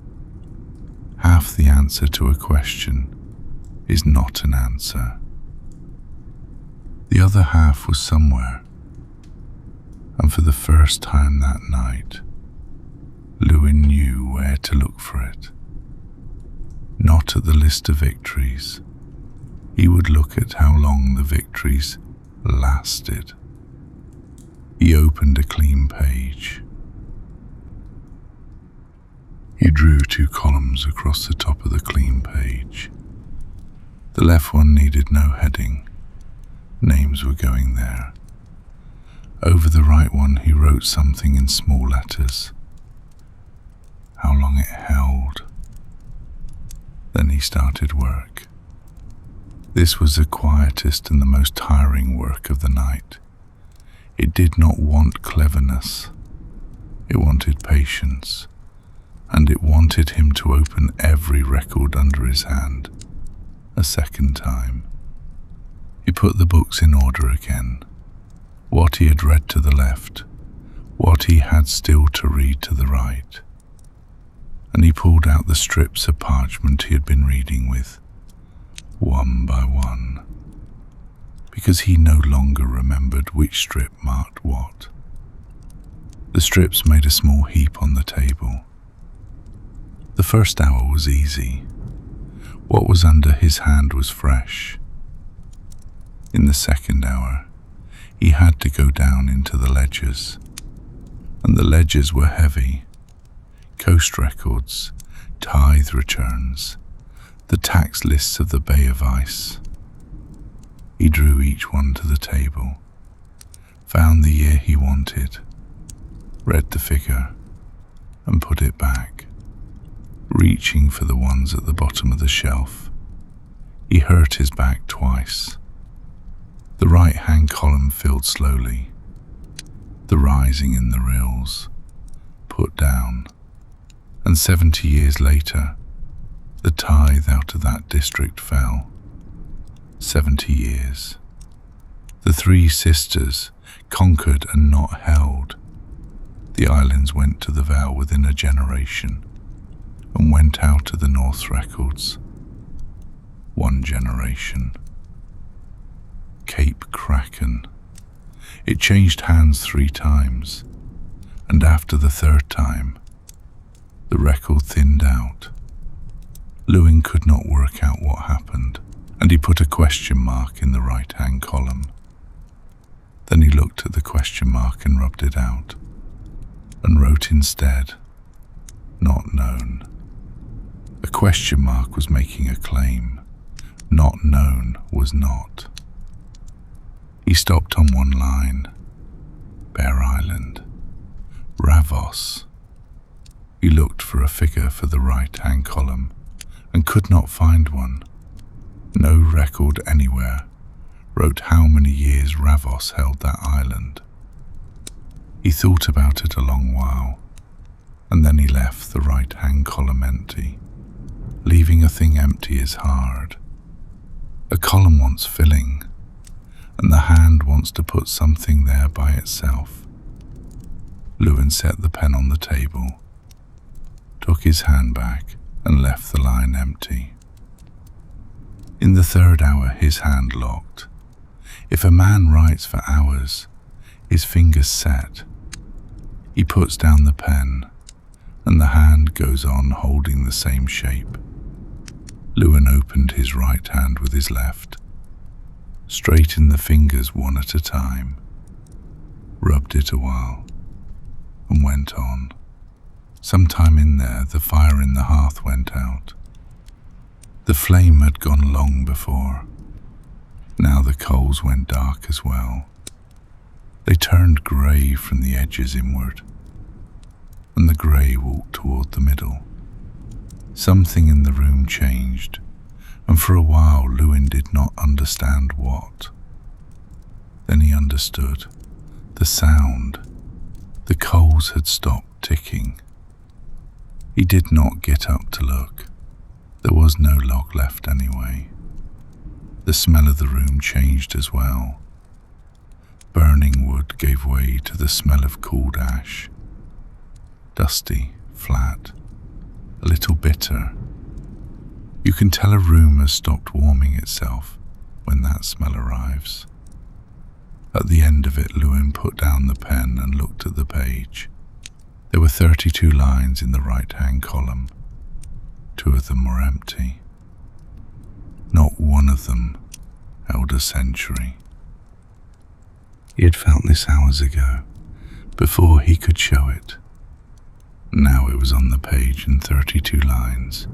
Half the answer to a question is not an answer. The other half was somewhere, and for the first time that night, Lewin knew where to look for it. Not at the list of victories, He would look at how long the victories lasted. He opened a clean page. He drew 2 columns across the top of the clean page. The left one needed no heading. Names were going there. Over the right one he wrote something in small letters. How long it held. Then he started work. This was the quietest and the most tiring work of the night. It did not want cleverness. It wanted patience. And it wanted him to open every record under his hand a second time. He put the books in order again. What he had read to the left, what he had still to read to the right. And he pulled out the strips of parchment he had been reading with, one by one, because he no longer remembered which strip marked what. The strips made a small heap on the table. The first hour was easy. What was under his hand was fresh. In the second hour, he had to go down into the ledgers, and the ledgers were heavy. Coast records, tithe returns, the tax lists of the Bay of Ice. He drew each one to the table, found the year he wanted, read the figure, and put it back, reaching for the ones at the bottom of the shelf. He hurt his back twice. The right-hand column filled slowly, the rising in the rills, put down, and 70 years later, the tithe out of that district fell. 70 years. The 3 sisters, conquered and not held. The islands went to the Vale within a generation, and went out of the North's records. 1 generation. Cape Kraken. It changed hands 3 times, and after the 3rd time, the record thinned out. Lewin could not work out what happened, and he put a question mark in the right-hand column. Then he looked at the question mark and rubbed it out, and wrote instead, "Not known." A question mark was making a claim. Not known was not. He stopped on 1 line. Bear Island. Ravos. He looked for a figure for the right-hand column and could not find one. No record anywhere wrote how many years Ravos held that island. He thought about it a long while, and then he left the right-hand column empty. Leaving a thing empty is hard. A column wants filling, and the hand wants to put something there by itself. Lewin set the pen on the table, took his hand back, and left the line empty. In the 3rd hour, his hand locked. If a man writes for hours, his fingers set. He puts down the pen, and the hand goes on holding the same shape. Lewin opened his right hand with his left, straightened the fingers one at a time, rubbed it a while, and went on. Sometime in there, the fire in the hearth went out. The flame had gone long before. Now the coals went dark as well. They turned grey from the edges inward, and the grey walked toward the middle. Something in the room changed, and for a while Lewin did not understand what. Then he understood. The sound. The coals had stopped ticking. He did not get up to look. There was no log left anyway. The smell of the room changed as well. Burning wood gave way to the smell of cooled ash. Dusty, flat, a little bitter. You can tell a room has stopped warming itself when that smell arrives. At the end of it, Lewin put down the pen and looked at the page. There were 32 lines in the right-hand column. 2 of them were empty. Not one of them held a century. He had felt this hours ago, before he could show it. Now it was on the page in 32 lines,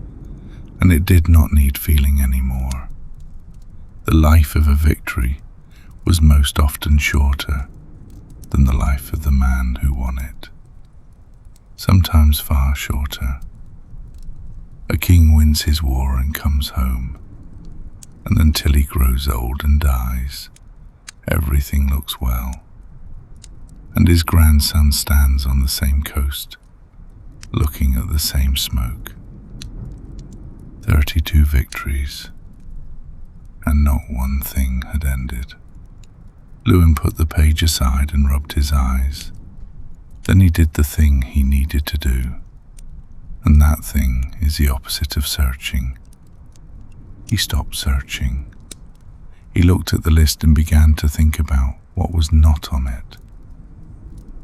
and it did not need feeling anymore. The life of a victory was most often shorter than the life of the man who won it, sometimes far shorter. A king wins his war and comes home, and until he grows old and dies, everything looks well, and his grandson stands on the same coast, looking at the same smoke. 32 victories, and not one thing had ended. Lewin put the page aside and rubbed his eyes. Then he did the thing he needed to do, and that thing is the opposite of searching. He stopped searching. He looked at the list and began to think about what was not on it.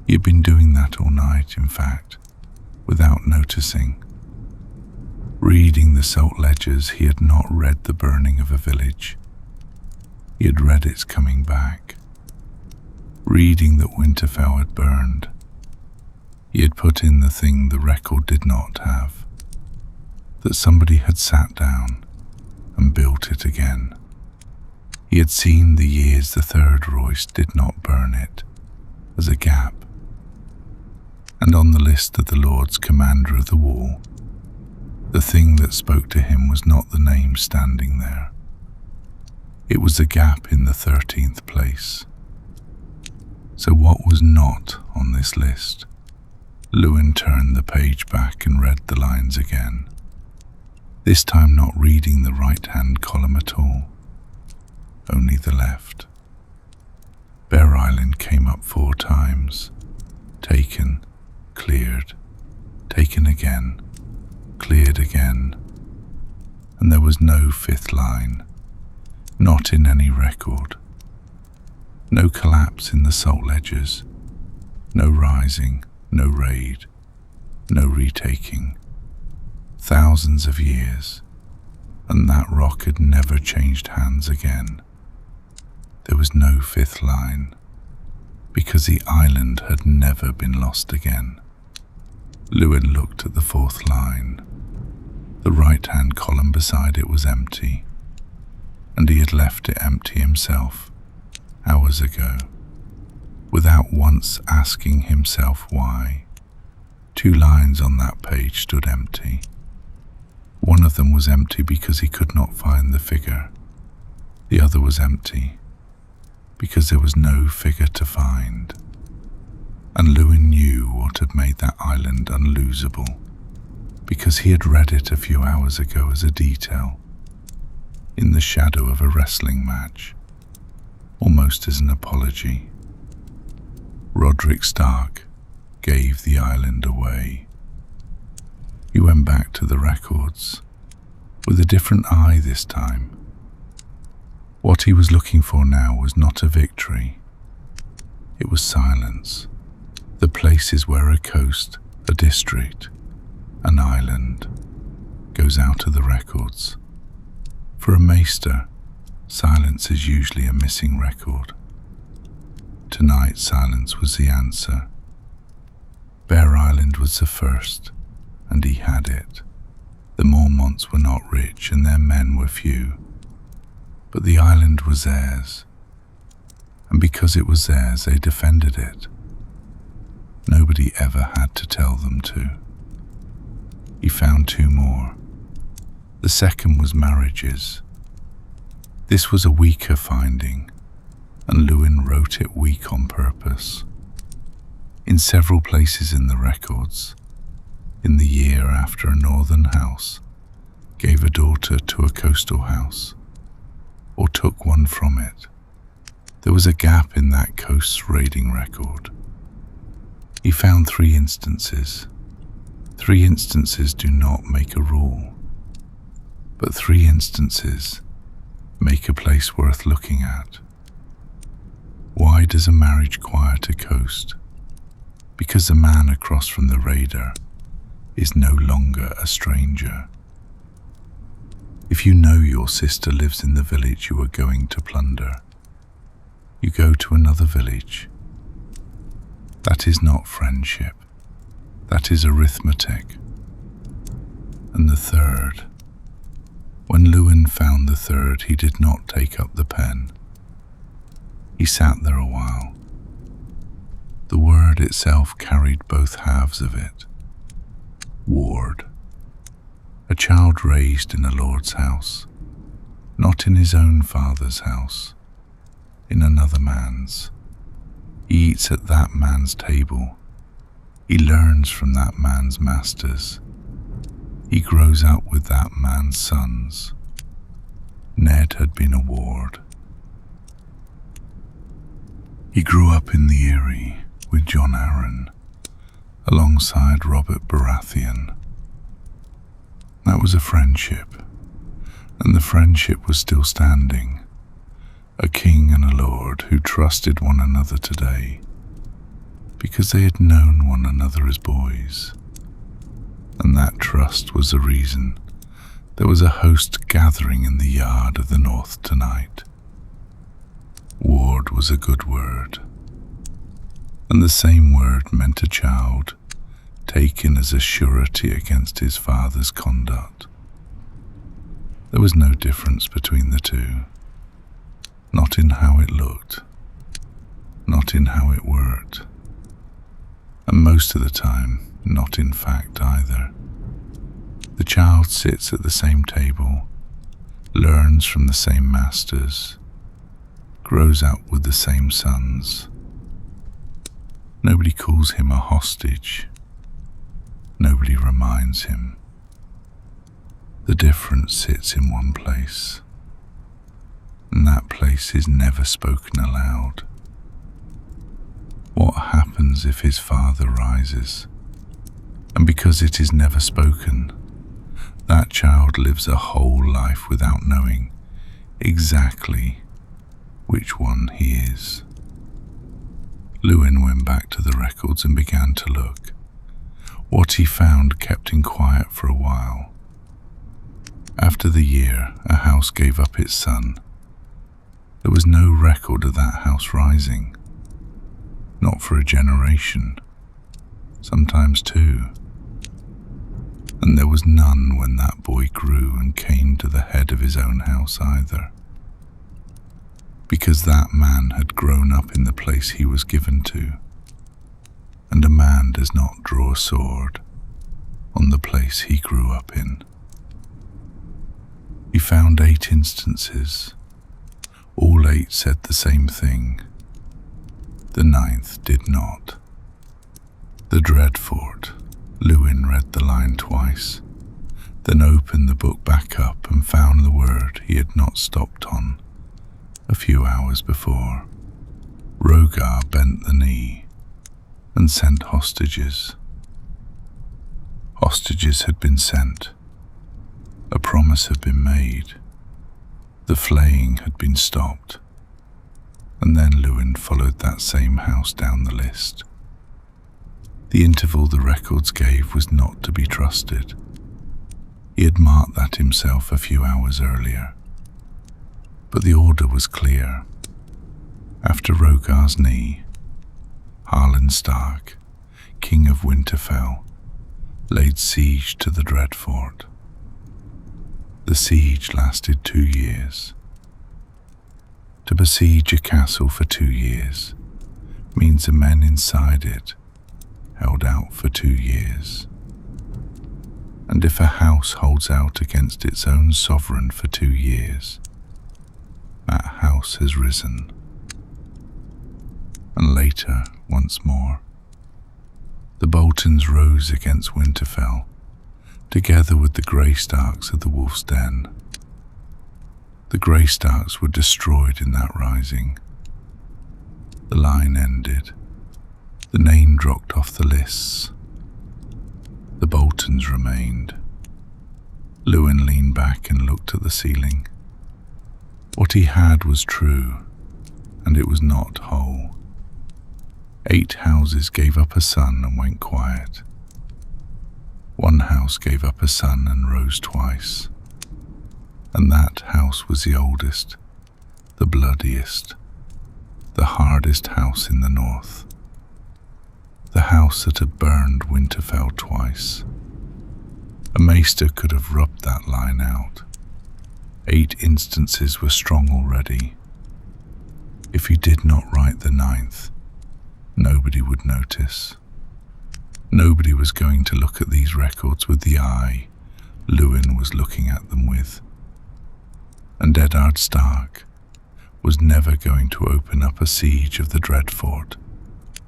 He had been doing that all night, in fact, without noticing. Reading the salt ledgers, he had not read the burning of a village. He had read its coming back. Reading that Winterfell had burned, he had put in the thing the record did not have, that somebody had sat down and built it again. He had seen the years the third Royce did not burn it as a gap. And on the list of the Lords Commander of the Wall, the thing that spoke to him was not the name standing there. It was a gap in the 13th place. So what was not on this list? Lewin turned the page back and read the lines again, this time not reading the right-hand column at all, only the left. Bear Island came up 4 times. Taken, cleared, taken again, cleared again. And there was no 5th line, not in any record. No collapse in the salt ledgers, no rising, no raid, no retaking. Thousands of years, and that rock had never changed hands again. There was no 5th line, because the island had never been lost again. Lewin looked at the 4th line. The right-hand column beside it was empty, and he had left it empty himself hours ago, without once asking himself why. 2 lines on that page stood empty. One of them was empty because he could not find the figure. The other was empty because there was no figure to find. And Lewin knew what had made that island unlosable, because he had read it a few hours ago as a detail, in the shadow of a wrestling match, almost as an apology. Roderick Stark gave the island away. He went back to the records, with a different eye this time. What he was looking for now was not a victory. It was silence. The places where a coast, a district, an island goes out of the records. For a maester, silence is usually a missing record. Tonight, silence was the answer. Bear Island was the first, and he had it. The Mormonts were not rich and their men were few, but the island was theirs, and because it was theirs, they defended it. Nobody ever had to tell them to. He found 2 more. The second was marriages. This was a weaker finding, and Lewin wrote it weak on purpose. In several places in the records, in the year after a northern house gave a daughter to a coastal house, or took one from it, there was a gap in that coast's raiding record. He found 3 instances. 3 instances do not make a rule, but 3 instances make a place worth looking at. Why does a marriage quiet a coast? Because the man across from the raider is no longer a stranger. If you know your sister lives in the village you are going to plunder, you go to another village. That is not friendship. That is arithmetic. And the third. When Lewin found the third, he did not take up the pen. He sat there a while. The word itself carried both halves of it. Ward. A child raised in a lord's house, not in his own father's house, in another man's. He eats at that man's table. He learns from that man's masters. He grows up with that man's sons. Ned had been a ward. He grew up in the Eyrie with Jon Arryn, alongside Robert Baratheon. That was a friendship, and the friendship was still standing. A king and a lord who trusted one another today, because they had known one another as boys. And that trust was the reason there was a host gathering in the yard of the north tonight. Ward was a good word, and the same word meant a child taken as a surety against his father's conduct. There was no difference between the two, not in how it looked, not in how it worked, and most of the time, not in fact either. The child sits at the same table, learns from the same masters, grows up with the same sons. Nobody calls him a hostage. Nobody reminds him. The difference sits in one place, and that place is never spoken aloud. What happens if his father rises? And because it is never spoken, that child lives a whole life without knowing exactly which one he is. Lewin went back to the records and began to look. What he found kept him quiet for a while. After the year, a house gave up its son. There was no record of that house rising. Not for a generation, sometimes two. And there was none when that boy grew and came to the head of his own house either. Because that man had grown up in the place he was given to, and a man does not draw a sword on the place he grew up in. He found 8 instances. All 8 said the same thing. The 9th did not. The Dreadfort. Lewin read the line twice, then opened the book back up and found the word he had not stopped on a few hours before. Rogar bent the knee and sent hostages. Hostages had been sent. A promise had been made. The flaying had been stopped. And then Lewin followed that same house down the list. The interval the records gave was not to be trusted. He had marked that himself a few hours earlier. But the order was clear. After Rogar's knee, Harren Stark, king of Winterfell, laid siege to the Dreadfort. The siege lasted 2 years. To besiege a castle for 2 years means the men inside it held out for 2 years. And if a house holds out against its own sovereign for 2 years, that house has risen. And later, once more, the Boltons rose against Winterfell, together with the Grey Starks of the Wolf's Den. The Grey Starks were destroyed in that rising. The line ended. The name dropped off the lists. The Boltons remained. Lewin leaned back and looked at the ceiling. What he had was true, and it was not whole. 8 houses gave up a son and went quiet. 1 house gave up a son and rose twice. And that house was the oldest, the bloodiest, the hardest house in the north. The house that had burned Winterfell twice. A maester could have rubbed that line out. 8 instances were strong already. If he did not write the 9th, nobody would notice. Nobody was going to look at these records with the eye Lewin was looking at them with. And Eddard Stark was never going to open up a siege of the Dreadfort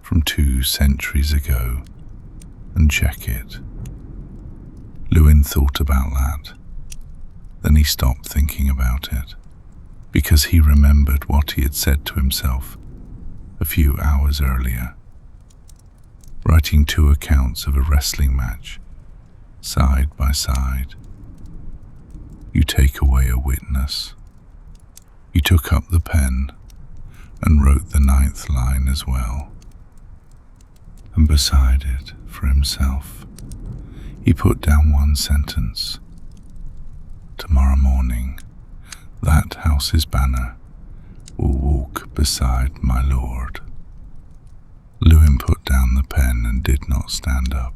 from 2 centuries ago and check it. Lewin thought about that. Then he stopped thinking about it, because he remembered what he had said to himself a few hours earlier. Writing 2 accounts of a wrestling match, side by side. You take away a witness. He took up the pen and wrote the 9th line as well. And beside it, for himself, he put down 1 sentence. Tomorrow morning, that house's banner will walk beside my lord. Lewin put down the pen and did not stand up.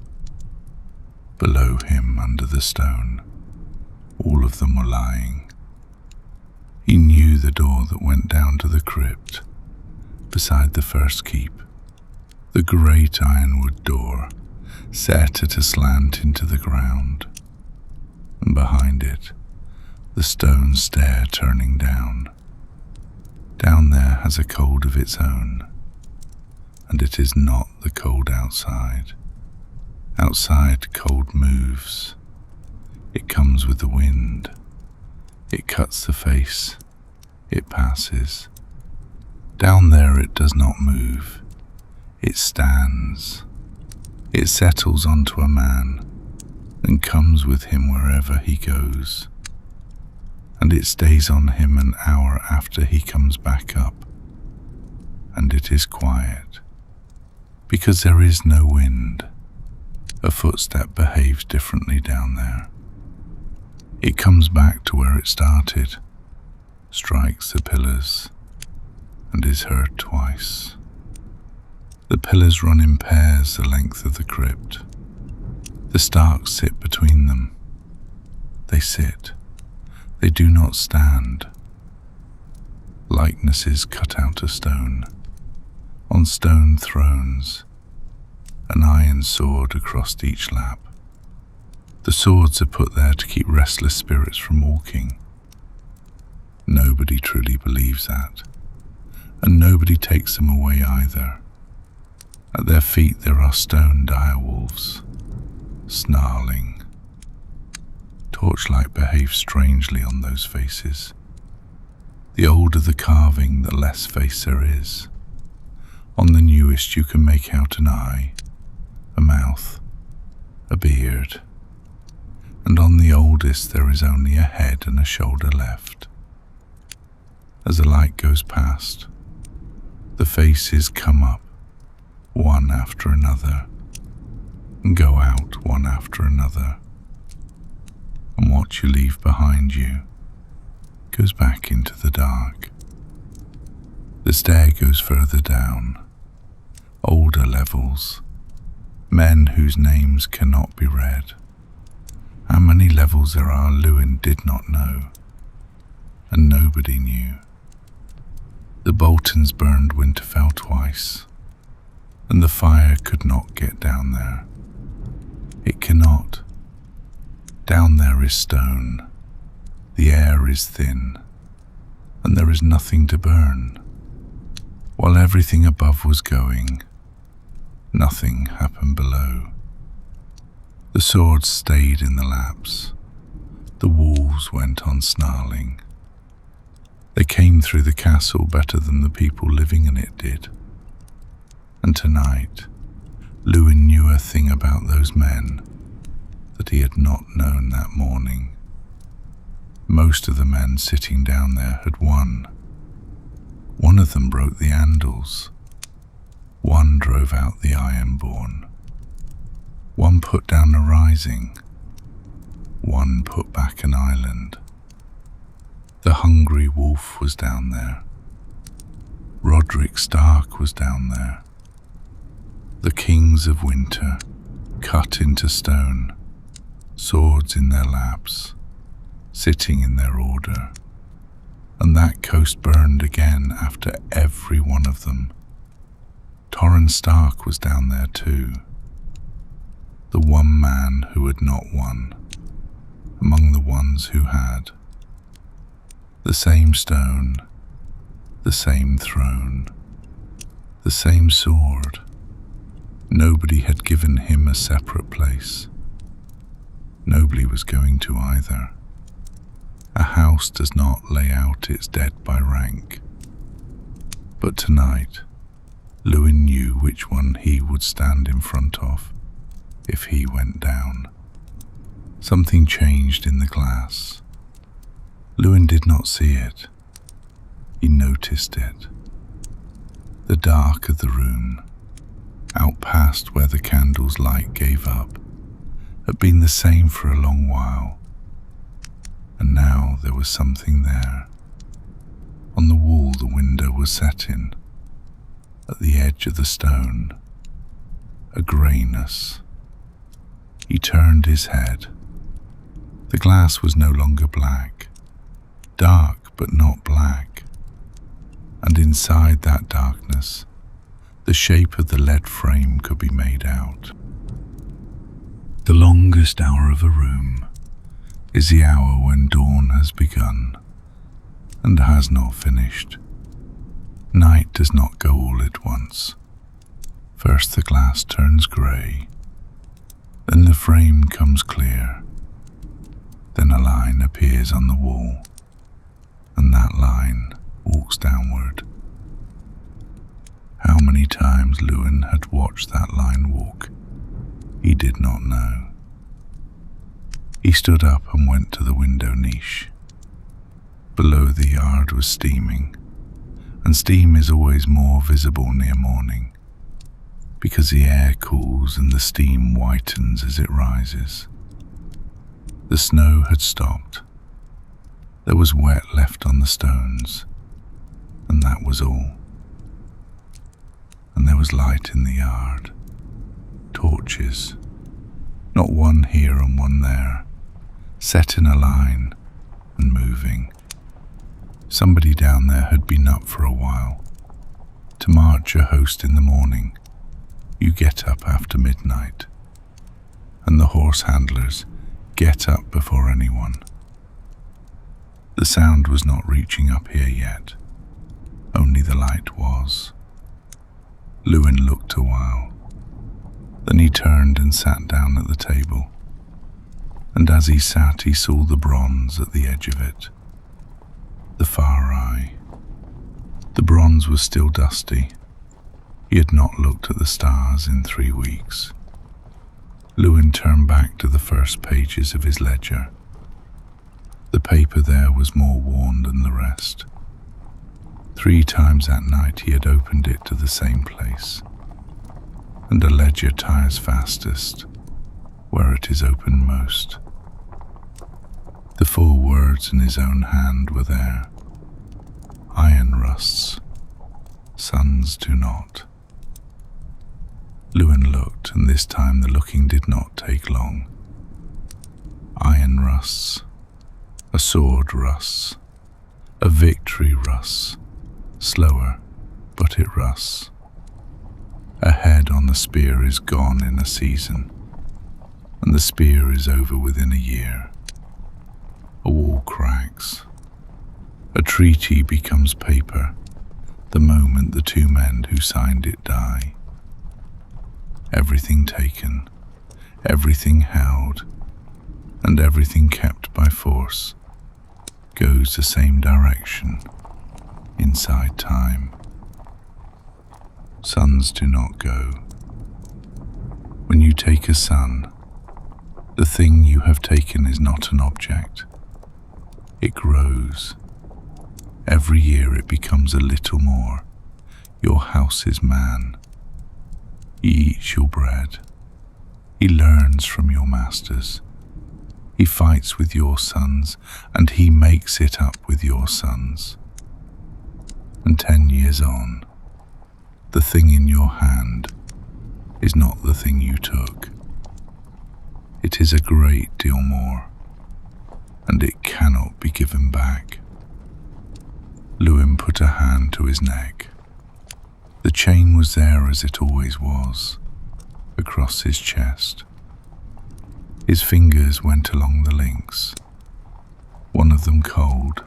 Below him, under the stone, all of them were lying. He knew the door that went down to the crypt, beside the first keep, the great ironwood door, set at a slant into the ground, and behind it, the stone stair turning down. Down there has a cold of its own, and it is not the cold outside. Outside, cold moves. It comes with the wind. It cuts the face. It passes. Down there it does not move. It stands. It settles onto a man and comes with him wherever he goes. And it stays on him an hour after he comes back up. And it is quiet, because there is no wind. A footstep behaves differently down there. It comes back to where it started, strikes the pillars, and is heard twice. The pillars run in pairs the length of the crypt. The Starks sit between them. They sit. They do not stand. Likenesses cut out of stone. On stone thrones, an iron sword across each lap. The swords are put there to keep restless spirits from walking. Nobody truly believes that, and nobody takes them away either. At their feet there are stone direwolves, snarling. Torchlight behaves strangely on those faces. The older the carving, the less face there is. On the newest you can make out an eye, a mouth, a beard, and on the oldest there is only a head and a shoulder left. As the light goes past, the faces come up, one after another, and go out one after another, and what you leave behind you goes back into the dark. The stair goes further down, older levels, men whose names cannot be read. How many levels there are Lewin did not know, and nobody knew. The Boltons burned Winterfell twice, and the fire could not get down there. It cannot. Down there is stone, the air is thin, and there is nothing to burn. While everything above was going, nothing happened below. The swords stayed in the laps. The wolves went on snarling. They came through the castle better than the people living in it did. And tonight, Lewin knew a thing about those men that he had not known that morning. Most of the men sitting down there had won. One of them broke the handles. One drove out the Ironborn. One put down a rising. One put back an island. The hungry wolf was down there. Roderick Stark was down there. The kings of winter, cut into stone, swords in their laps, sitting in their order. And that coast burned again after every one of them. Torrhen Stark was down there too. The one man who had not won, among the ones who had. The same stone, the same throne, the same sword. Nobody had given him a separate place. Nobody was going to either. A house does not lay out its dead by rank. But tonight, Lewin knew which one he would stand in front of if he went down. Something changed in the glass. Lewin did not see it. He noticed it. The dark of the room, out past where the candle's light gave up, had been the same for a long while. And now there was something there. On the wall the window was set in, at the edge of the stone, a greyness. He turned his head. The glass was no longer black, dark but not black. And inside that darkness, the shape of the lead frame could be made out. The longest hour of a room is the hour when dawn has begun and has not finished. Night does not go all at once. First the glass turns grey, then the frame comes clear, then a line appears on the wall, and that line walks downward. How many times Lewin had watched that line walk, he did not know. He stood up and went to the window niche. Below the yard was steaming, and steam is always more visible near morning, because the air cools and the steam whitens as it rises. The snow had stopped. There was wet left on the stones, and that was all. And there was light in the yard, torches, not one here and one there, set in a line and moving. Somebody down there had been up for a while. To march a host in the morning, you get up after midnight, and the horse handlers get up before anyone. The sound was not reaching up here yet, only the light was. Lewin looked a while, then he turned and sat down at the table, and as he sat he saw the bronze at the edge of it, the far eye. The bronze was still dusty. He had not looked at the stars in 3 weeks. Lewin turned back to the first pages of his ledger. The paper there was more worn than the rest. 3 times that night he had opened it to the same place, and a ledger tires fastest where it is opened most. The 4 words in his own hand were there. Iron rusts, suns do not. Lewin looked, and this time the looking did not take long. Iron rusts, a sword rusts, a victory rusts, slower, but it rusts. A head on the spear is gone in a season, and the spear is over within a year. A wall cracks. A treaty becomes paper the moment the 2 men who signed it die. Everything taken, everything held, and everything kept by force goes the same direction inside time. Suns do not go. When you take a sun, the thing you have taken is not an object. It grows. Every year it becomes a little more. Your house is man. He eats your bread. He learns from your masters. He fights with your sons, and he makes it up with your sons. And 10 years on, the thing in your hand is not the thing you took. It is a great deal more, and it cannot be given back. Lewin put a hand to his neck. The chain was there as it always was, across his chest. His fingers went along the links, one of them cold,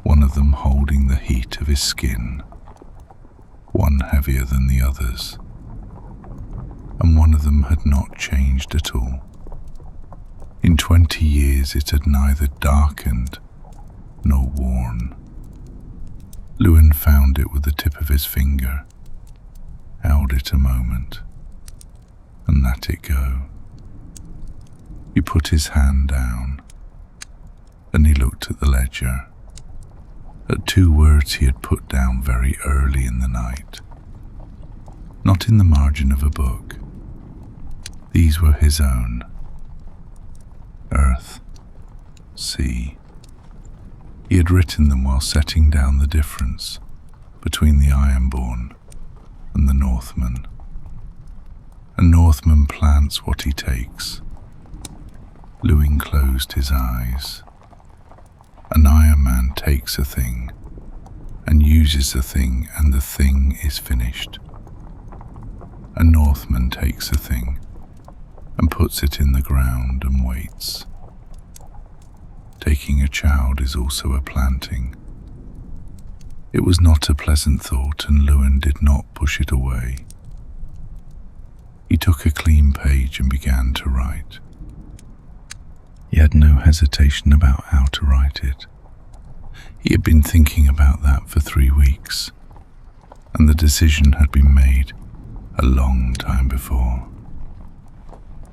one of them holding the heat of his skin, one heavier than the others, and one of them had not changed at all. In 20 years it had neither darkened nor worn. Lewin found it with the tip of his finger, held it a moment, and let it go. He put his hand down, and he looked at the ledger, at 2 words he had put down very early in the night, not in the margin of a book. These were his own: earth, sea. He had written them while setting down the difference between the Ironborn and the Northman. A Northman plants what he takes. Lewin closed his eyes. An Iron Man takes a thing and uses the thing, and the thing is finished. A Northman takes a thing and puts it in the ground and waits. Taking a child is also a planting. It was not a pleasant thought, and Lewin did not push it away. He took a clean page and began to write. He had no hesitation about how to write it. He had been thinking about that for 3 weeks, and the decision had been made a long time before.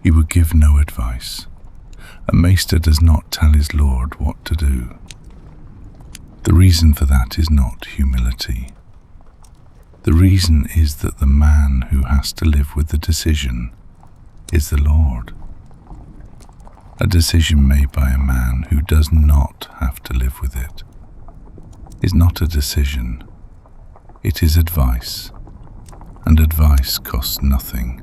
He would give no advice. A maester does not tell his lord what to do. The reason for that is not humility. The reason is that the man who has to live with the decision is the Lord. A decision made by a man who does not have to live with it is not a decision. It is advice, and advice costs nothing.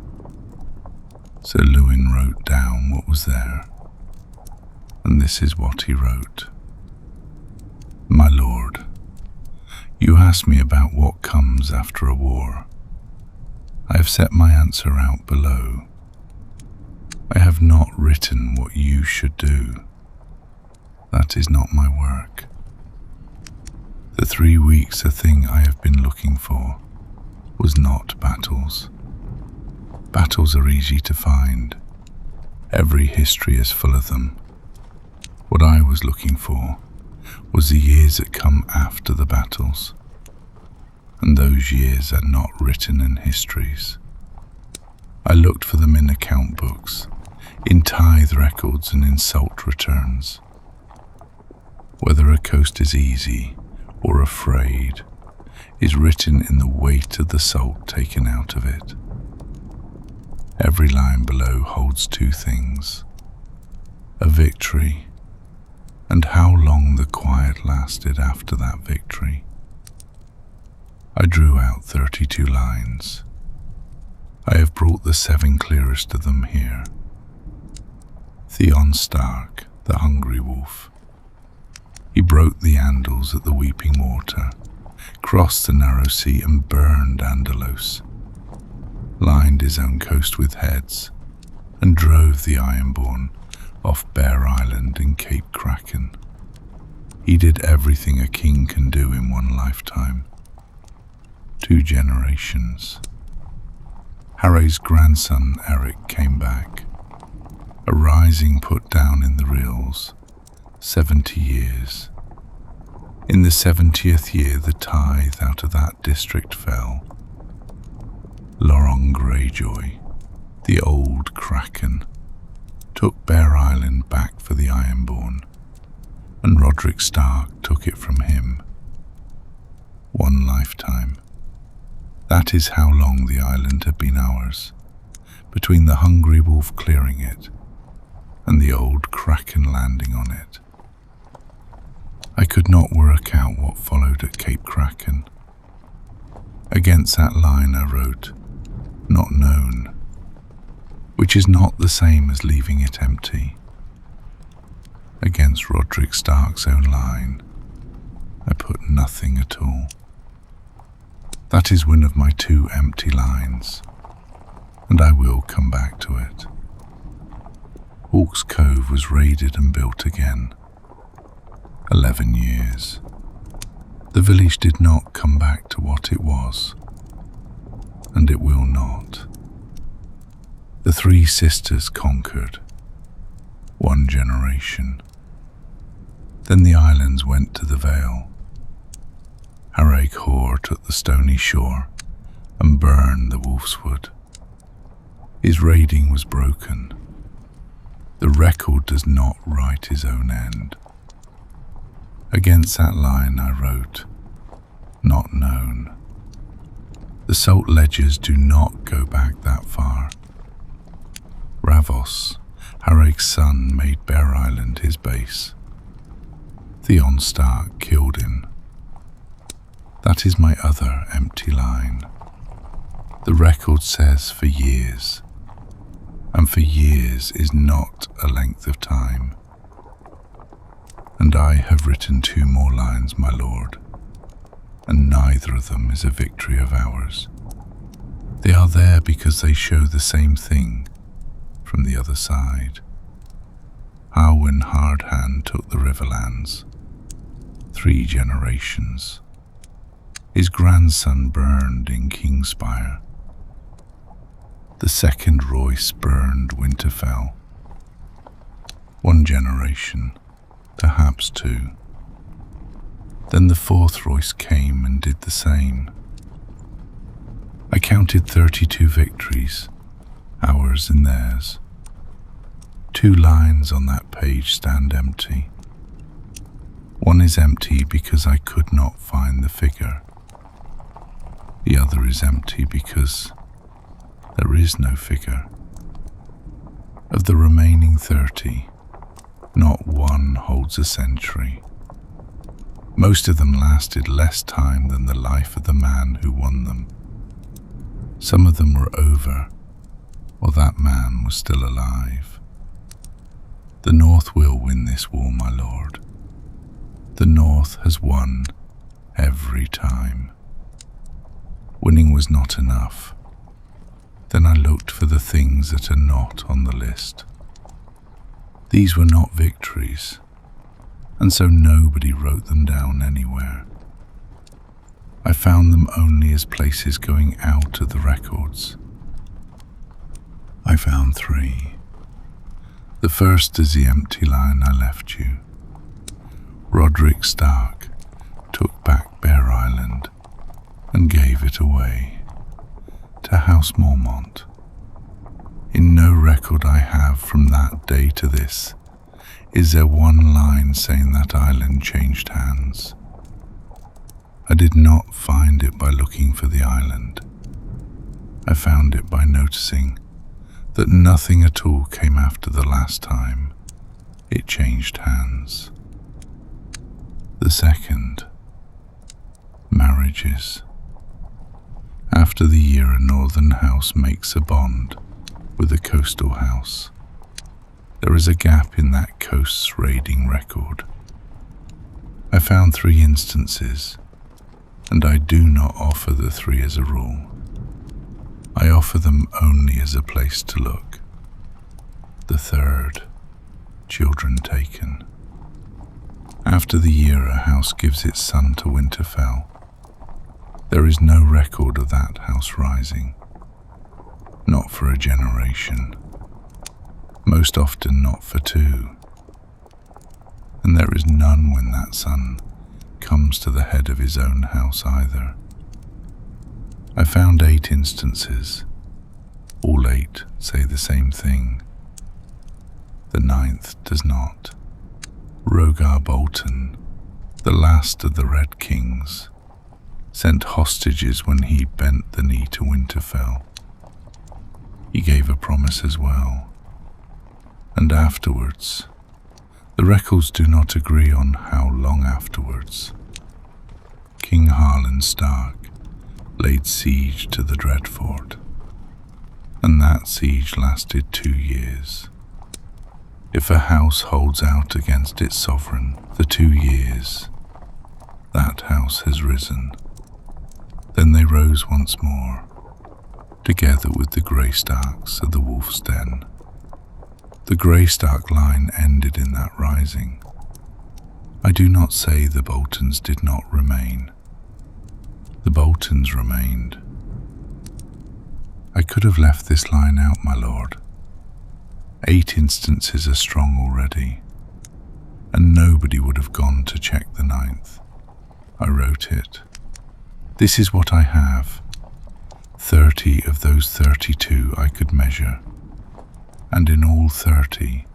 So Lewin wrote down what was there, and this is what he wrote. My lord, you asked me about what comes after a war. I have set my answer out below. I have not written what you should do. That is not my work. The 3 weeks a thing I have been looking for was not battles. Battles are easy to find. Every history is full of them. What I was looking for was the years that come after the battles, and those years are not written in histories. I looked for them in account books, in tithe records, and in salt returns. Whether a coast is easy or afraid is written in the weight of the salt taken out of it. Every line below holds 2 things: a victory, and how long the quiet lasted after that victory. I drew out 32 lines. I have brought the 7 clearest of them here. Theon Stark, the hungry wolf. He broke the Andals at the weeping water, crossed the narrow sea and burned Andalos, lined his own coast with heads, and drove the Ironborn off Bear Island in Cape Kraken. He did everything a king can do in one lifetime. 2 generations. Harren's grandson Eric came back, a rising put down in the reels, 70 years. In the 70th year the tithe out of that district fell. Loron Greyjoy, the old Kraken, took Bear Island back for the Ironborn, and Roderick Stark took it from him. 1 lifetime. That is how long the island had been ours, between the hungry wolf clearing it and the old kraken landing on it. I could not work out what followed at Cape Kraken. Against that line I wrote, "Not known," which is not the same as leaving it empty. Against Roderick Stark's own line, I put nothing at all. That is one of my 2 empty lines, and I will come back to it. Hawk's Cove was raided and built again. 11 years. The village did not come back to what it was, and it will not. The 3 sisters conquered. 1 generation. Then the islands went to the Vale. Harren took the stony shore and burned the Wolfswood. His raiding was broken. The record does not write his own end. Against that line I wrote, "Not known." The salt ledgers do not go back that far. Ravos, Harren's son, made Bear Island his base. Theon Stark killed him. That is my other empty line. The record says for years, and for years is not a length of time. And I have written 2 more lines, my lord, and neither of them is a victory of ours. They are there because they show the same thing from the other side. How when Hardhand took the Riverlands, 3 generations. His grandson burned in Kingspire. The 2nd Royce burned Winterfell. 1 generation, perhaps 2. Then the 4th Royce came and did the same. I counted 32 victories, ours and theirs. 2 lines on that page stand empty. One is empty because I could not find the figure. The other is empty because there is no figure. Of the remaining 30, not one holds a century. Most of them lasted less time than the life of the man who won them. Some of them were over, while that man was still alive. The North will win this war, my lord. The North has won every time. Winning was not enough. Then I looked for the things that are not on the list. These were not victories, and so nobody wrote them down anywhere. I found them only as places going out of the records. I found 3. The first is the empty line I left you. Roderick Stark took back Bear Island and gave it away to House Mormont. In no record I have from that day to this is there 1 line saying that island changed hands. I did not find it by looking for the island. I found it by noticing that nothing at all came after the last time it changed hands. The 2nd, marriages. After the year a northern house makes a bond with a coastal house, there is a gap in that coast's raiding record. I found 3 instances, and I do not offer the 3 as a rule. I offer them only as a place to look. The 3rd, children taken. After the year a house gives its son to Winterfell, there is no record of that house rising, not for a generation, most often not for 2, and there is none when that son comes to the head of his own house either. I found 8 instances. All 8 say the same thing. The 9th does not. Rogar Bolton, the last of the Red Kings, sent hostages when he bent the knee to Winterfell. He gave a promise as well, And afterwards, the records do not agree on how long afterwards, King Harren Stark laid siege to the Dreadfort, and that siege lasted 2 years. If a house holds out against its sovereign for 2 years, that house has risen. Then they rose once more, together with the Grey Starks of the Wolf's Den. The Grey Stark line ended in that rising. I do not say the Boltons did not remain. The Boltons remained. I could have left this line out, my lord. 8 instances are strong already, and nobody would have gone to check the 9th. I wrote it. This is what I have. 30 of those 32 I could measure, and in all 30,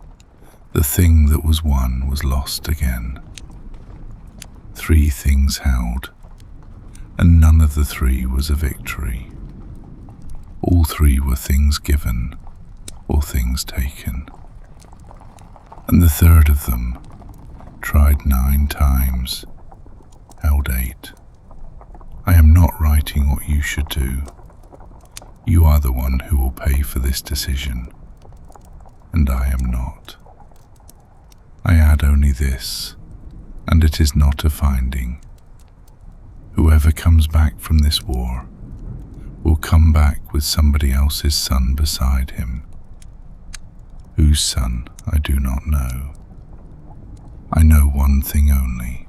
the thing that was won was lost again. 3 things held, and none of the 3 was a victory. All 3 were things given or things taken, and the 3rd of them, tried 9 times, held 8. I am not writing what you should do. You are the one who will pay for this decision, and I am not. I add only this, and it is not a finding. Whoever comes back from this war will come back with somebody else's son beside him. Whose son, I do not know. I know one thing only.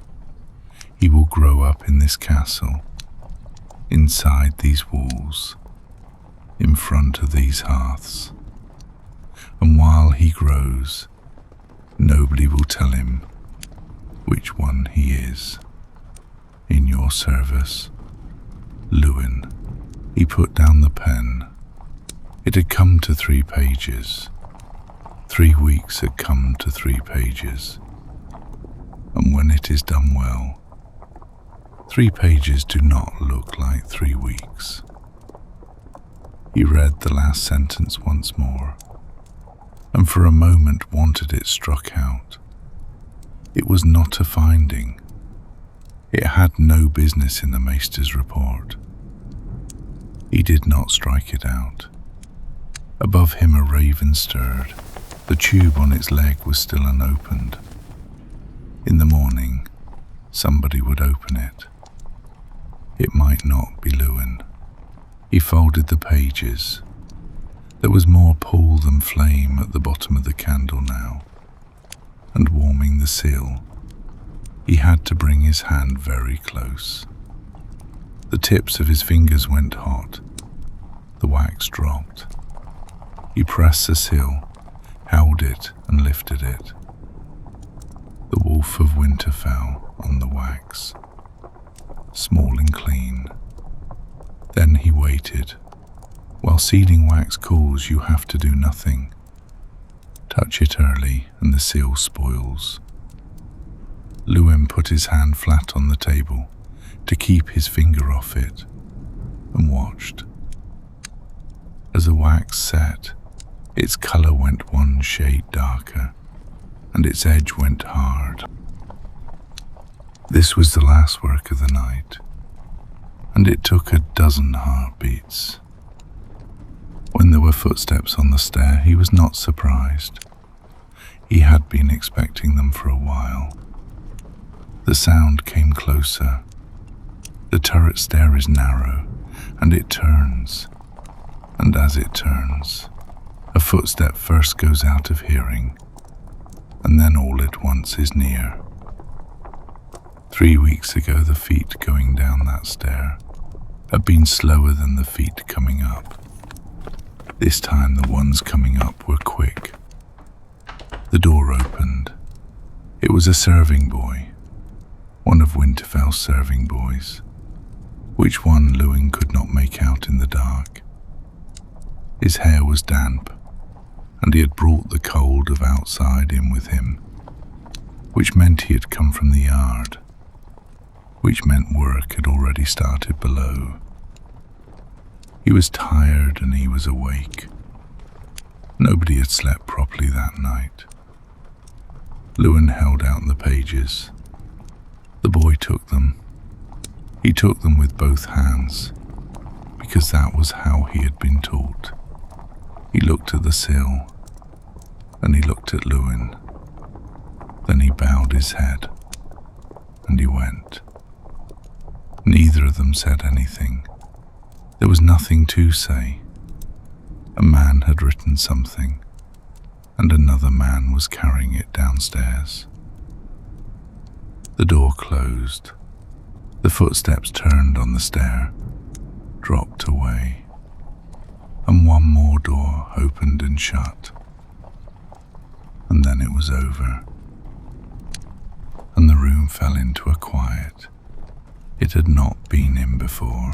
He will grow up in this castle, inside these walls, in front of these hearths. And while he grows, nobody will tell him which one he is. In your service, Lewin. He put down the pen. It had come to 3 pages. 3 weeks had come to 3 pages. And when it is done well, 3 pages do not look like 3 weeks. He read the last sentence once more, and for a moment wanted it struck out. It was not a finding. It had no business in the maester's report. He did not strike it out. Above him a raven stirred. The tube on its leg was still unopened. In the morning, somebody would open it. It might not be Lewin. He folded the pages. There was more pool than flame at the bottom of the candle now, and warming the seal, he had to bring his hand very close. The tips of his fingers went hot. The wax dropped. He pressed the seal, held it and lifted it. The Wolf of Winterfell on the wax, small and clean. Then he waited. While sealing wax cools, you have to do nothing. Touch it early and the seal spoils. Lewin put his hand flat on the table to keep his finger off it and watched. As the wax set, its colour went one shade darker and its edge went hard. This was the last work of the night, and it took a dozen heartbeats. When there were footsteps on the stair, he was not surprised. He had been expecting them for a while. The sound came closer. The turret stair is narrow, and it turns. And as it turns, a footstep first goes out of hearing, and then all at once is near. 3 weeks ago, the feet going down that stair had been slower than the feet coming up. This time the ones coming up were quick. The door opened. It was a serving boy, one of Winterfell's serving boys. Which one Lewin could not make out in the dark. His hair was damp, and he had brought the cold of outside in with him, which meant he had come from the yard, which meant work had already started below. He was tired and he was awake. Nobody had slept properly that night. Lewin held out the pages. The boy took them. He took them with both hands, because that was how he had been taught. He looked at the sill, and he looked at Lewin. Then he bowed his head, and he went. Neither of them said anything. There was nothing to say. A man had written something, and another man was carrying it downstairs. The door closed. The footsteps turned on the stair, dropped away, and one more door opened and shut. And then it was over, and the room fell into a quiet it had not been in before.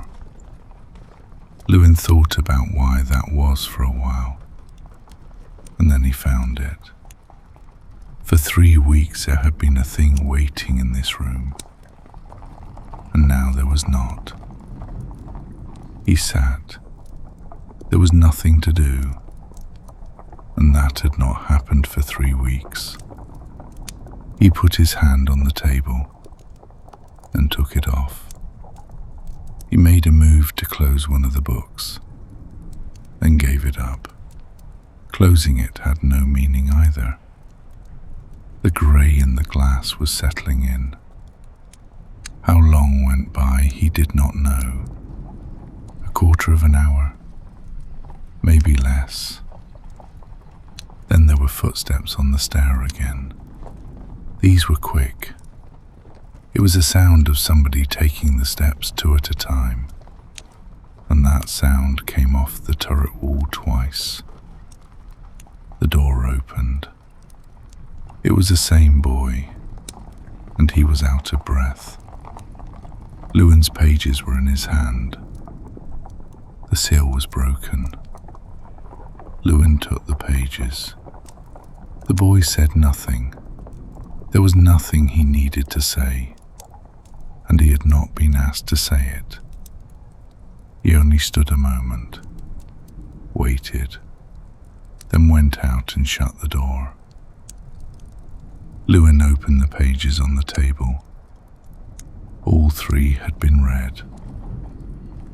Lewin thought about why that was for a while, and then he found it. For 3 weeks there had been a thing waiting in this room, and now there was not. He sat. There was nothing to do, and that had not happened for 3 weeks. He put his hand on the table and took it off. He made a move to close one of the books, then gave it up. Closing it had no meaning either. The grey in the glass was settling in. How long went by he did not know. A quarter of an hour, maybe less. Then there were footsteps on the stair again. These were quick. It was a sound of somebody taking the steps 2 at a time, and that sound came off the turret wall twice. The door opened. It was the same boy, and he was out of breath. Lewin's pages were in his hand. The seal was broken. Lewin took the pages. The boy said nothing. There was nothing he needed to say, and he had not been asked to say it. He only stood a moment, waited, then went out and shut the door. Lewin opened the pages on the table. All 3 had been read.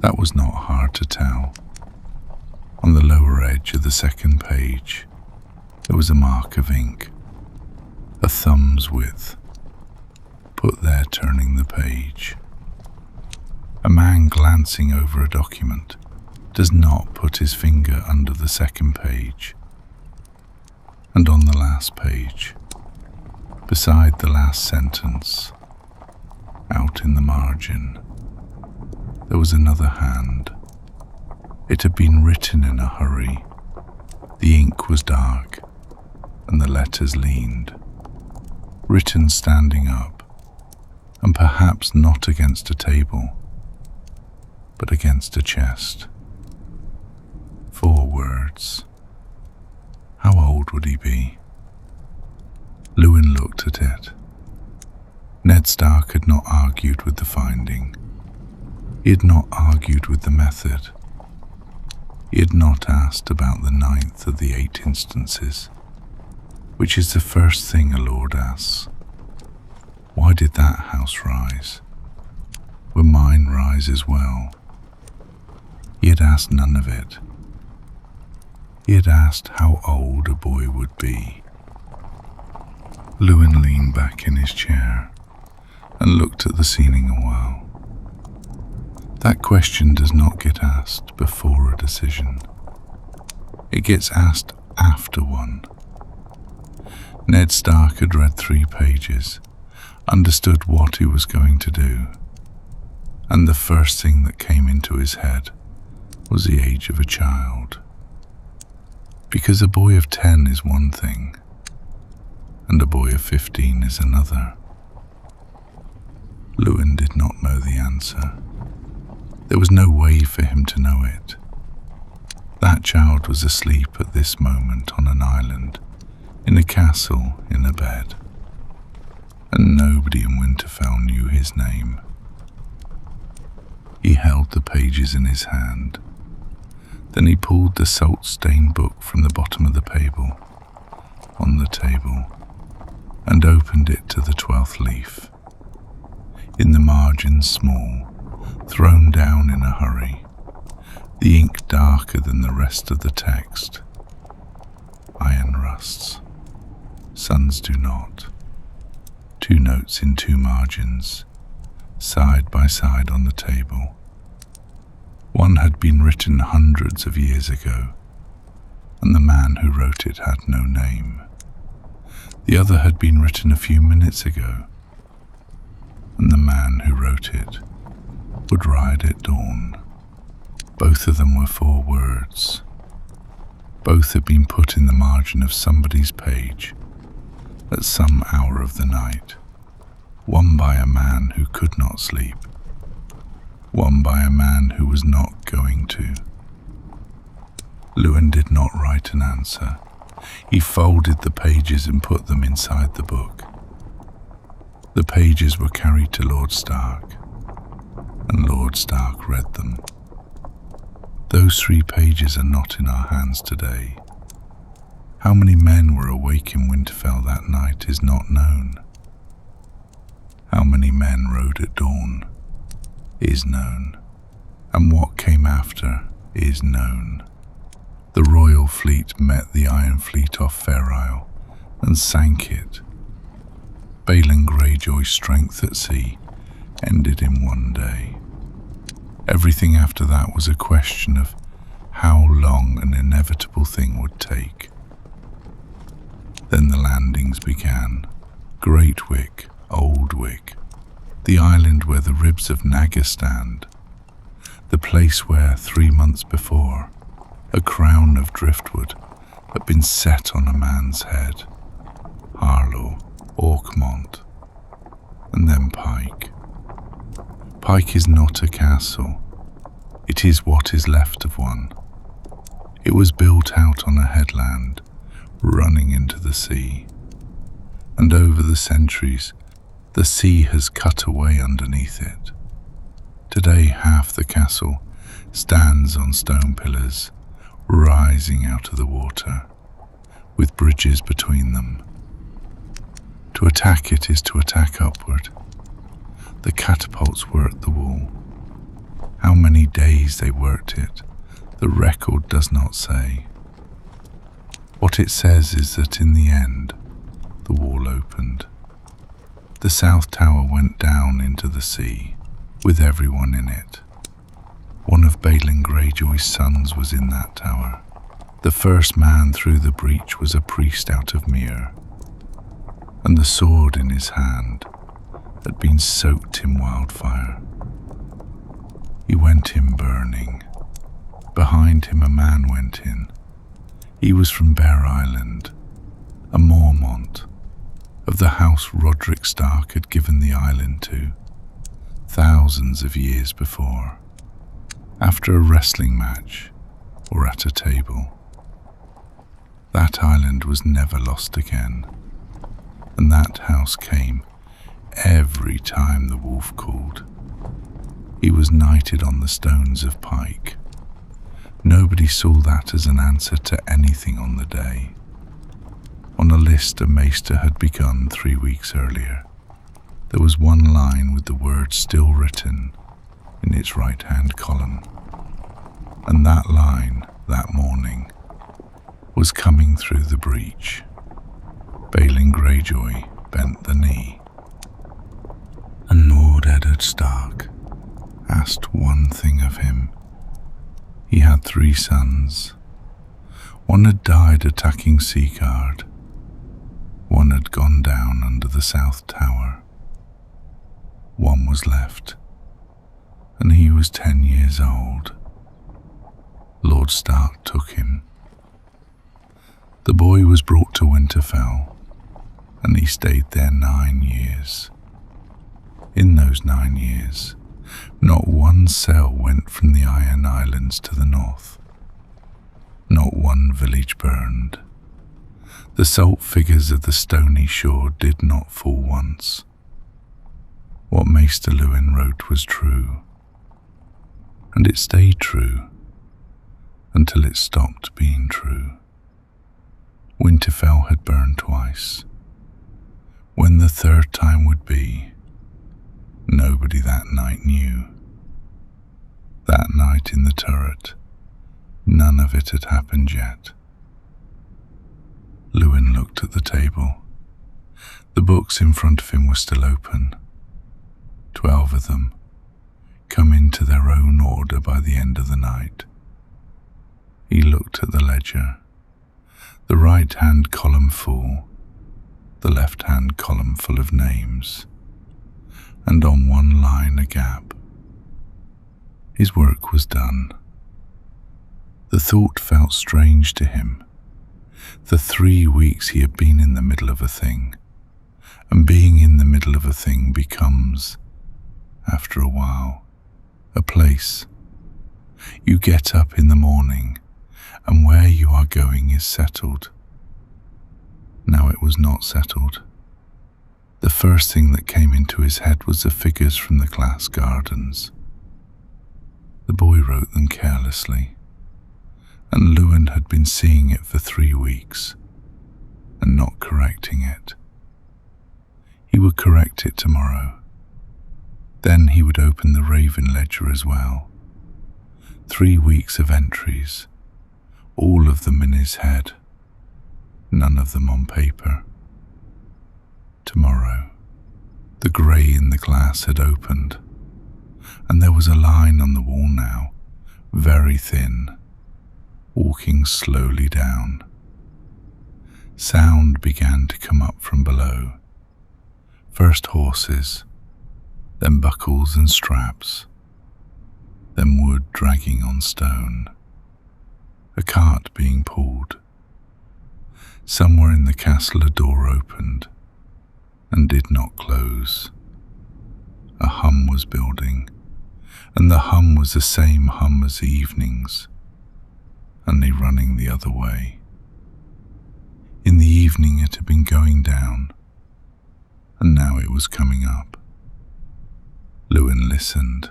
That was not hard to tell. On the lower edge of the second page, there was a mark of ink, a thumb's width, put there turning the page. A man glancing over a document does not put his finger under the second page. And on the last page, beside the last sentence, out in the margin, there was another hand. It had been written in a hurry. The ink was dark, and the letters leaned, written standing up, and perhaps not against a table, but against a chest. 4 words. How old would he be? Lewin looked at it. Ned Stark had not argued with the finding. He had not argued with the method. He had not asked about the 9th of the 8 instances, which is the first thing a lord asks. Why did that house rise? Will mine rise as well? He had asked none of it. He had asked how old a boy would be. Lewin leaned back in his chair and looked at the ceiling a while. That question does not get asked before a decision. It gets asked after one. Ned Stark had read 3 pages, understood what he was going to do, and the first thing that came into his head was the age of a child. Because a boy of 10 is one thing, and a boy of 15 is another. Lewin did not know the answer. There was no way for him to know it. That child was asleep at this moment on an island, in a castle, in a bed, and nobody in Winterfell knew his name. He held the pages in his hand. Then he pulled the salt-stained book from the bottom of the on the table, and opened it to the 12th leaf. In the margin small, thrown down in a hurry, the ink darker than the rest of the text. Iron rusts, suns do not. 2 notes in 2 margins, side by side on the table. One had been written hundreds of years ago, and the man who wrote it had no name. The other had been written a few minutes ago, and the man who wrote it would ride at dawn. Both of them were 4 words. Both had been put in the margin of somebody's page at some hour of the night. One by a man who could not sleep. One by a man who was not going to. Lewin did not write an answer. He folded the pages and put them inside the book. The pages were carried to Lord Stark, and Lord Stark read them. Those 3 pages are not in our hands today. How many men were awake in Winterfell that night is not known. How many men rode at dawn is known, and what came after is known. The royal fleet met the Iron Fleet off Fair Isle and sank it. Balon Greyjoy's strength at sea ended in one day. Everything after that was a question of how long an inevitable thing would take. Then the landings began. Great Wick, Old Wick, the island where the ribs of Naga stand, the place where 3 months before a crown of driftwood had been set on a man's head. Harlow, Orkmont, and then Pike. Pike is not a castle. It is what is left of one. It was built out on a headland, running into the sea. And over the centuries, the sea has cut away underneath it. Today, half the castle stands on stone pillars, rising out of the water, with bridges between them. To attack it is to attack upward. The catapults were at the wall. How many days they worked it, the record does not say. What it says is that in the end, the wall opened. The south tower went down into the sea, with everyone in it. One of Balon Greyjoy's sons was in that tower. The first man through the breach was a priest out of Mere, and the sword in his hand had been soaked in wildfire. He went in burning. Behind him a man went in. He was from Bear Island, a Mormont, of the house Roderick Stark had given the island to, thousands of years before, after a wrestling match or at a table. That island was never lost again, and that house came every time the wolf called. He was knighted on the stones of Pike. Nobody saw that as an answer to anything on the day. On a list a maester had begun 3 weeks earlier, there was one line with the word still written in its right-hand column. And that line, that morning, was coming through the breach. Balon Greyjoy bent the knee. And Lord Eddard Stark asked one thing of him. He had 3 sons. One had died attacking Seaguard. One had gone down under the south tower. One was left, and he was 10 years old. Lord Stark took him. The boy was brought to Winterfell, and he stayed there 9 years. In those 9 years, not one sail went from the Iron Islands to the north. Not one village burned. The salt figures of the stony shore did not fall once. What Maester Lewin wrote was true, and it stayed true, until it stopped being true. Winterfell had burned twice. When the third time would be, nobody that night knew. That night in the turret, none of it had happened yet. Lewin looked at the table. The books in front of him were still open. 12 of them, come into their own order by the end of the night. He looked at the ledger. The right-hand column full, the left-hand column full of names, and on one line a gap. His work was done. The thought felt strange to him. The 3 weeks he had been in the middle of a thing, and being in the middle of a thing becomes, after a while, a place. You get up in the morning, and where you are going is settled. Now it was not settled. The first thing that came into his head was the figures from the glass gardens. The boy wrote them carelessly, and Lewin had been seeing it for 3 weeks and not correcting it. He would correct it tomorrow. Then he would open the Raven ledger as well. 3 weeks of entries, all of them in his head, none of them on paper. Tomorrow, the grey in the glass had opened, and there was a line on the wall now, very thin, walking slowly down. Sound began to come up from below. First horses, then buckles and straps, then wood dragging on stone, a cart being pulled. Somewhere in the castle a door opened and did not close. A hum was building, and the hum was the same hum as the evenings, only running the other way. In the evening it had been going down, and now it was coming up. Lewin listened.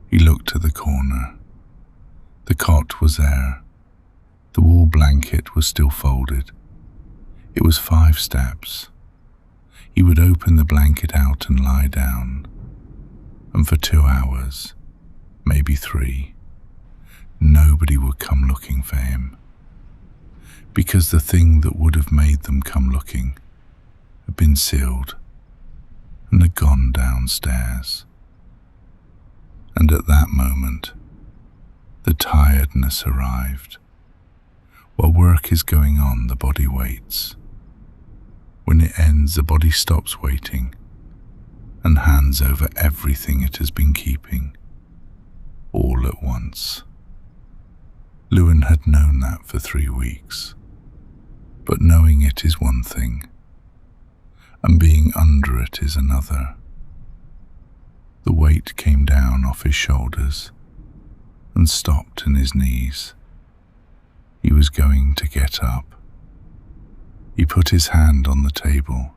He looked to the corner. The cot was there. The wool blanket was still folded. It was 5 steps. He would open the blanket out and lie down, and for 2 hours, maybe 3, nobody would come looking for him, because the thing that would have made them come looking had been sealed and had gone downstairs. And at that moment, the tiredness arrived. While work is going on, the body waits. When it ends, the body stops waiting and hands over everything it has been keeping, all at once. Lewin had known that for 3 weeks, but knowing it is one thing, and being under it is another. The weight came down off his shoulders and stopped in his knees. He was going to get up. He put his hand on the table.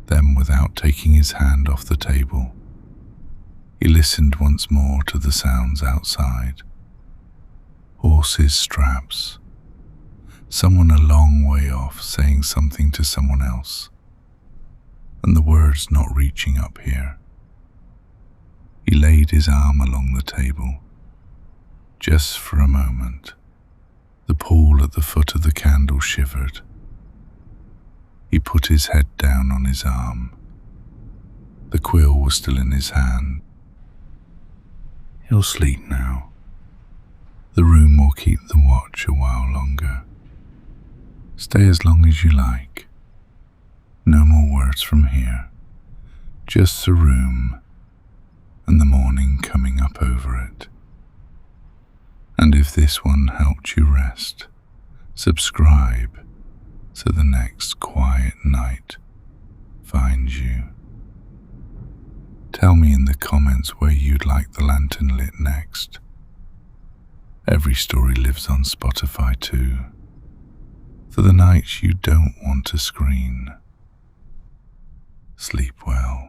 Then, without taking his hand off the table, he listened once more to the sounds outside. Horses' straps. Someone a long way off saying something to someone else, and the words not reaching up here. He laid his arm along the table. Just for a moment, the pool at the foot of the candle shivered. He put his head down on his arm. The quill was still in his hand. He'll sleep now. The room will keep the watch a while longer. Stay as long as you like. No more words from here. Just the room and the morning coming up over it. And if this one helped you rest, subscribe so the next quiet night finds you. Tell me in the comments where you'd like the lantern lit next. Every story lives on Spotify too, for the nights you don't want to screen. Sleep well.